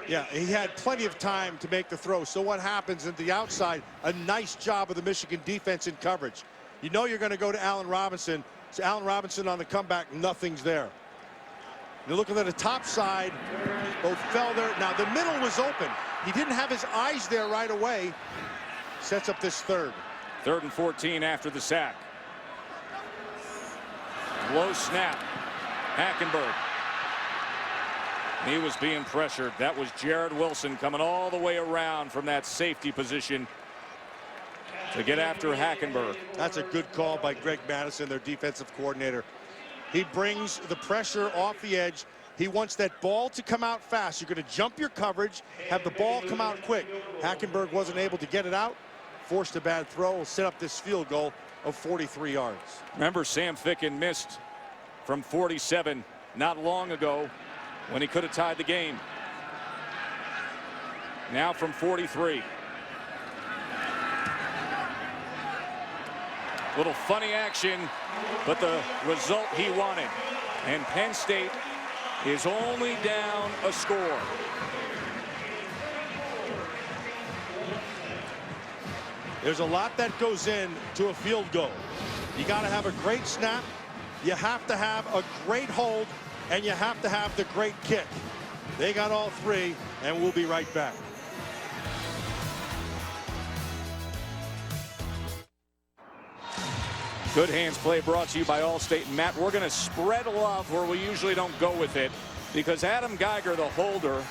Yeah, he had plenty of time to make the throw. So what happens at the outside? A nice job of the Michigan defense in coverage. You know you're going to go to Allen Robinson. So Allen Robinson on the comeback, nothing's there. You're looking at the top side. Both fell there. Now the middle was open. He didn't have his eyes there right away. Sets up this third. 3rd and 14 after the sack. Low snap. Hackenberg. He was being pressured. That was Jared Wilson coming all the way around from that safety position to get after Hackenberg. That's a good call by Greg Madison, their defensive coordinator. He brings the pressure off the edge. He wants that ball to come out fast. You're going to jump your coverage, have the ball come out quick. Hackenberg wasn't able to get it out, forced a bad throw, will set up this field goal of 43 yards. Remember, Sam Ficken missed from 47 not long ago when he could have tied the game. Now from 43. Little funny action, but the result he wanted. And Penn State is only down a score. There's a lot that goes in to a field goal. You got to have a great snap, you have to have a great hold, and you have to have the great kick. They got all three, and we'll be right back. Good hands play brought to you by Allstate. And Matt, we're going to spread love where we usually don't go with it, because Adam Geiger, the holder,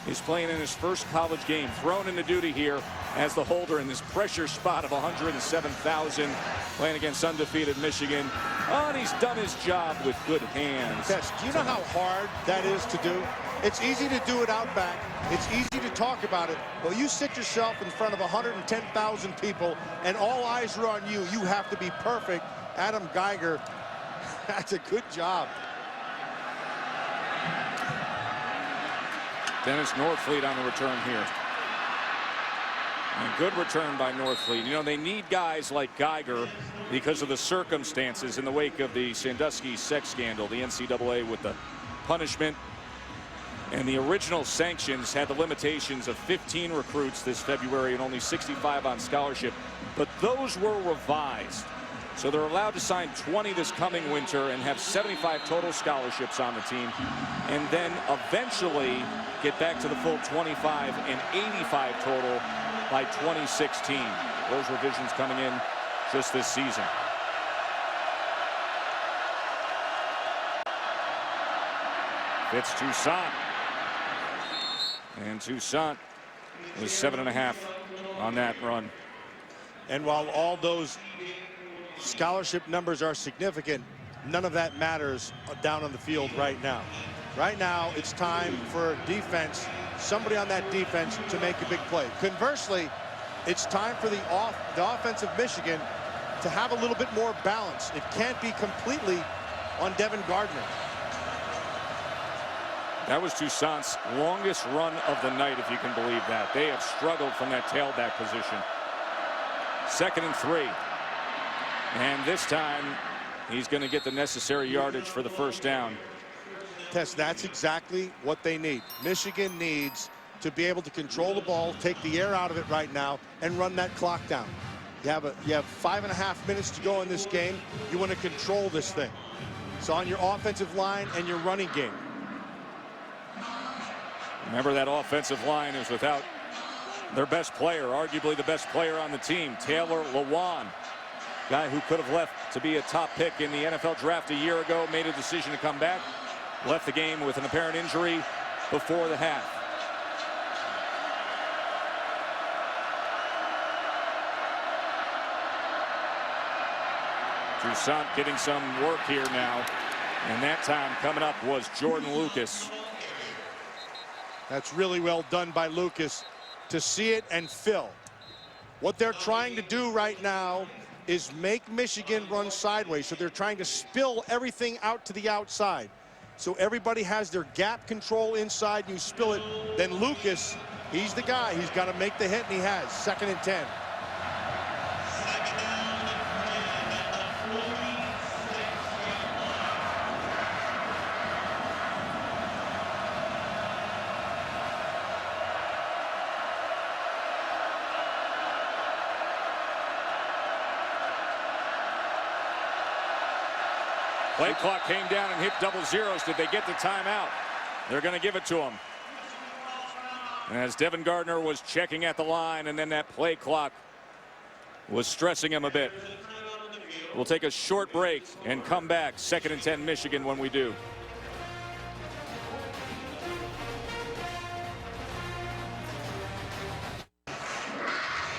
is playing in his first college game, thrown into duty here as the holder in this pressure spot of 107,000, playing against undefeated Michigan. Oh, and he's done his job with good hands. Yes, do you know how hard that is to do? It's easy to do it out back. It's easy to talk about it. Well, you sit yourself in front of 110,000 people, and all eyes are on you. You have to be perfect. Adam Geiger, that's a good job. Dennis Northfleet on the return here. And good return by Northfleet. You know, they need guys like Geiger because of the circumstances in the wake of the Sandusky sex scandal. The NCAA with the punishment and the original sanctions had the limitations of 15 recruits this February and only 65 on scholarship. But those were revised. So they're allowed to sign 20 this coming winter and have 75 total scholarships on the team, and then eventually get back to the full 25 and 85 total by 2016. Those revisions coming in just this season. It's Toussaint. And Toussaint was 7.5 on that run. And while all those scholarship numbers are significant, none of that matters down on the field right now. Right now, it's time for defense, somebody on that defense to make a big play. Conversely, it's time for the offensive Michigan to have a little bit more balance. It can't be completely on Devin Gardner. That was Toussaint's longest run of the night, if you can believe that. They have struggled from that tailback position. 2nd and 3. And this time, he's going to get the necessary yardage for the first down. Tess, that's exactly what they need. Michigan needs to be able to control the ball, take the air out of it right now, and run that clock down. You have 5.5 minutes to go in this game. You want to control this thing. It's on your offensive line and your running game. Remember, that offensive line is without their best player, arguably the best player on the team, Taylor Lewan. Guy who could have left to be a top pick in the NFL draft a year ago, made a decision to come back, left the game with an apparent injury before the half. Toussaint getting some work here now, and that time coming up was Jordan Lucas. That's really well done by Lucas to see it and fill. What they're trying to do right now is make Michigan run sideways. So they're trying to spill everything out to the outside. So everybody has their gap control inside, and you spill it. Then Lucas, he's the guy. He's got to make the hit, and he has. 2nd and 10. Play clock came down and hit double zeros. Did they get the timeout? They're going to give it to him. As Devin Gardner was checking at the line, and then that play clock was stressing him a bit. We'll take a short break and come back. 2nd and 10 Michigan when we do.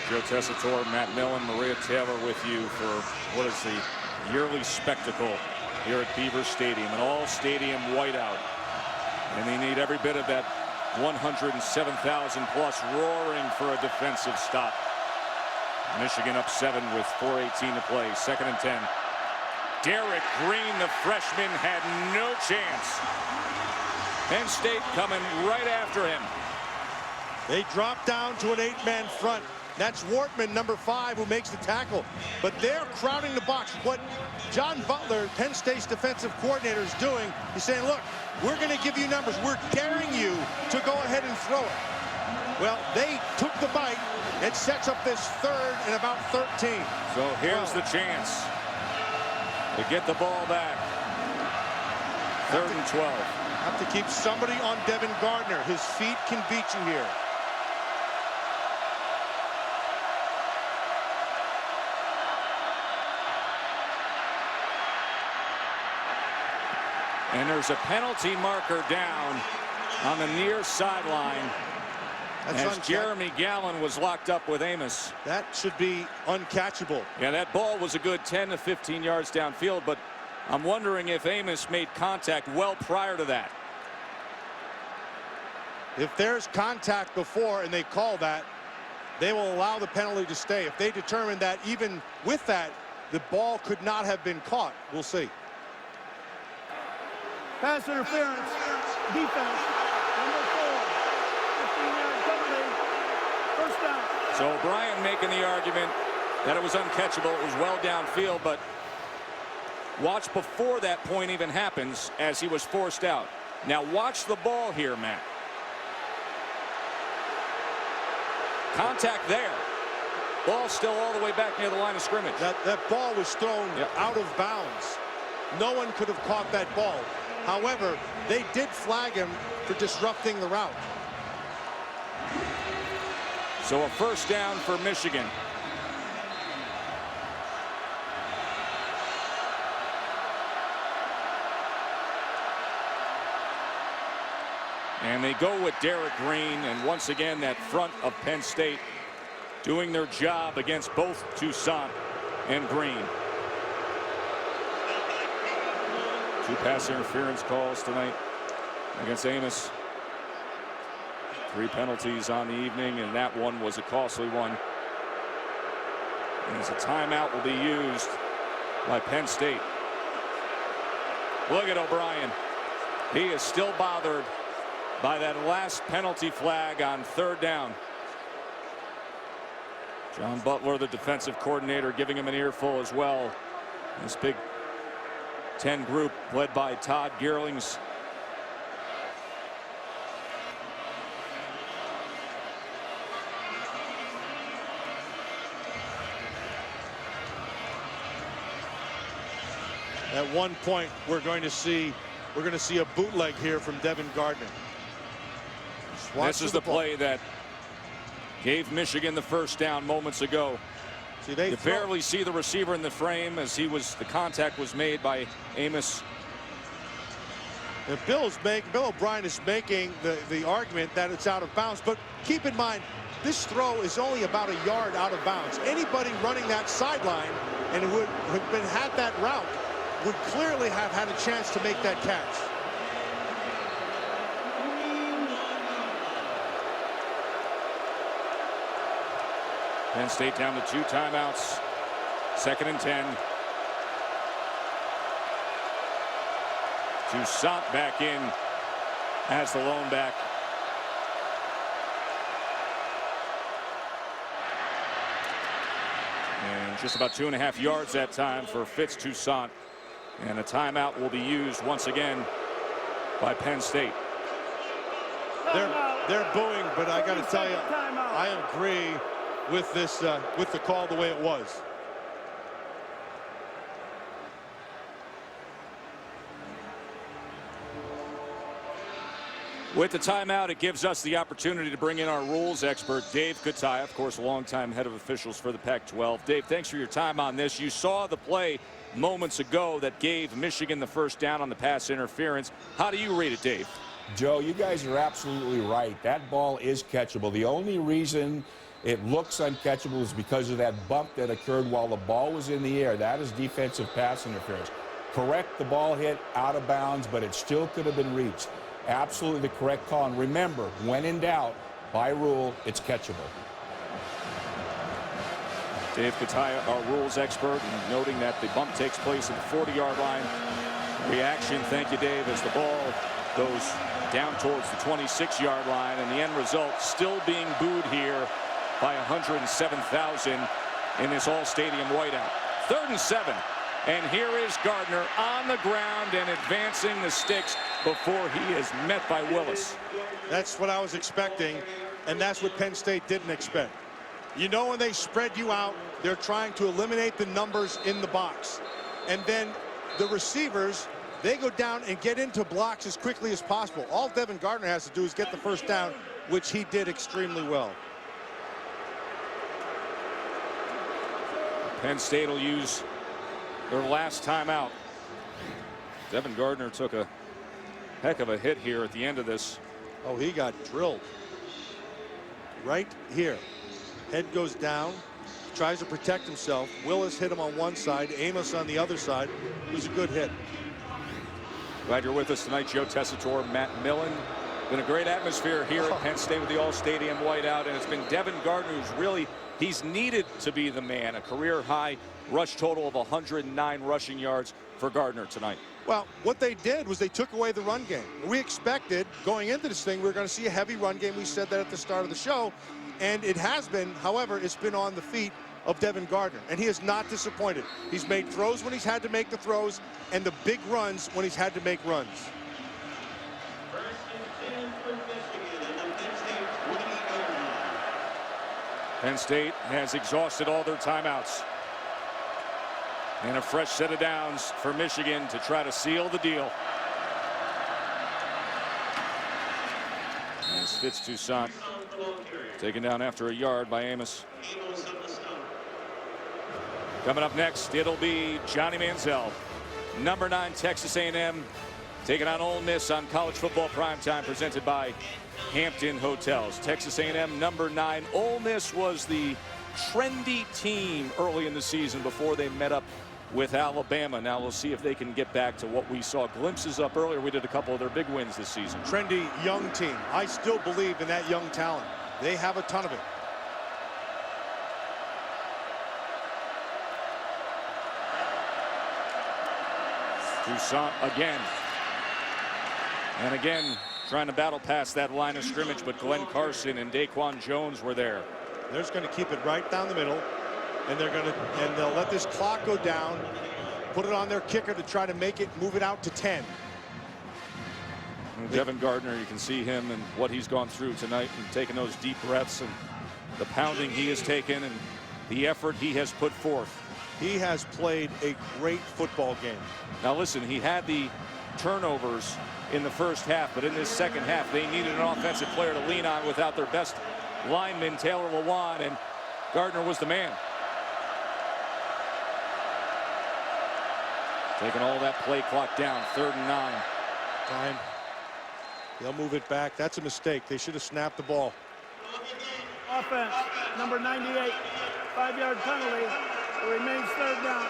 Joe Tessitore, Matt Millen, Maria Taylor with you for what is the yearly spectacle here at Beaver Stadium, an all-stadium whiteout. And they need every bit of that 107,000 plus roaring for a defensive stop. Michigan up 7 with 4:18 to play. 2nd and 10. Derek Green, the freshman, had no chance. Penn State coming right after him. They drop down to an 8-man front. That's Wortman, number 5, who makes the tackle. But they're crowding the box. What John Butler, Penn State's defensive coordinator, is doing, he's saying, look, we're going to give you numbers. We're daring you to go ahead and throw it. Well, they took the bite. It sets up this 3rd and about 13. So here's the chance to get the ball back. 3rd and 12. Have to keep somebody on Devin Gardner. His feet can beat you here. And there's a penalty marker down on the near sideline as Jeremy Gallen was locked up with Amos. That should be uncatchable. Yeah, that ball was a good 10 to 15 yards downfield, but I'm wondering if Amos made contact well prior to that. If there's contact before and they call that, they will allow the penalty to stay. If they determine that even with that, the ball could not have been caught, we'll see. Pass interference, defense, number 4, 15-yard penalty, first down. So O'Brien making the argument that it was uncatchable. It was well downfield, but watch before that point even happens as he was forced out. Now watch the ball here, Matt. Contact there. Ball still all the way back near the line of scrimmage. That ball was thrown out of bounds. No one could have caught that ball. However, they did flag him for disrupting the route. So a first down for Michigan. And they go with Derek Green, and once again that front of Penn State doing their job against both Toussaint and Green. 2 pass interference calls tonight against Amos. 3 penalties on the evening, and that one was a costly one. And as a timeout will be used by Penn State. Look at O'Brien. He is still bothered by that last penalty flag on 3rd down. John Butler, the defensive coordinator, giving him an earful as well. This Big Ten group led by Todd Gearlings. At one point, we're going to see a bootleg here from Devin Gardner. This is the play that gave Michigan the 1st down moments ago. You barely see the receiver in the frame as the contact was made by Amos. And Bill O'Brien is making the argument that it's out of bounds, but keep in mind, this throw is only about a yard out of bounds. Anybody running that sideline and who had that route would clearly have had a chance to make that catch. Penn State down to 2 timeouts. 2nd and 10. Toussaint back in as the lone back. And just about 2.5 yards that time for Fitz Toussaint. And a timeout will be used once again by Penn State. They're booing, but I got to tell you, I agree with this with the call the way it was. With the timeout, it gives us the opportunity to bring in our rules expert, Dave Kataya, of course, longtime head of officials for the Pac-12. Dave, thanks for your time on this. You saw the play moments ago that gave Michigan the 1st down on the pass interference. How do you read it, Dave? Joe, you guys are absolutely right. That ball is catchable. The only reason it looks uncatchable is because of that bump that occurred while the ball was in the air. That is defensive pass interference. Correct, the ball hit out of bounds, but it still could have been reached. Absolutely the correct call. And remember, when in doubt, by rule, it's catchable. Dave Kataya, our rules expert, and noting that the bump takes place at the 40-yard line. Reaction, thank you, Dave, as the ball goes down towards the 26-yard line, and the end result still being booed here by 107,000 in this all-stadium whiteout. 3rd and 7. And here is Gardner on the ground and advancing the sticks before he is met by Willis. That's what I was expecting, and that's what Penn State didn't expect. You know, when they spread you out, they're trying to eliminate the numbers in the box. And then the receivers, they go down and get into blocks as quickly as possible. All Devin Gardner has to do is get the 1st down, which he did extremely well. Penn State will use their last timeout. Devin Gardner took a heck of a hit here at the end of this. Oh, he got drilled. Right here. Head goes down. Tries to protect himself. Willis hit him on one side. Amos on the other side. It was a good hit. Glad you're with us tonight, Joe Tessitore, Matt Millen. Been a great atmosphere here at Penn State with the all-stadium whiteout, and it's been Devin Gardner who's he's needed to be the man. A career-high rush total of 109 rushing yards for Gardner tonight. Well, what they did was they took away the run game. We expected going into this thing we were going to see a heavy run game. We said that at the start of the show, and it has been. However, it's been on the feet of Devin Gardner, and he has not disappointed. He's made throws when he's had to make the throws, and the big runs when he's had to make runs. Penn State has exhausted all their timeouts. And a fresh set of downs for Michigan to try to seal the deal. As Fitz Toussaint taken down after a yard by Amos. Coming up next, it'll be Johnny Manziel, number 9 Texas A&M, taking on Ole Miss on College Football Primetime, presented by Hampton Hotels. Texas A&M number 9. Ole Miss was the trendy team early in the season before they met up with Alabama. Now we'll see if they can get back to what we saw glimpses up earlier. We did a couple of their big wins this season. Trendy young team. I still believe in that young talent. They have a ton of it. Toussaint again. And again, trying to battle past that line of scrimmage, but Glenn Carson and Daquan Jones were there. They're just going to keep it right down the middle, and they'll let this clock go down, put it on their kicker to try to move it out to 10. And Devin Gardner, you can see him and what he's gone through tonight, and taking those deep breaths and the pounding he has taken and the effort he has put forth. He has played a great football game. Now listen, he had the turnovers in the first half, but in this second half, they needed an offensive player to lean on without their best lineman, Taylor Lewan, and Gardner was the man. Taking all that play clock down, 3rd and 9. Time. They'll move it back. That's a mistake. They should have snapped the ball. Offense, number 98, 5-yard penalty. It remains 3rd down.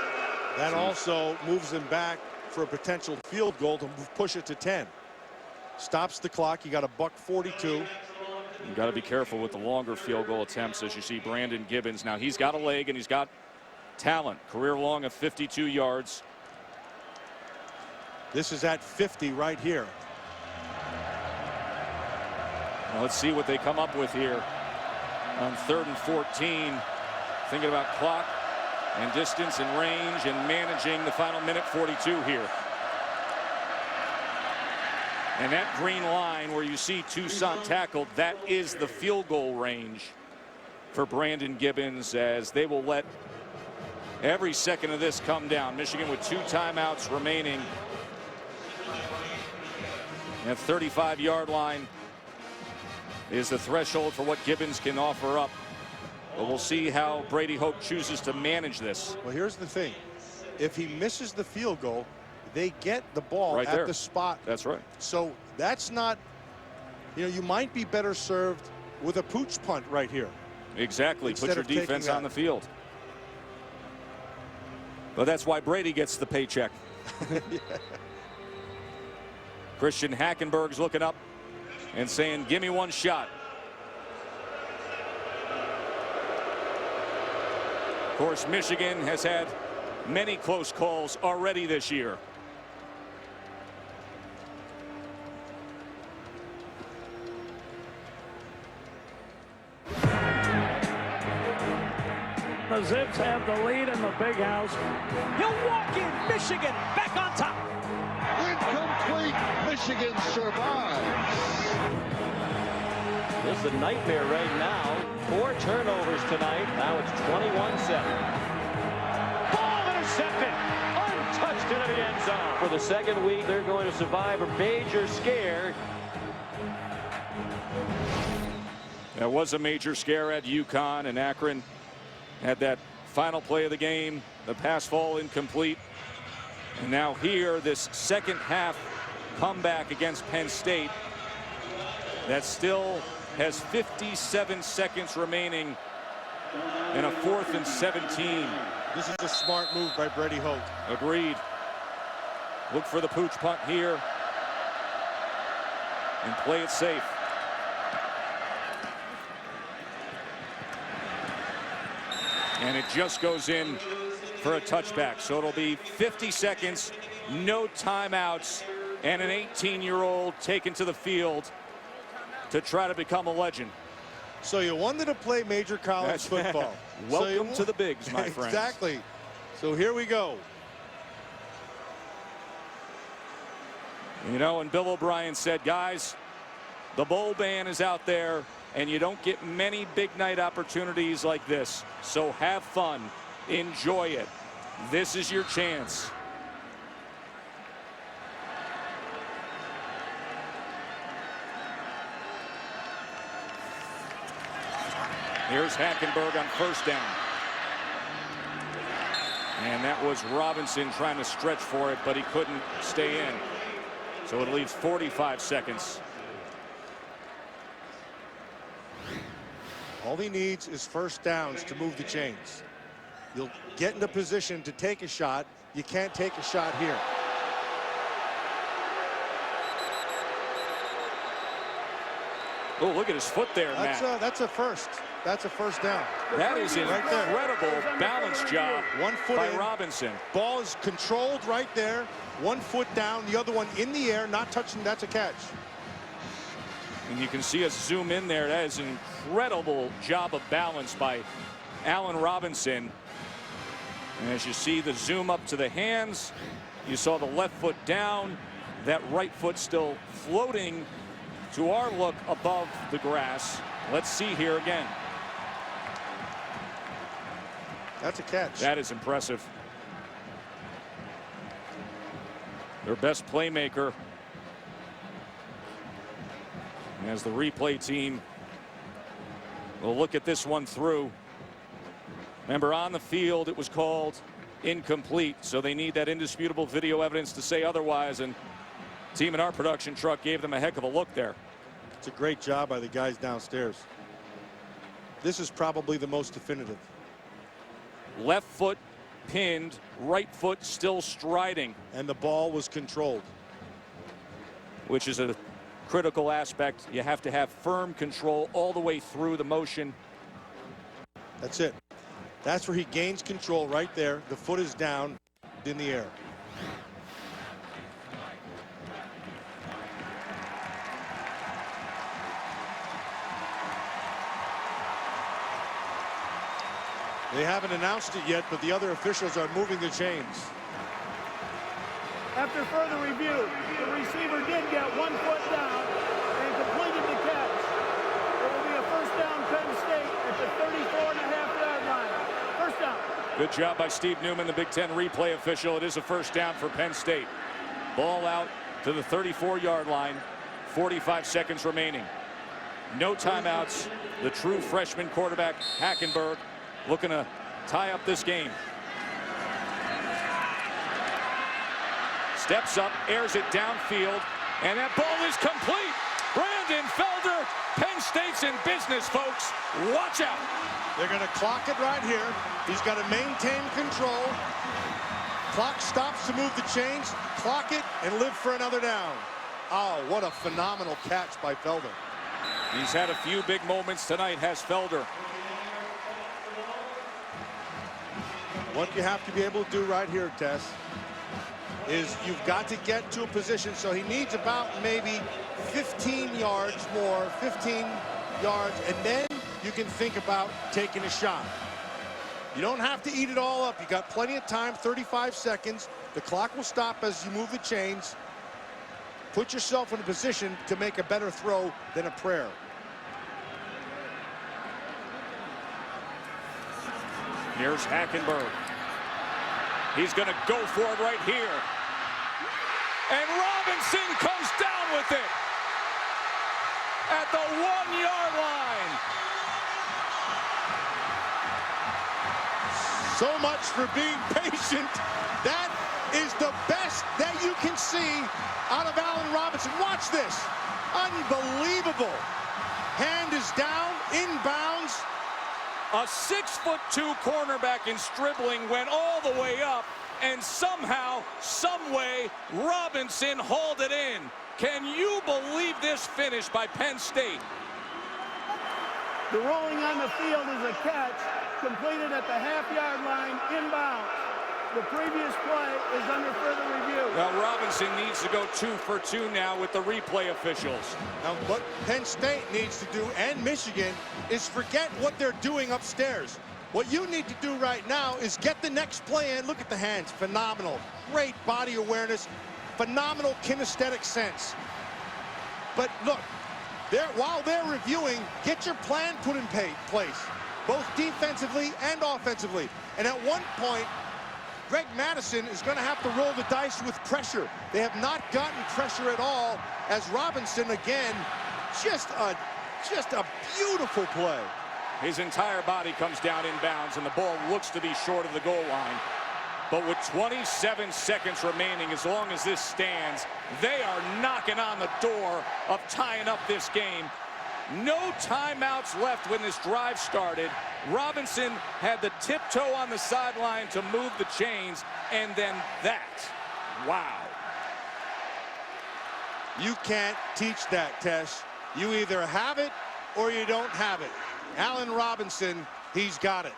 That also moves them back for a potential field goal to push it to 10. Stops the clock. You got a $1:42. You got to be careful with the longer field goal attempts, as you see Brandon Gibbons. Now he's got a leg and he's got talent. Career long of 52 yards. This is at 50 right here. Now let's see what they come up with here on 3rd and 14. Thinking about clock and distance and range and managing the final minute 42 here. And that green line where you see Toussaint tackled, that is the field goal range for Brandon Gibbons, as they will let every second of this come down. Michigan with 2 timeouts remaining. And 35-yard line is the threshold for what Gibbons can offer up. But we'll see how Brady Hoke chooses to manage this. Well, here's the thing. If he misses the field goal, they get the ball right at there. the spot. That's right. So that's not, you might be better served with a pooch punt right here. Exactly. Instead Put your of taking defense that. on the field. But that's why Brady gets the paycheck. Yeah. Christian Hackenberg's looking up and saying, give me one shot. Of course, Michigan has had many close calls already this year. The Zips have the lead in the big house. He'll walk in. Michigan back on top. Incomplete. Michigan survives. This is a nightmare right now. 4 turnovers tonight. Now it's 21-7. Ball intercepted. Untouched into the end zone. For the second week, they're going to survive a major scare. There was a major scare at UConn, and Akron had that final play of the game. The pass fall incomplete. And now here, this second half comeback against Penn State that still has 57 seconds remaining in a 4th and 17. This is a smart move by Brady Hoke. Agreed. Look for the pooch punt here and play it safe. And it just goes in for a touchback. So it'll be 50 seconds, no timeouts, and an 18-year-old taken to the field to try to become a legend. So you wanted to play major college football. Welcome to the bigs, my friends. Exactly. So here we go. You know, and Bill O'Brien said, guys, the bowl ban is out there, and you don't get many big night opportunities like this. So have fun. Enjoy it. This is your chance. Here's Hackenberg on 1st down. And that was Robinson trying to stretch for it, but he couldn't stay in. So it leaves 45 seconds. All he needs is 1st downs to move the chains. You'll get into position to take a shot. You can't take a shot here. Oh, look at his foot there, Matt. That's a first. That's a first down. That is an right there. incredible balance job 1 foot by in. Robinson. Ball is controlled right there. 1 foot down, the other one in the air, not touching. That's a catch. And you can see us zoom in there. That is an incredible job of balance by Allen Robinson. And as you see the zoom up to the hands, you saw the left foot down, that right foot still floating to our look above the grass. Let's see here again. That's a catch. That is impressive. Their best playmaker. And as the replay team will look at this one through. Remember, on the field it was called incomplete, so they need that indisputable video evidence to say otherwise, and team in our production truck gave them a heck of a look there. It's a great job by the guys downstairs. This is probably the most definitive. Left foot pinned, right foot still striding. And the ball was controlled. Which is a critical aspect. You have to have firm control all the way through the motion. That's it. That's where he gains control right there. The foot is down in the air. They haven't announced it yet, but the other officials are moving the chains. After further review, the receiver did get 1 foot down and completed the catch. It will be a first down Penn State at the 34.5-yard line. First down. Good job by Steve Newman, the Big Ten replay official. It is a first down for Penn State. Ball out to the 34-yard line. 45 seconds remaining. No timeouts. The true freshman quarterback, Hackenberg, looking to tie up this game. Steps up, airs it downfield, and that ball is complete. Brandon Felder, Penn State's in business, folks. Watch out. They're going to clock it right here. He's got to maintain control. Clock stops to move the chains, clock it, and live for another down. Oh, what a phenomenal catch by Felder. He's had a few big moments tonight, has Felder. What you have to be able to do right here, Tess, is you've got to get to a position, so he needs about maybe 15 yards more, 15 yards, and then you can think about taking a shot. You don't have to eat it all up. You got plenty of time, 35 seconds. The clock will stop as you move the chains. Put yourself in a position to make a better throw than a prayer. Here's Hackenberg. He's going to go for it right here. And Robinson comes down with it at the 1-yard line. So much for being patient. That is the best that you can see out of Allen Robinson. Watch this. Unbelievable. Hand is down, inbounds. A 6'2" cornerback in Stribling went all the way up, and somehow, someway, Robinson hauled it in. Can you believe this finish by Penn State? The rolling on the field is a catch completed at the half-yard line inbounds. The previous play is under further review. Well, Robinson needs to go 2 for 2 now with the replay officials. Now, what Penn State needs to do, and Michigan, is forget what they're doing upstairs. What you need to do right now is get the next play in. Look at the hands. Phenomenal. Great body awareness. Phenomenal kinesthetic sense. But look, while they're reviewing, get your plan put in place, both defensively and offensively. And at one point, Greg Madison is going to have to roll the dice with pressure. They have not gotten pressure at all, as Robinson, again, just a beautiful play. His entire body comes down in bounds, and the ball looks to be short of the goal line. But with 27 seconds remaining, as long as this stands, they are knocking on the door of tying up this game. No timeouts left when this drive started. Robinson had the tiptoe on the sideline to move the chains, and then that. Wow. You can't teach that, Tesh. You either have it or you don't have it. Allen Robinson, he's got it.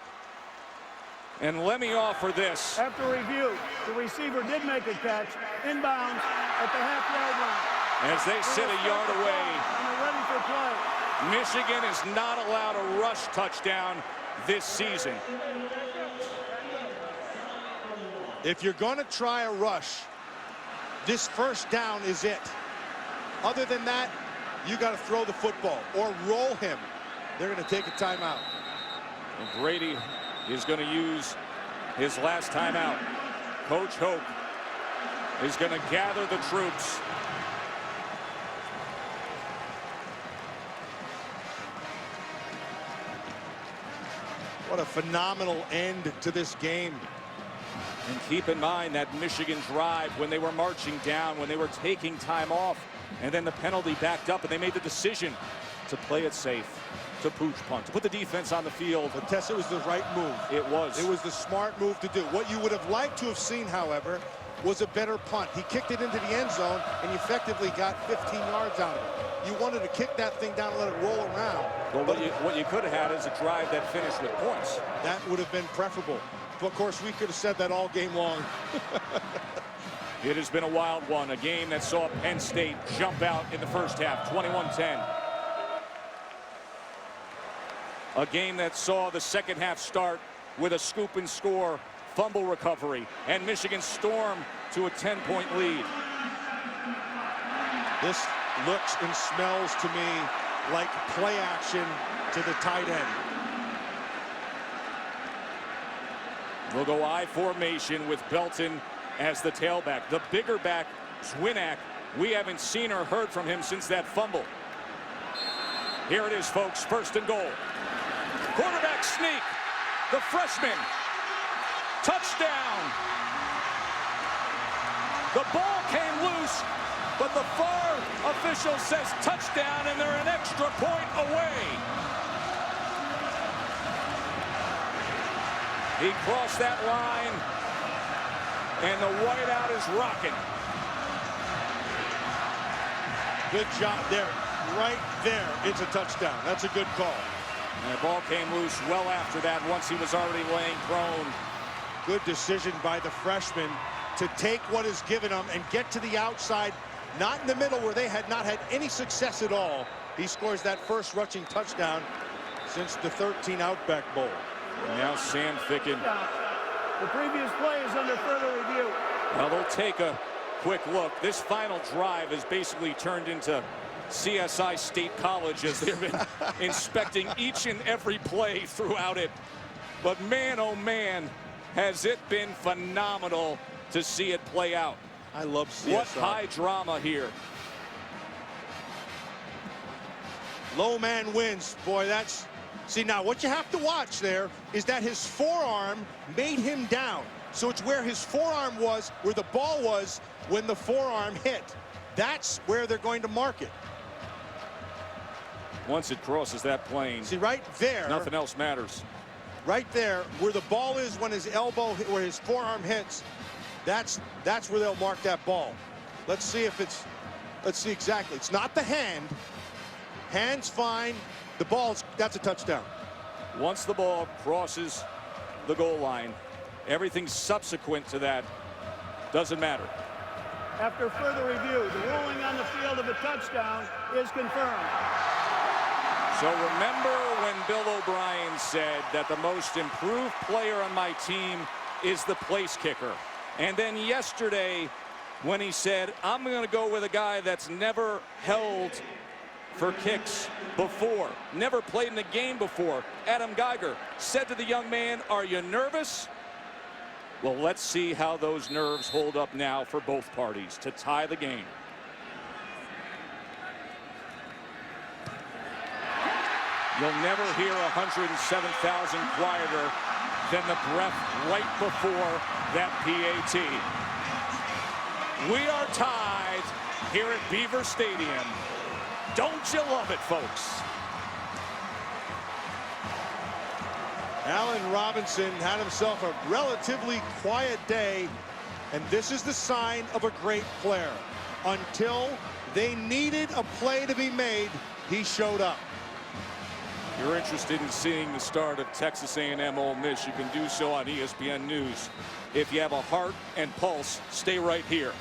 And let me offer this. After review, the receiver did make a catch inbounds at the half-yard line. As they sit a yard away, and they're ready for play. Michigan is not allowed a rush touchdown this season. If you're going to try a rush, this first down is it. Other than that, you got to throw the football or roll him. They're going to take a timeout. And Brady is going to use his last timeout. Coach Hope is going to gather the troops. What a phenomenal end to this game. And keep in mind that Michigan drive when they were marching down, when they were taking time off, and then the penalty backed up, and they made the decision to play it safe, to pooch punt, to put the defense on the field. But Tess, it was the right move. It was. It was the smart move to do. What you would have liked to have seen, however, was a better punt. He kicked it into the end zone, and he effectively got 15 yards out of it. You wanted to kick that thing down and let it roll around. Well, what you could have had is a drive that finished with points. That would have been preferable. But of course, we could have said that all game long. It has been a wild one, a game that saw Penn State jump out in the first half, 21-10. A game that saw the second half start with a scoop and score, fumble recovery, and Michigan storm to a 10-point lead. This looks and smells to me like play action to the tight end. We'll go I formation with Belton as the tailback. The bigger back, Zwinak, we haven't seen or heard from him since that fumble. Here it is, folks, first and goal. Quarterback sneak, the freshman, touchdown. The ball came loose, but the far official says touchdown, and they're an extra point away. He crossed that line, and the whiteout is rocking. Good job there. Right there, it's a touchdown. That's a good call. And the ball came loose well after that once he was already laying prone. Good decision by the freshman to take what is given him and get to the outside, not in the middle where they had not had any success at all. He scores that first rushing touchdown since the 13 Outback Bowl. And now Sam Ficken. The previous play is under further review. Well, they'll take a quick look. This final drive has basically turned into CSI State College as they've been inspecting each and every play throughout it. But man, oh man, has it been phenomenal to see it play out. I love CSI. What high drama here. Low man wins. Boy, that's... See, now what you have to watch there is that his forearm made him down. So it's where his forearm was, where the ball was when the forearm hit. That's where they're going to mark it. Once it crosses that plane, see, right there, nothing else matters. Right there, where the ball is when his elbow, where his forearm hits, that's where they'll mark that ball. Let's see if it's, let's see exactly. It's not the hand. Hand's fine. The ball's, that's a touchdown. Once the ball crosses the goal line, everything subsequent to that doesn't matter. After further review, the ruling on the field of a touchdown is confirmed. So remember when Bill O'Brien said that the most improved player on my team is the place kicker. And then yesterday when he said, I'm going to go with a guy that's never held for kicks before, never played in the game before. Adam Geiger said to the young man, are you nervous? Well, let's see how those nerves hold up now for both parties to tie the game. You'll never hear 107,000 quieter than the breath right before that PAT. We are tied here at Beaver Stadium. Don't you love it, folks? Allen Robinson had himself a relatively quiet day, and this is the sign of a great player. Until they needed a play to be made, he showed up. you're interested in seeing the start of Texas A&M Ole Miss, you can do so on ESPN News. If you have a heart and pulse, stay right here.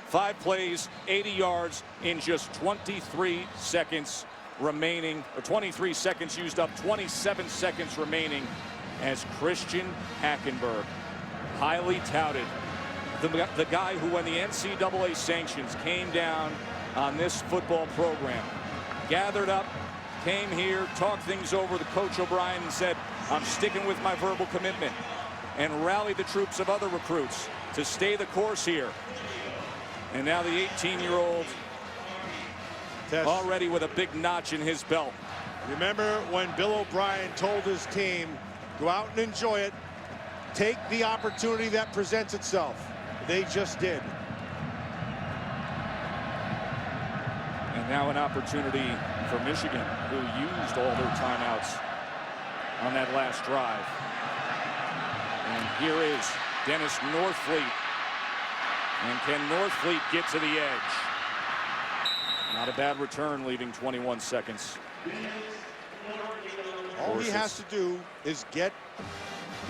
5 plays, 80 yards in just 23 seconds remaining, or 23 seconds used up, 27 seconds remaining as Christian Hackenberg, highly touted, the guy who, when the NCAA sanctions came down on this football program, gathered up, came here, talked things over with Coach O'Brien and said, I'm sticking with my verbal commitment, and rallied the troops of other recruits to stay the course here. And now the 18-year-old already with a big notch in his belt. Remember when Bill O'Brien told his team, go out and enjoy it, take the opportunity that presents itself. They just did. And now an opportunity for Michigan, who used all their timeouts on that last drive. And here is Dennis Northfleet. And can Northfleet get to the edge? Not a bad return, leaving 21 seconds. All he has to do is get,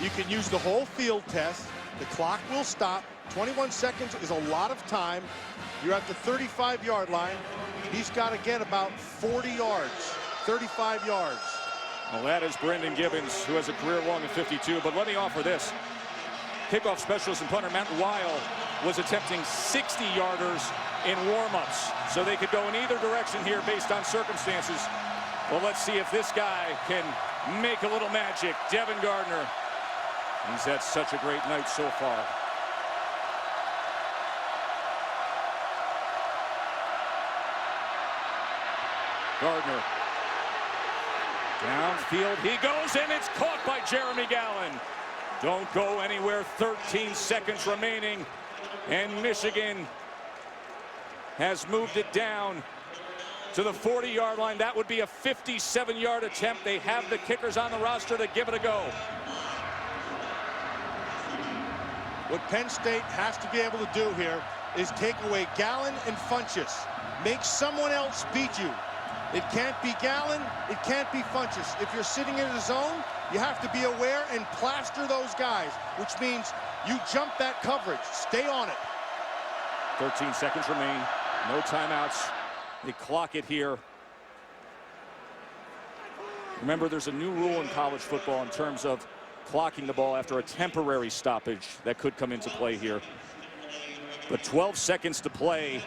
you can use the whole field test. The clock will stop. 21 seconds is a lot of time. You're at the 35-yard line. He's got to get about 40 yards, 35 yards. Well, that is Brendan Gibbons, who has a career long of 52. But let me offer this. Kickoff specialist and punter Matt Weil was attempting 60-yarders in warm-ups, so they could go in either direction here based on circumstances. Well, let's see if this guy can make a little magic. Devin Gardner. He's had such a great night so far. Gardner. Downfield he goes, and it's caught by Jeremy Gallen. Don't go anywhere. 13 seconds remaining, and Michigan has moved it down to the 40-yard line. That would be a 57-yard attempt. They have the kickers on the roster to give it a go. What Penn State has to be able to do here is take away Gallen and Funchess. Make someone else beat you. It can't be Gallen, it can't be Funchess. If you're sitting in the zone, you have to be aware and plaster those guys, which means you jump that coverage. Stay on it. 13 seconds remain. No timeouts. They clock it here. Remember, there's a new rule in college football in terms of clocking the ball after a temporary stoppage that could come into play here. But 12 seconds to play.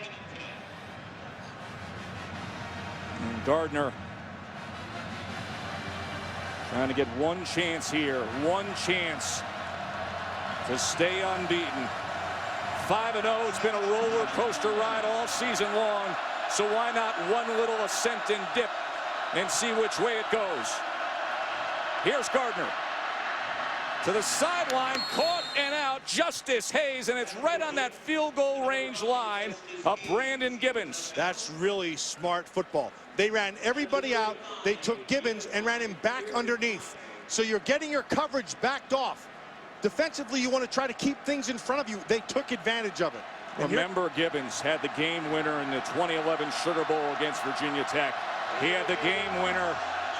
And Gardner trying to get one chance here, one chance to stay unbeaten. 5-0. It's been a roller coaster ride all season long, so why not one little ascent and dip and see which way it goes. Here's Gardner to the sideline, caught and out. Justice Hayes, and it's right on that field goal range line of Brandon Gibbons. That's really smart football. They ran everybody out. They took Gibbons and ran him back underneath. So you're getting your coverage backed off. Defensively, you want to try to keep things in front of you. They took advantage of it. Remember, Gibbons had the game winner in the 2011 Sugar Bowl against Virginia Tech. He had the game winner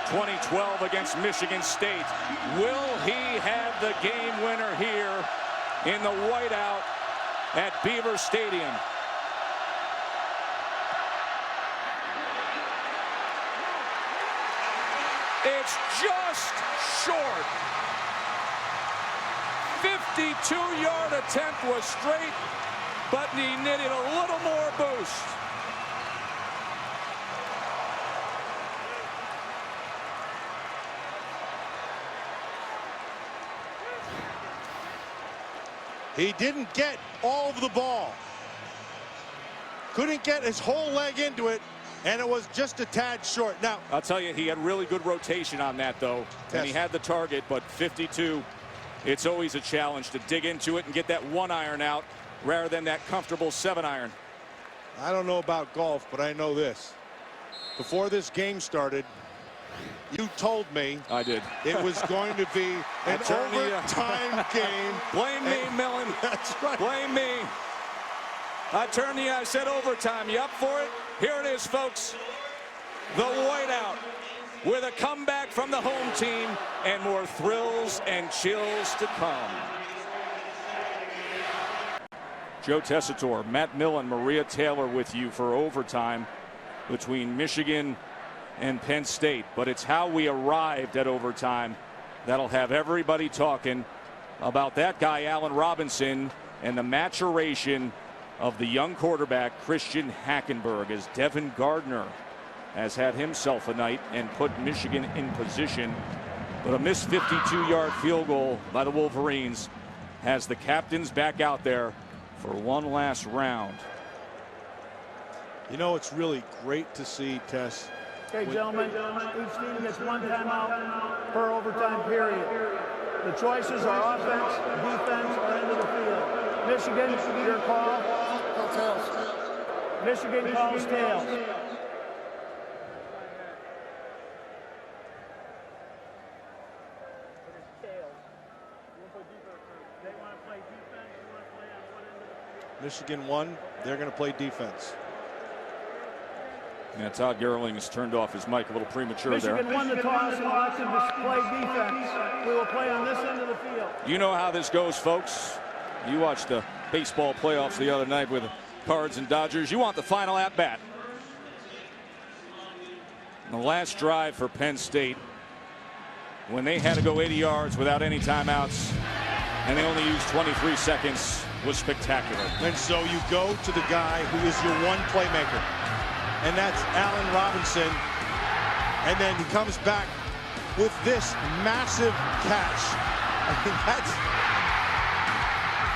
2012 against Michigan State. Will he have the game winner here in the whiteout at Beaver Stadium? It's just short. 52-yard attempt was straight, but he needed a little more boost. He didn't get all of the ball. Couldn't get his whole leg into it, and it was just a tad short. Now, I'll tell you, he had really good rotation on that, though. Yes. And he had the target, but 52, it's always a challenge to dig into it and get that 1-iron out rather than that comfortable 7-iron. I don't know about golf, but I know this. Before this game started, you told me I did. It was going to be an overtime game. Blame me, Millen. That's right. Blame me. I turned to you. I said overtime. You up for it? Here it is, folks. The whiteout with a comeback from the home team and more thrills and chills to come. Joe Tessitore, Matt Millen, Maria Taylor with you for overtime between Michigan and Penn State. But it's how we arrived at overtime that'll have everybody talking about that guy, Allen Robinson, and the maturation of the young quarterback, Christian Hackenberg, as Devin Gardner has had himself a night and put Michigan in position. But a missed 52-yard field goal by the Wolverines has the captains back out there for one last round. You know, it's really great to see, Tess. Okay, gentlemen, each team gets one timeout per overtime period. The choices are offense, defense, or end of the field. Michigan, your call. Tails. Michigan calls tails. Michigan won. They're going to play defense. Yeah, Todd Gerling has turned off his mic a little premature there. Michigan won the toss and elected to play defense. We will play on this end of the field. You know how this goes, folks. You watched the baseball playoffs the other night with the Cards and Dodgers. You want the final at bat. The last drive for Penn State, when they had to go 80 yards without any timeouts, and they only used 23 seconds, was spectacular. And so you go to the guy who is your one playmaker, and that's Allen Robinson. And then he comes back with this massive catch. I mean,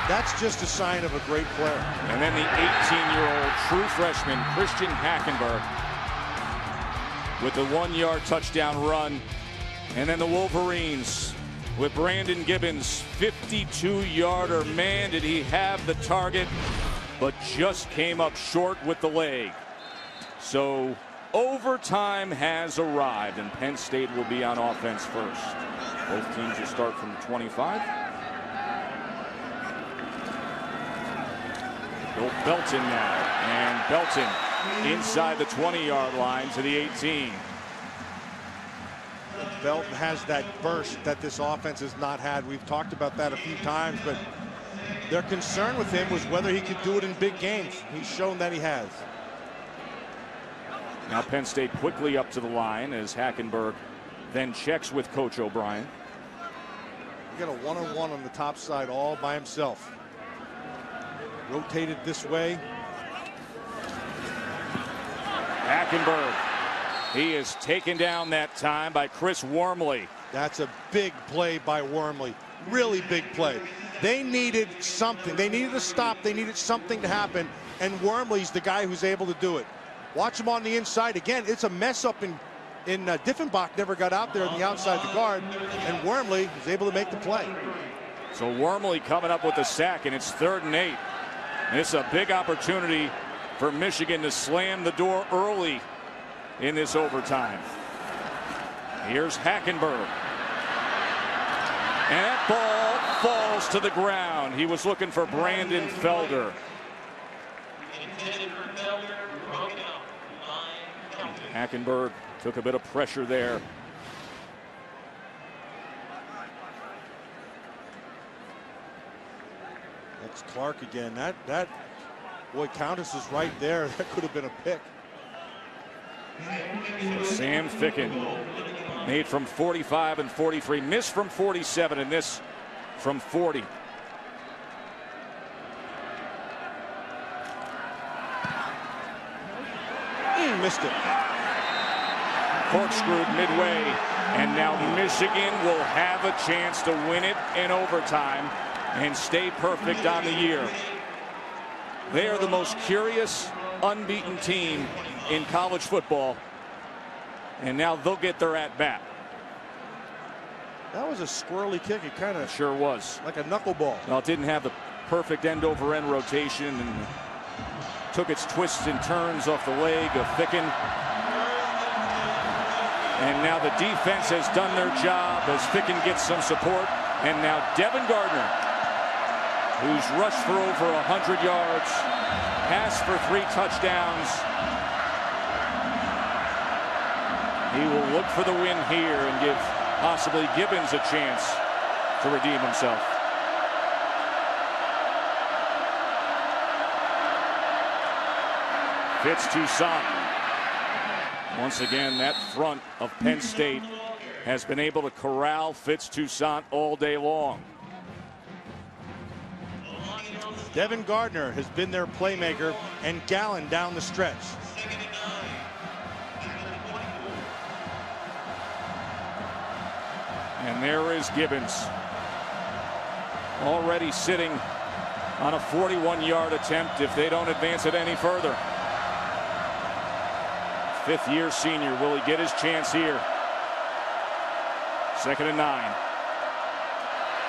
that's just a sign of a great player. And then the 18-year-old true freshman, Christian Hackenberg, with the 1-yard touchdown run. And then the Wolverines with Brandon Gibbons, 52-yarder. Man, did he have the target, but just came up short with the leg. So overtime has arrived, and Penn State will be on offense first. Both teams will start from the 25. Bill Belton now, and Belton inside the 20-yard line to the 18. Belton has that burst that this offense has not had. We've talked about that a few times, but their concern with him was whether he could do it in big games. He's shown that he has. Now Penn State quickly up to the line as Hackenberg then checks with Coach O'Brien. You got a one-on-one on the top side all by himself. Rotated this way. Hackenberg. He is taken down that time by Chris Wormley. That's a big play by Wormley. Really big play. They needed something. They needed a stop. They needed something to happen. And Wormley's the guy who's able to do it. Watch him on the inside. Again, it's a mess up in Diffenbach never got out there on the outside the guard. And Wormley was able to make the play. So Wormley coming up with the sack, and it's 3rd and 8. And it's a big opportunity for Michigan to slam the door early in this overtime. Here's Hackenberg. And that ball falls to the ground. He was looking for Brandon Felder. Hackenberg took a bit of pressure there. That's Clark again. That boy, Countess is right there. That could have been a pick. Sam Ficken made from 45 and 43, missed from 47, and this from 40. Missed it. Corkscrewed midway, and now Michigan will have a chance to win it in overtime and stay perfect on the year. They are the most curious, unbeaten team in college football, and now they'll get their at-bat. That was a squirrely kick. It kind of sure was like a knuckleball. Well, it didn't have the perfect end-over-end rotation and took its twists and turns off the leg of Ficken. And now the defense has done their job as Ficken gets some support. And now Devin Gardner, who's rushed for over 100 yards, passed for 3 touchdowns. He will look for the win here and give possibly Gibbons a chance to redeem himself. Fitz-Toussaint. Once again, that front of Penn State has been able to corral Fitz-Toussaint all day long. Devin Gardner has been their playmaker, and Gallen down the stretch. And there is Gibbons, already sitting on a 41-yard attempt if they don't advance it any further. Fifth-year senior, will he get his chance here? 2nd and 9.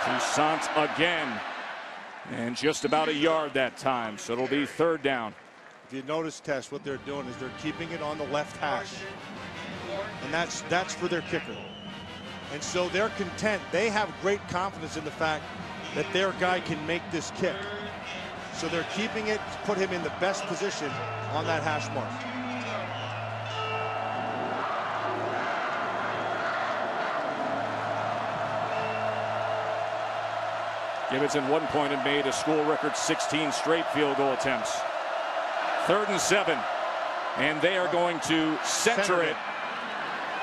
Toussaint again, and just about a yard that time, so it'll be 3rd down. If you notice, Tess, what they're doing is they're keeping it on the left hash, and that's for their kicker. And so they're content. They have great confidence in the fact that their guy can make this kick. So they're keeping it to put him in the best position on that hash mark. Gibbons at one point had made a school record 16 straight field goal attempts. 3rd and 7. And they are going to center it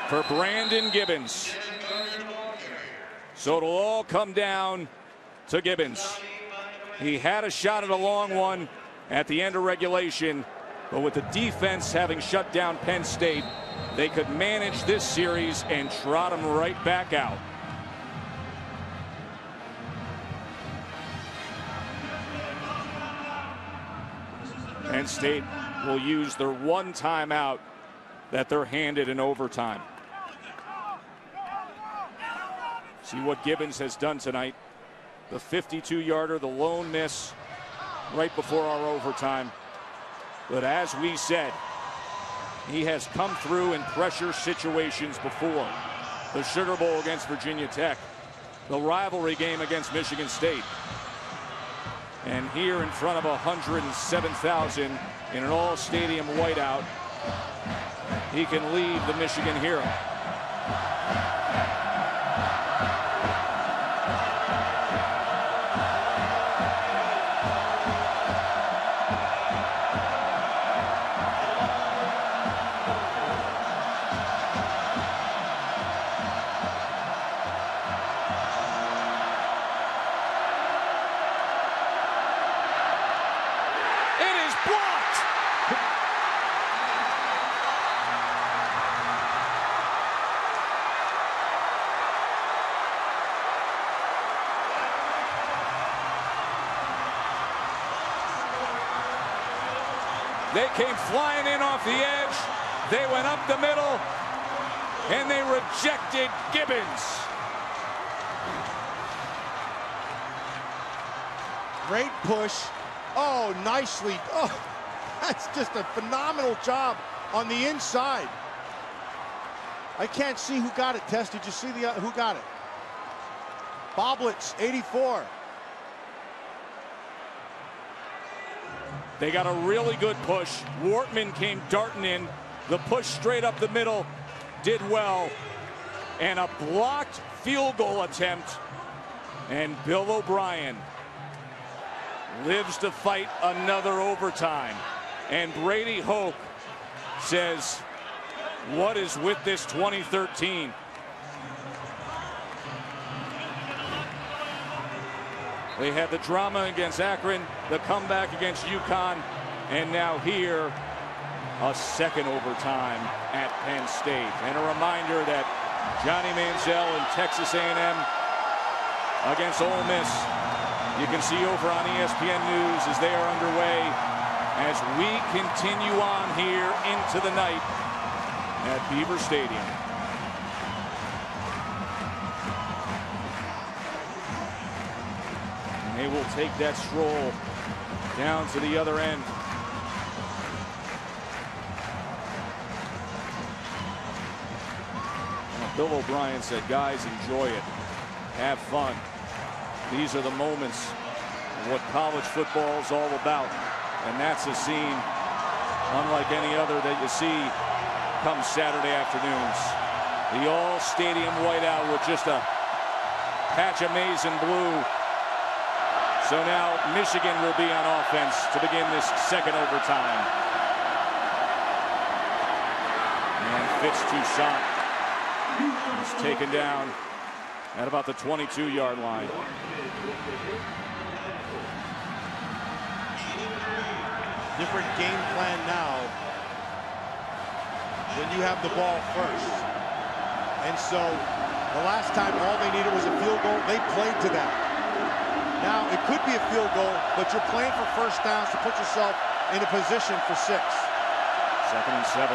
for Brandon Gibbons. So it'll all come down to Gibbons. He had a shot at a long one at the end of regulation, but with the defense having shut down Penn State, they could manage this series and trot him right back out. Penn State will use their one timeout that they're handed in overtime. See what Gibbons has done tonight. The 52-yarder, the lone miss right before our overtime. But as we said, he has come through in pressure situations before. The Sugar Bowl against Virginia Tech, the rivalry game against Michigan State. And here in front of 107,000 in an all-stadium whiteout, he can lead the Michigan hero. They came flying in off the edge. They went up the middle, and they rejected Gibbons. Great push. Oh, nicely. Oh, that's just a phenomenal job on the inside. I can't see who got it, Tess. Did you see who got it? Boblitz, 84. They got a really good push. Wortman came darting in. The push straight up the middle did well. And a blocked field goal attempt. And Bill O'Brien lives to fight another overtime. And Brady Hoke says, what is with this 2013? They had the drama against Akron, the comeback against UConn, and now here, a second overtime at Penn State. And a reminder that Johnny Manziel and Texas A&M against Ole Miss. You can see over on ESPN News as they are underway as we continue on here into the night at Beaver Stadium. They will take that stroll down to the other end. Well, Bill O'Brien said, guys, enjoy it. Have fun. These are the moments of what college football is all about. And that's a scene unlike any other that you see come Saturday afternoons. The all-stadium whiteout with just a patch of maize and blue. So now Michigan will be on offense to begin this second overtime. And Fitz Toussaint is taken down at about the 22-yard line. Different game plan now when you have the ball first. And so the last time all they needed was a field goal. They played to that. Now it could be a field goal, but you're playing for first downs to put yourself in a position for 6. 2nd and 7.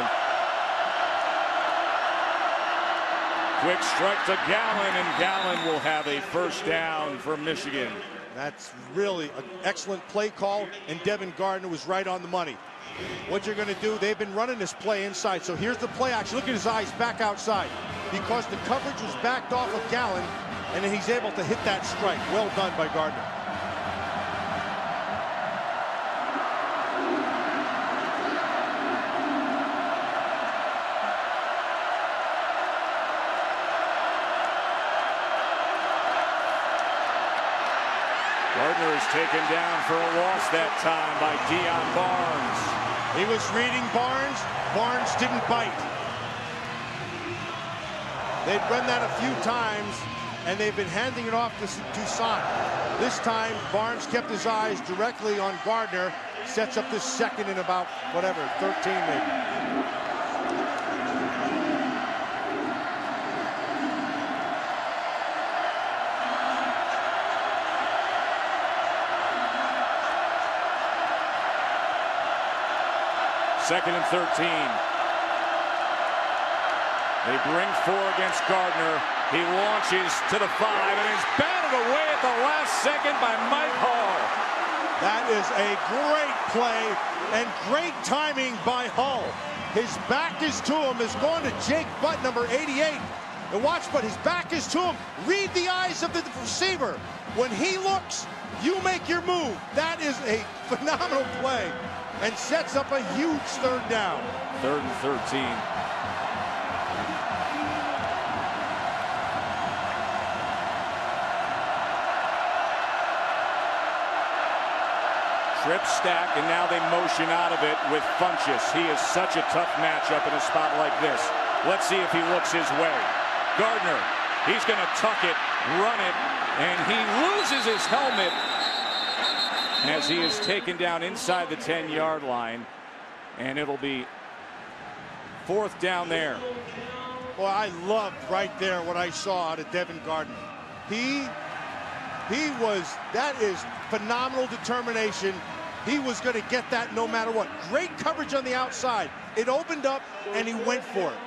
Quick strike to Gallen, and Gallen will have a first down for Michigan. That's really an excellent play call, and Devin Gardner was right on the money. What you're going to do, they've been running this play inside. So here's the play action. Look at his eyes back outside because the coverage was backed off of Gallen, and then he's able to hit that strike. Well done by Gardner. Gardner is taken down for a loss that time by Deion Barnes. He was reading Barnes. Barnes didn't bite. They'd run that a few times, and they've been handing it off to Toussaint. This time, Barnes kept his eyes directly on Gardner. Sets up this second in about, 13 maybe. Second and 13. They bring 4 against Gardner. He launches to the 5 and is batted away at the last second by Mike Hall. That is a great play and great timing by Hull. His back is to him. Is going to Jake Butt, number 88. And watch, but his back is to him. Read the eyes of the receiver. When he looks, you make your move. That is a phenomenal play and sets up a huge third down. 3rd and 13. Trip stack, and now they motion out of it with Funchess. He is such a tough matchup in a spot like this. Let's see if he looks his way. Gardner, he's going to tuck it, run it, and he loses his helmet as he is taken down inside the 10-yard line, and it'll be 4th down there. Well, I loved right there what I saw out of Devin Gardner. That is phenomenal determination. He was going to get that no matter what. Great coverage on the outside. It opened up, and he went for it.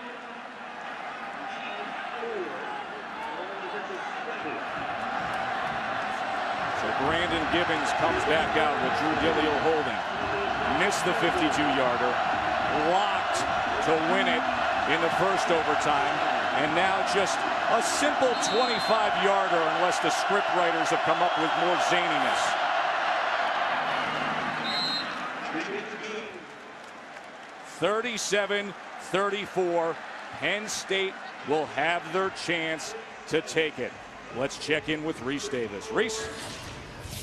So Brandon Gibbons comes back out with Drew Dillio holding. Missed the 52-yarder. Locked to win it in the first overtime. And now just a simple 25-yarder unless the script writers have come up with more zaniness. (37-34). Penn State will have their chance to take it. Let's check in with Reese Davis. Reese?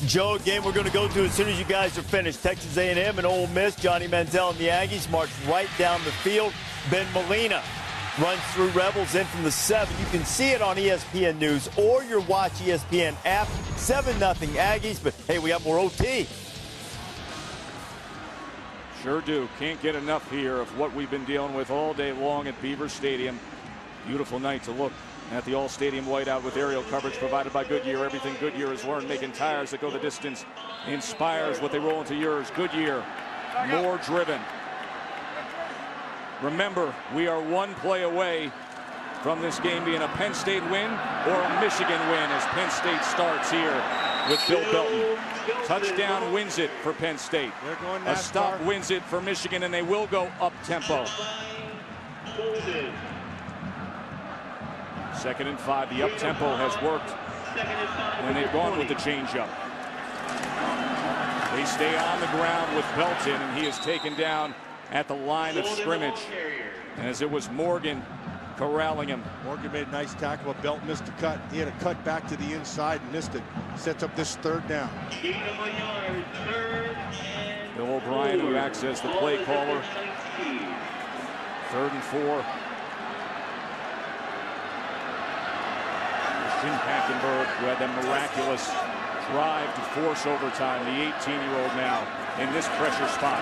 Joe, a game we're going to go to as soon as you guys are finished. Texas A&M and Ole Miss. Johnny Manziel and the Aggies march right down the field. Ben Molina runs through Rebels in from the 7. You can see it on ESPN News or your Watch ESPN app. 7-0 Aggies, but hey, we got more OT. Sure do. Can't get enough here of what we've been dealing with all day long at Beaver Stadium. Beautiful night to look at the all-stadium whiteout with aerial coverage provided by Goodyear. Everything Goodyear has learned, making tires that go the distance, inspires what they roll into yours. Goodyear, more driven. Remember, we are one play away from this game being a Penn State win or a Michigan win as Penn State starts here with Bill Belton. Touchdown wins it for Penn State. A stop wins it for Michigan, and they will go up-tempo. 2nd and 5. The up-tempo has worked when they've gone with the changeup. They stay on the ground with Belton, and he is taken down at the line of scrimmage. as it was Morgan corralling him. Morgan made a nice tackle, but Belt missed a cut. He had a cut back to the inside and missed it. Sets up this third down. Bill O'Brien, who acts as the play caller. 3rd and 4. Christian Hackenberg, who had that miraculous drive to force overtime. The 18-year-old now in this pressure spot.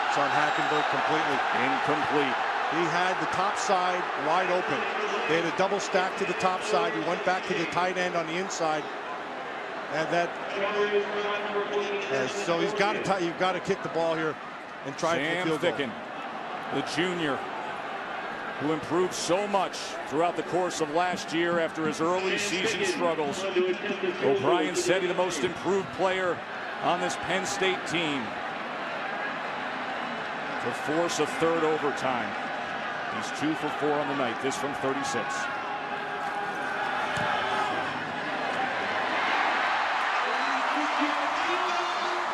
It's on Hackenberg completely. Incomplete. He had the top side wide open. They had a double stack to the top side. He went back to the tight end on the inside. And that, so you've got to kick the ball here and try for the field goal. Sam Ficken, the junior, who improved so much throughout the course of last year after his early season struggles. O'Brien said he's the most improved player on this Penn State team. To force a 3rd overtime. He's 2 for 4 on the night. This from 36.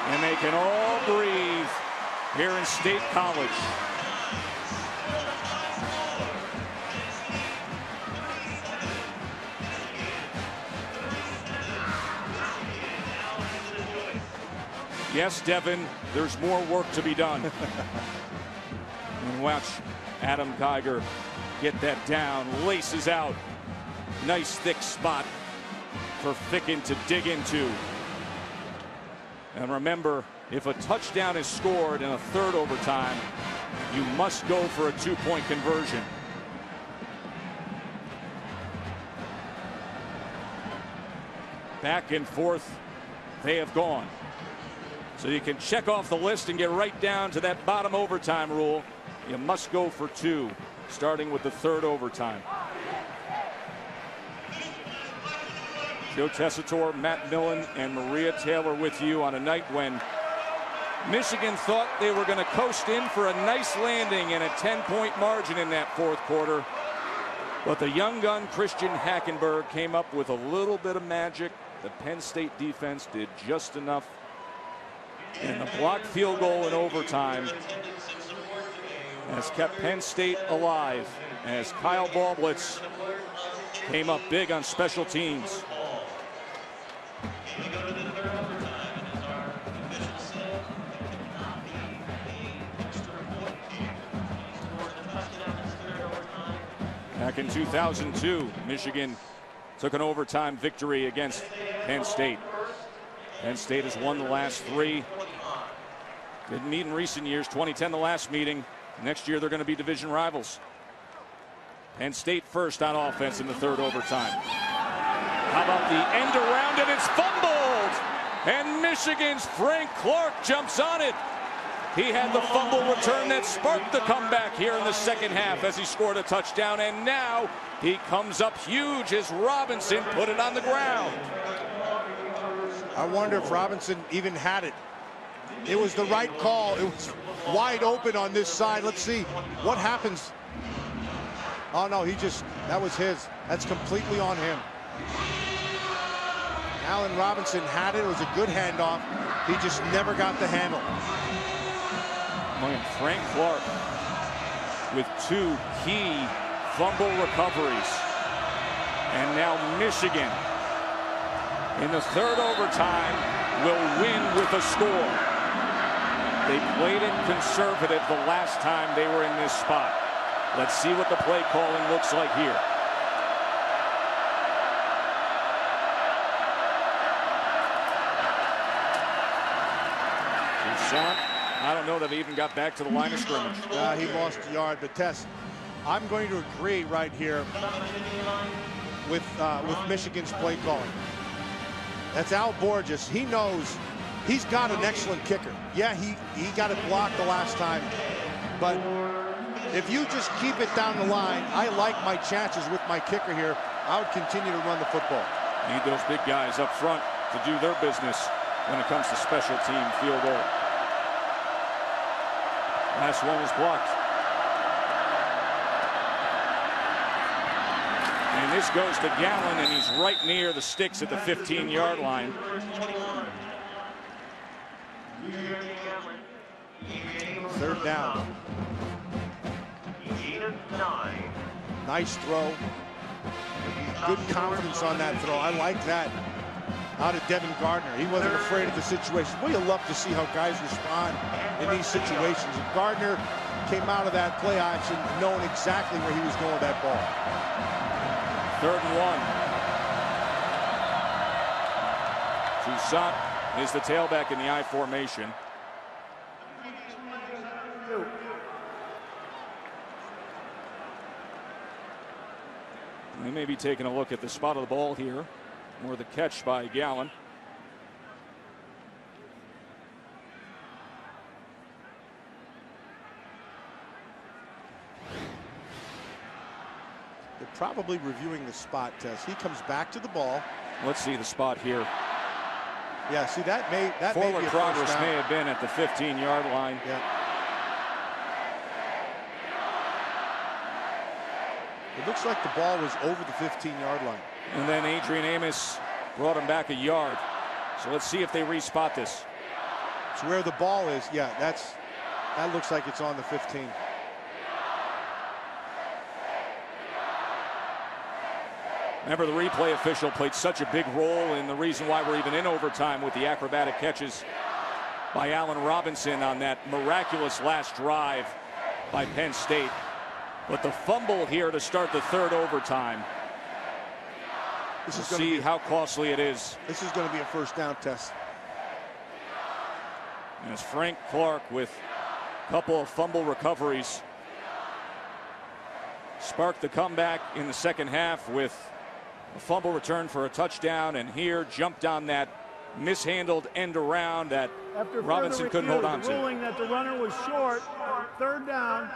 And they can all breathe here in State College. Yes, Devin, there's more work to be done. And watch Adam Geiger get that down, laces out. Nice thick spot for Ficken to dig into. And remember, if a touchdown is scored in a 3rd overtime, you must go for a 2-point conversion. Back and forth they have gone. So you can check off the list and get right down to that bottom overtime rule. You must go for 2, starting with the 3rd overtime. Joe Tessitore, Matt Millen, and Maria Taylor with you on a night when Michigan thought they were going to coast in for a nice landing and a 10-point margin in that 4th quarter. But the young gun Christian Hackenberg came up with a little bit of magic. The Penn State defense did just enough. And the blocked field goal in overtime has kept Penn State alive as Kyle Ballblitz came up big on special teams. Back in 2002, Michigan took an overtime victory against Penn State. Penn State has won the last 3. Didn't meet in recent years. 2010 the last meeting. Next year they're going to be division rivals. Penn State first on offense in the 3rd overtime. How about the end around, and it's fumbled! And Michigan's Frank Clark jumps on it. He had the fumble return that sparked the comeback here in the 2nd half as he scored a touchdown, and now he comes up huge as Robinson put it on the ground. I wonder if Robinson even had it. It was the right call. It was wide open on this side. Let's see what happens. Oh no, that was his. That's completely on him. Allen Robinson had it. It was a good handoff. He just never got the handle. Frank Clark with 2 key fumble recoveries. And now Michigan in the 3rd overtime will win with a score. They played it conservative the last time they were in this spot. Let's see what the play calling looks like here. Toussaint, I don't know that he even got back to the line of scrimmage. He lost a yard, but Tess, I'm going to agree right here with Michigan's play calling. That's Al Borges. He knows he's got an excellent kicker. Yeah, he got it blocked the last time, but if you just keep it down the line, I like my chances with my kicker here. I would continue to run the football. Need those big guys up front to do their business when it comes to special team field goal. Last one was blocked. And this goes to Gallen, and he's right near the sticks at the 15-yard line. Third down. Nice throw. Good confidence on that throw. I like that. Out of Devin Gardner. He wasn't afraid of the situation. Well, you love to see how guys respond in these situations. And Gardner came out of that play action knowing exactly where he was going with that ball. 3rd and 1. Toussaint is the tailback in the I formation. They may be taking a look at the spot of the ball here, or the catch by Gallen. They're probably reviewing the spot test. He comes back to the ball. Let's see the spot here. Yeah, see that may be forward a progress first down. may have been at the 15-yard line. Yeah. It looks like the ball was over the 15-yard line. And then Adrian Amos brought him back a yard. So let's see if they respot this. It's where the ball is. Yeah, that looks like it's on the 15. Remember, the replay official played such a big role in the reason why we're even in overtime with the acrobatic catches by Allen Robinson on that miraculous last drive by Penn State. But the fumble here to start the 3rd overtime. This is see how costly it is. This is going to be a first down test. And it's Frank Clark with a couple of fumble recoveries. Sparked the comeback in the second half with a fumble return for a touchdown, and here jumped on that mishandled end around that After Robinson couldn't hold on to. Ruling that the runner was short, 3rd down,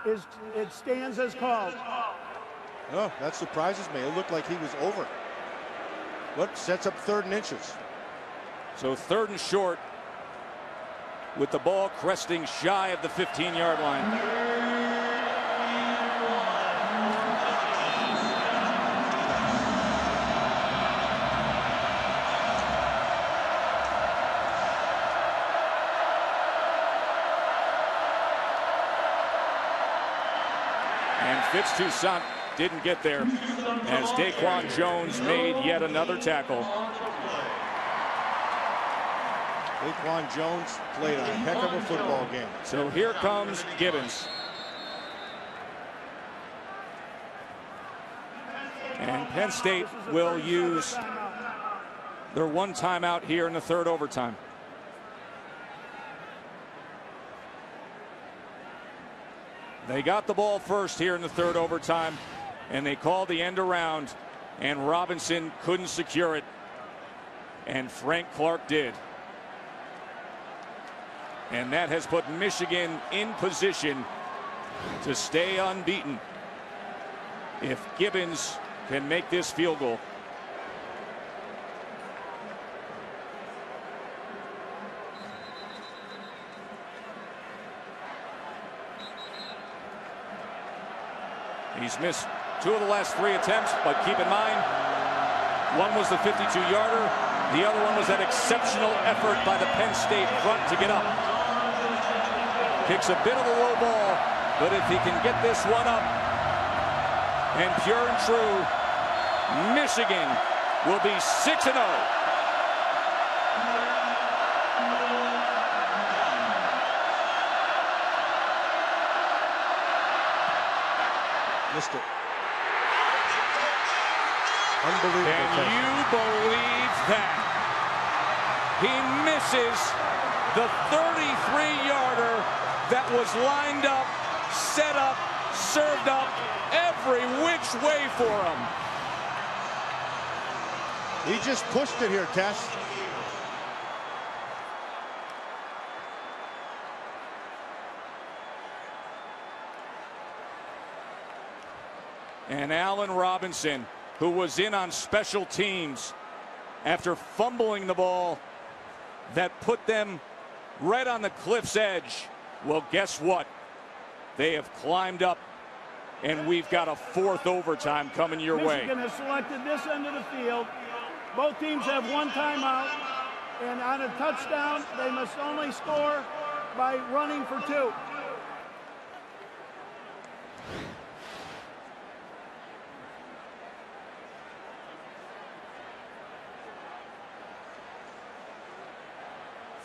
it stands as called. Oh, that surprises me. It looked like he was over. What sets up 3rd and inches? So 3rd and short with the ball cresting shy of the 15-yard line. Fitz Toussaint didn't get there as Daquan Jones made yet another tackle. Daquan Jones played a heck of a football game. So here comes Gibbons. And Penn State will use their 1 timeout here in the 3rd overtime. They got the ball first here in the 3rd overtime, and they called the end around, and Robinson couldn't secure it, and Frank Clark did. And that has put Michigan in position to stay unbeaten if Gibbons can make this field goal. He's missed 2 of the last 3 attempts, but keep in mind, one was the 52-yarder. The other one was that exceptional effort by the Penn State front to get up. Kicks a bit of a low ball, but if he can get this one up, and pure and true, Michigan will be 6-0. Missed it. Unbelievable. Can you believe that? He misses the 33-yarder that was lined up, set up, served up every which way for him. He just pushed it here, Tess. And Allen Robinson, who was in on special teams after fumbling the ball that put them right on the cliff's edge. Well, guess what? They have climbed up, and we've got a 4th overtime coming your way. Michigan has selected this end of the field. Both teams have 1 timeout, and on a touchdown, they must only score by running for 2.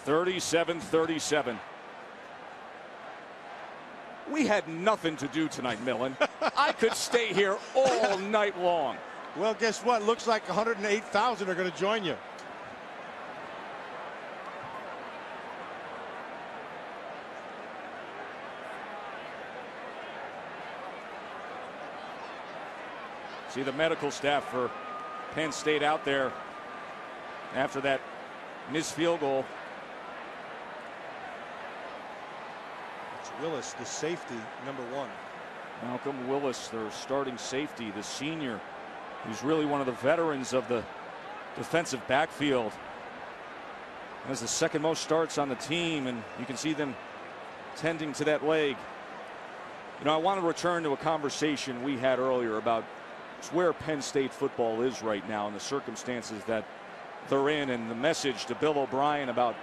(37-37). We had nothing to do tonight, Millen. I could stay here all night long. Well, guess what? Looks like 108,000 are going to join you. See the medical staff for Penn State out there after that missed field goal. It's Willis, the safety, number 1. Malcolm Willis, their starting safety, the senior, who's really one of the veterans of the defensive backfield. Has the second most starts on the team, and you can see them tending to that leg. You know, I want to return to a conversation we had earlier about where Penn State football is right now and the circumstances that they're in, and the message to Bill O'Brien about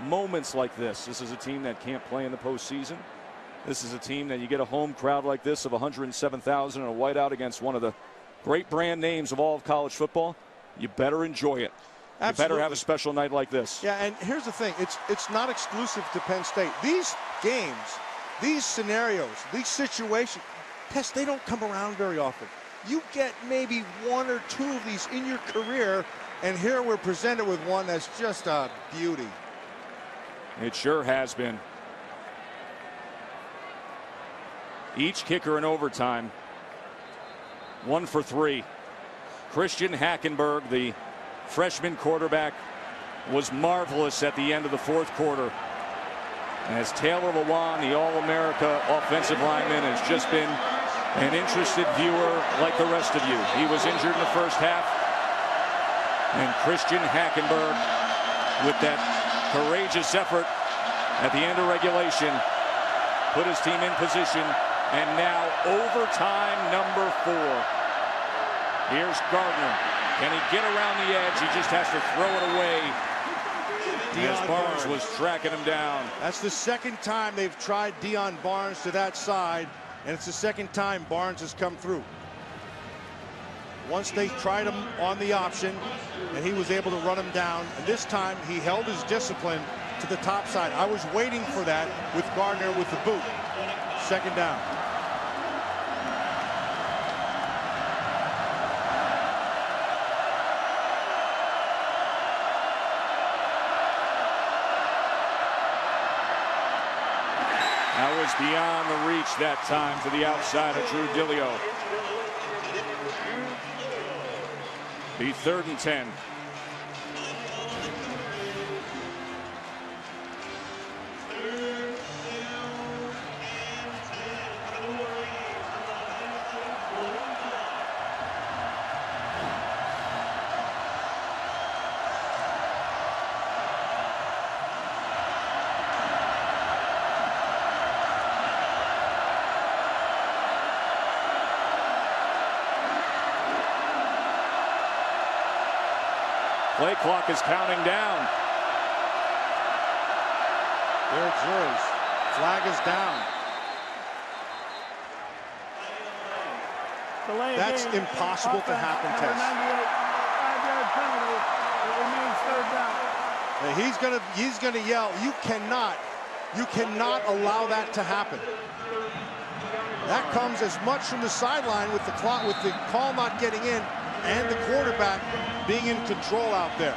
moments like this. This is a team that can't play in the postseason. This is a team that you get a home crowd like this of 107,000 and a whiteout against one of the great brand names of all of college football. You better enjoy it. Absolutely. You better have a special night like this. Yeah, and here's the thing. It's not exclusive to Penn State. These games, these scenarios, these situations, they don't come around very often. You get maybe 1 or 2 of these in your career, and here we're presented with one that's just a beauty. It sure has been. Each kicker in overtime, 1 for 3. Christian Hackenberg, the freshman quarterback, was marvelous at the end of the 4th quarter. As Taylor Lewan, the All-America offensive lineman, has just been an interested viewer like the rest of you. He was injured in the first half, and Christian Hackenberg, with that courageous effort at the end of regulation, put his team in position. And now overtime number 4. Here's Gardner. Can he get around the edge? He just has to throw it away. As Barnes was tracking him down. That's the second time they've tried Deion Barnes to that side, and it's the second time Barnes has come through. Once they tried him on the option, and he was able to run him down, and this time he held his discipline to the top side. I was waiting for that with Gardner with the boot. Second down. That was beyond the reach that time to the outside of Drew Dillio. Be 3rd and 10. Play clock is counting down. There it is. Flag is down. That's impossible to happen, Tess. 5-yard penalty. It remains 3rd down. He's gonna yell. You cannot allow that to happen. That comes as much from the sideline with the clock, with the call not getting in, and the quarterback being in control out there.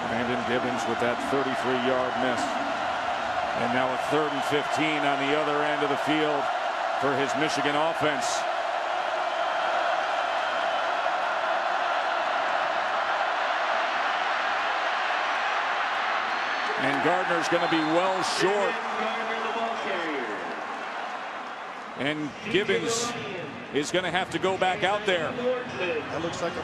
Brandon Gibbons with that 33-yard miss. And now a 3rd and 15 on the other end of the field for his Michigan offense. And Gardner's going to be well short. And Gibbons is going to have to go back out there. That looks like a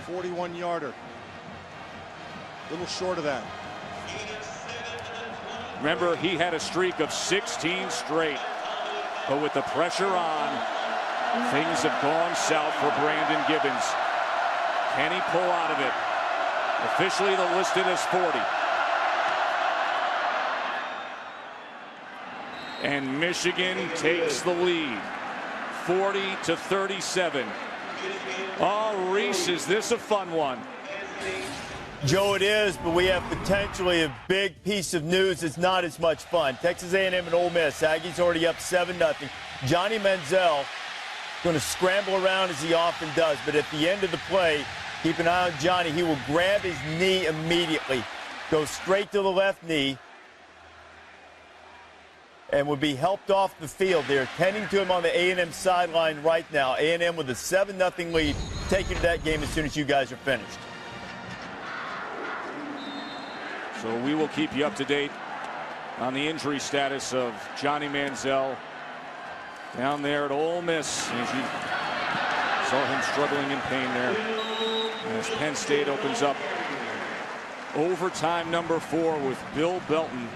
41-yarder. A little short of that. Remember, he had a streak of 16 straight. But with the pressure on, things have gone south for Brandon Gibbons. Can he pull out of it? Officially they're listed as 40. And Michigan takes the lead, 40-37. Oh, Reese, is this a fun one? Joe, it is, but we have potentially a big piece of news that's not as much fun. Texas A&M and Ole Miss. Aggies already up 7-0. Johnny Manziel going to scramble around as he often does, but at the end of the play, keep an eye on Johnny. He will grab his knee immediately, go straight to the left knee, and will be helped off the field. They're tending to him on the A&M sideline right now. A&M with a 7-0 lead. Take you to that game as soon as you guys are finished. So we will keep you up to date on the injury status of Johnny Manziel down there at Ole Miss. As you saw him struggling in pain there. As Penn State opens up overtime number 4 with Bill Belton,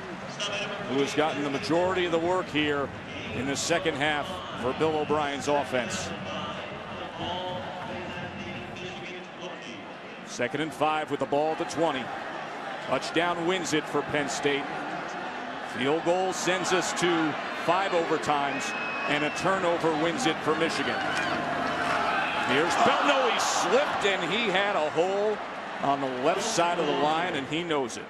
who has gotten the majority of the work here in the second half for Bill O'Brien's offense. 2nd and 5 with the ball at the 20. Touchdown wins it for Penn State. Field goal sends us to 5 overtimes, and a turnover wins it for Michigan. Here's Belton. No, he slipped, and he had a hole on the left side of the line, and he knows it.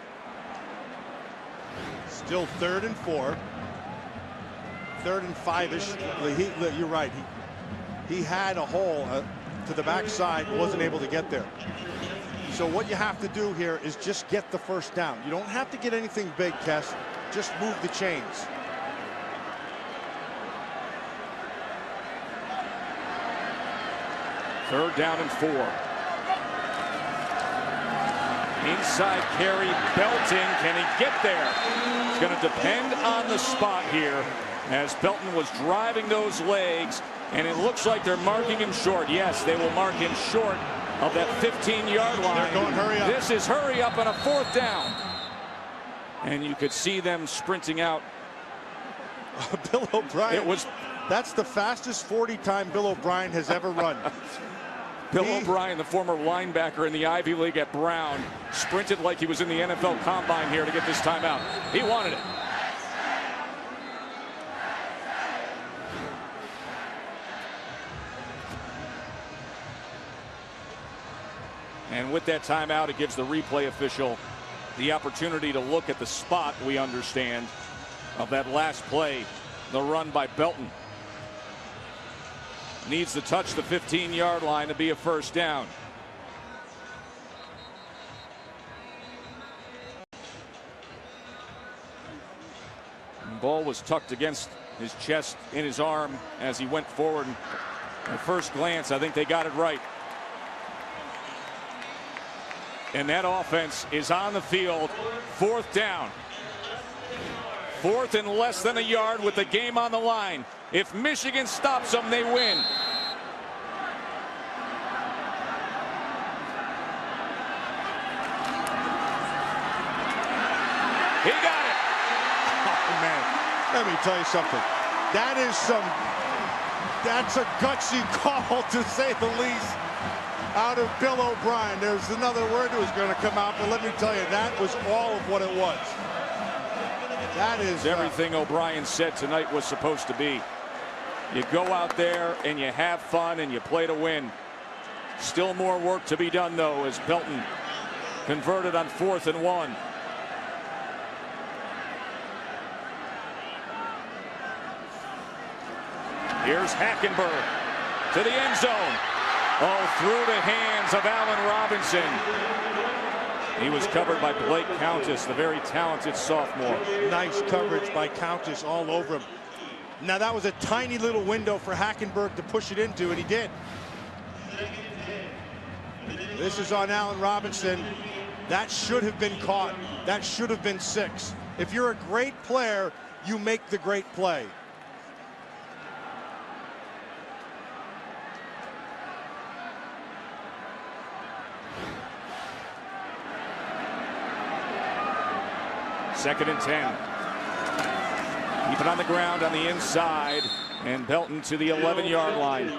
Still 3rd and 4. 3rd and 5-ish. You're right. He had a hole to the backside, wasn't able to get there. So what you have to do here is just get the first down. You don't have to get anything big, Kess. Just move the chains. Third down and 4. Inside carry, Belton. Can he get there? It's going to depend on the spot here, as Belton was driving those legs, and it looks like they're marking him short. Yes, they will mark him short of that 15-yard line. They're going hurry up. This is hurry up on a 4th down. And you could see them sprinting out. Bill O'Brien. That's the fastest 40 time Bill O'Brien has ever run. Bill O'Brien, the former linebacker in the Ivy League at Brown, sprinted like he was in the NFL Combine here to get this timeout. He wanted it. And with that timeout, it gives the replay official the opportunity to look at the spot, we understand, of that last play, the run by Belton. Needs to touch the 15-yard line to be a first down. The ball was tucked against his chest, in his arm, as he went forward. At first glance, I think they got it right. And that offense is on the field. 4th down. 4th and less than a yard with the game on the line. If Michigan stops them, they win. He got it. Oh, man. Let me tell you something. That's a gutsy call, to say the least, out of Bill O'Brien. There's another word that was going to come out, but let me tell you, that was all of what it was. That is everything O'Brien said tonight was supposed to be. You go out there and you have fun and you play to win. Still more work to be done, though, as Belton converted on 4th and 1. Here's Hackenberg to the end zone. Oh, through the hands of Allen Robinson. He was covered by Blake Countess, the very talented sophomore. Nice coverage by Countess all over him. Now, that was a tiny little window for Hackenberg to push it into, and he did. This is on Allen Robinson. That should have been caught. That should have been 6. If you're a great player, you make the great play. Second and 10. Keep it on the ground on the inside, and Belton to the 11-yard line.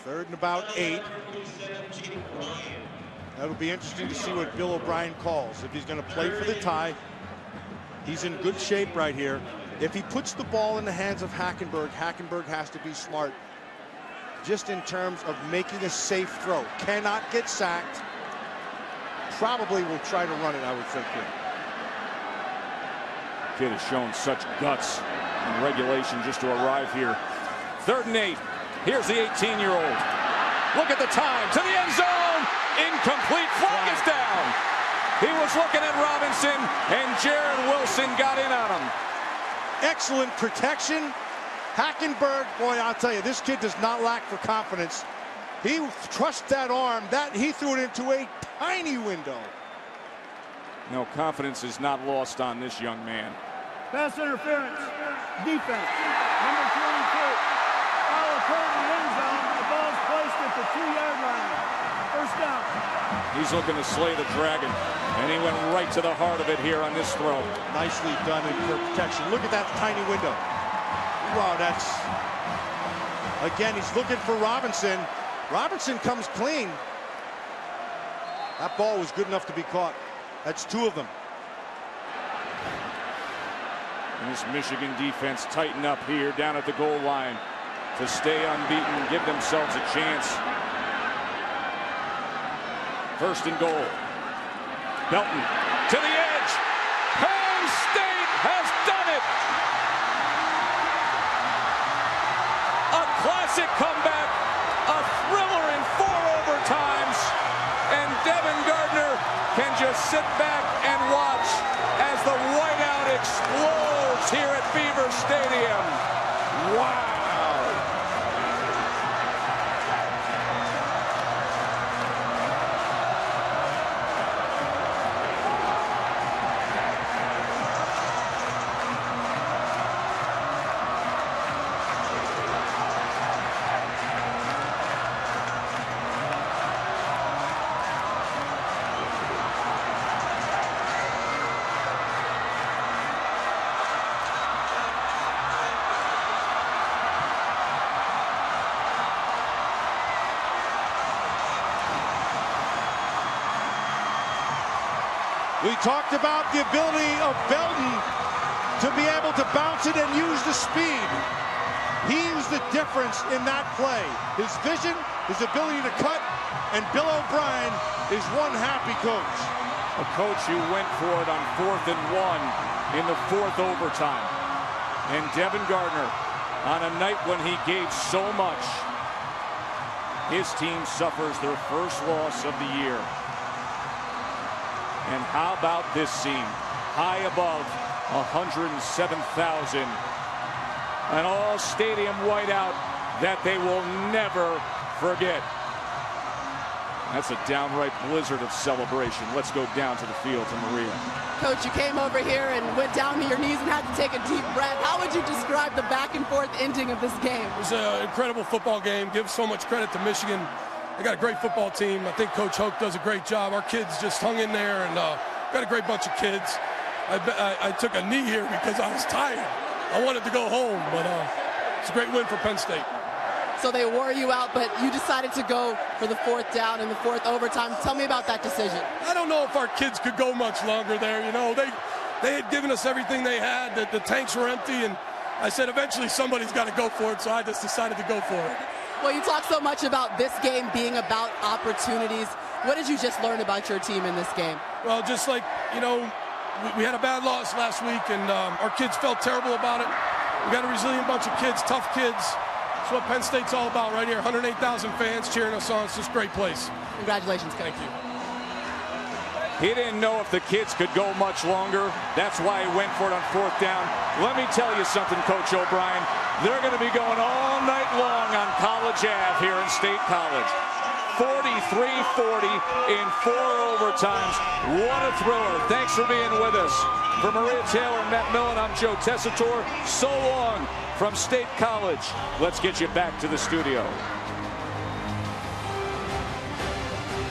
3rd and about 8. That'll be interesting to see what Bill O'Brien calls. If he's going to play for the tie, he's in good shape right here. If he puts the ball in the hands of Hackenberg, Hackenberg has to be smart just in terms of making a safe throw. Cannot get sacked. Probably will try to run it, I would think. Here. Kid has shown such guts in regulation just to arrive here. 3rd and 8. Here's the 18-year-old. Look at the time. To the end zone. Incomplete. Flag is down. He was looking at Robinson, and Jared Wilson got in on him. Excellent protection. Hackenberg, boy, I'll tell you, this kid does not lack for confidence. He trusts that arm. He threw it into a tiny window. No, confidence is not lost on this young man. Pass interference. Defense. Number 22. Foul occurred in the end zone. The ball's placed at the 2-yard line. First down. He's looking to slay the dragon, and he went right to the heart of it here on this throw. Nicely done in protection. Look at that tiny window. Wow, that's... Again, he's looking for Robinson. Robinson comes clean. That ball was good enough to be caught. That's 2 of them. And this Michigan defense tighten up here down at the goal line to stay unbeaten, give themselves a chance. 1st and goal. Belton to the edge. Penn State has done it. A classic comeback, a thriller in 4 overtimes, and Devin Gardner can just sit back and watch as the whiteout explodes here at Beaver Stadium. Wow. We talked about the ability of Belton to be able to bounce it and use the speed. He was the difference in that play. His vision, his ability to cut, and Bill O'Brien is one happy coach. A coach who went for it on 4th and 1 in the 4th overtime. And Devin Gardner, on a night when he gave so much, his team suffers their first loss of the year. And how about this scene? High above 107,000. An all-stadium whiteout that they will never forget. That's a downright blizzard of celebration. Let's go down to the field to Maria. Coach, you came over here and went down to your knees and had to take a deep breath. How would you describe the back-and-forth ending of this game? It was an incredible football game. Give so much credit to Michigan. They got a great football team. I think Coach Hoke does a great job. Our kids just hung in there and got a great bunch of kids. I took a knee here because I was tired. I wanted to go home, but it's a great win for Penn State. So they wore you out, but you decided to go for the 4th down in the 4th overtime. Tell me about that decision. I don't know if our kids could go much longer there. You know, they had given us everything they had. The tanks were empty, and I said eventually somebody's got to go for it, so I just decided to go for it. Well, you talk so much about this game being about opportunities. What did you just learn about your team in this game? Well, just like, you know, we had a bad loss last week, and our kids felt terrible about it. We got a resilient bunch of kids, tough kids. That's what Penn State's all about right here. 108,000 fans cheering us on. It's just a great place. Congratulations, Coach. Thank you. He didn't know if the kids could go much longer. That's why he went for it on 4th down. Let me tell you something, Coach O'Brien. They're going to be going all night long on College Ave here in State College. 43-40 in 4 overtimes. What a thriller. Thanks for being with us. For Maria Taylor and Matt Millen, I'm Joe Tessitore. So long from State College. Let's get you back to the studio.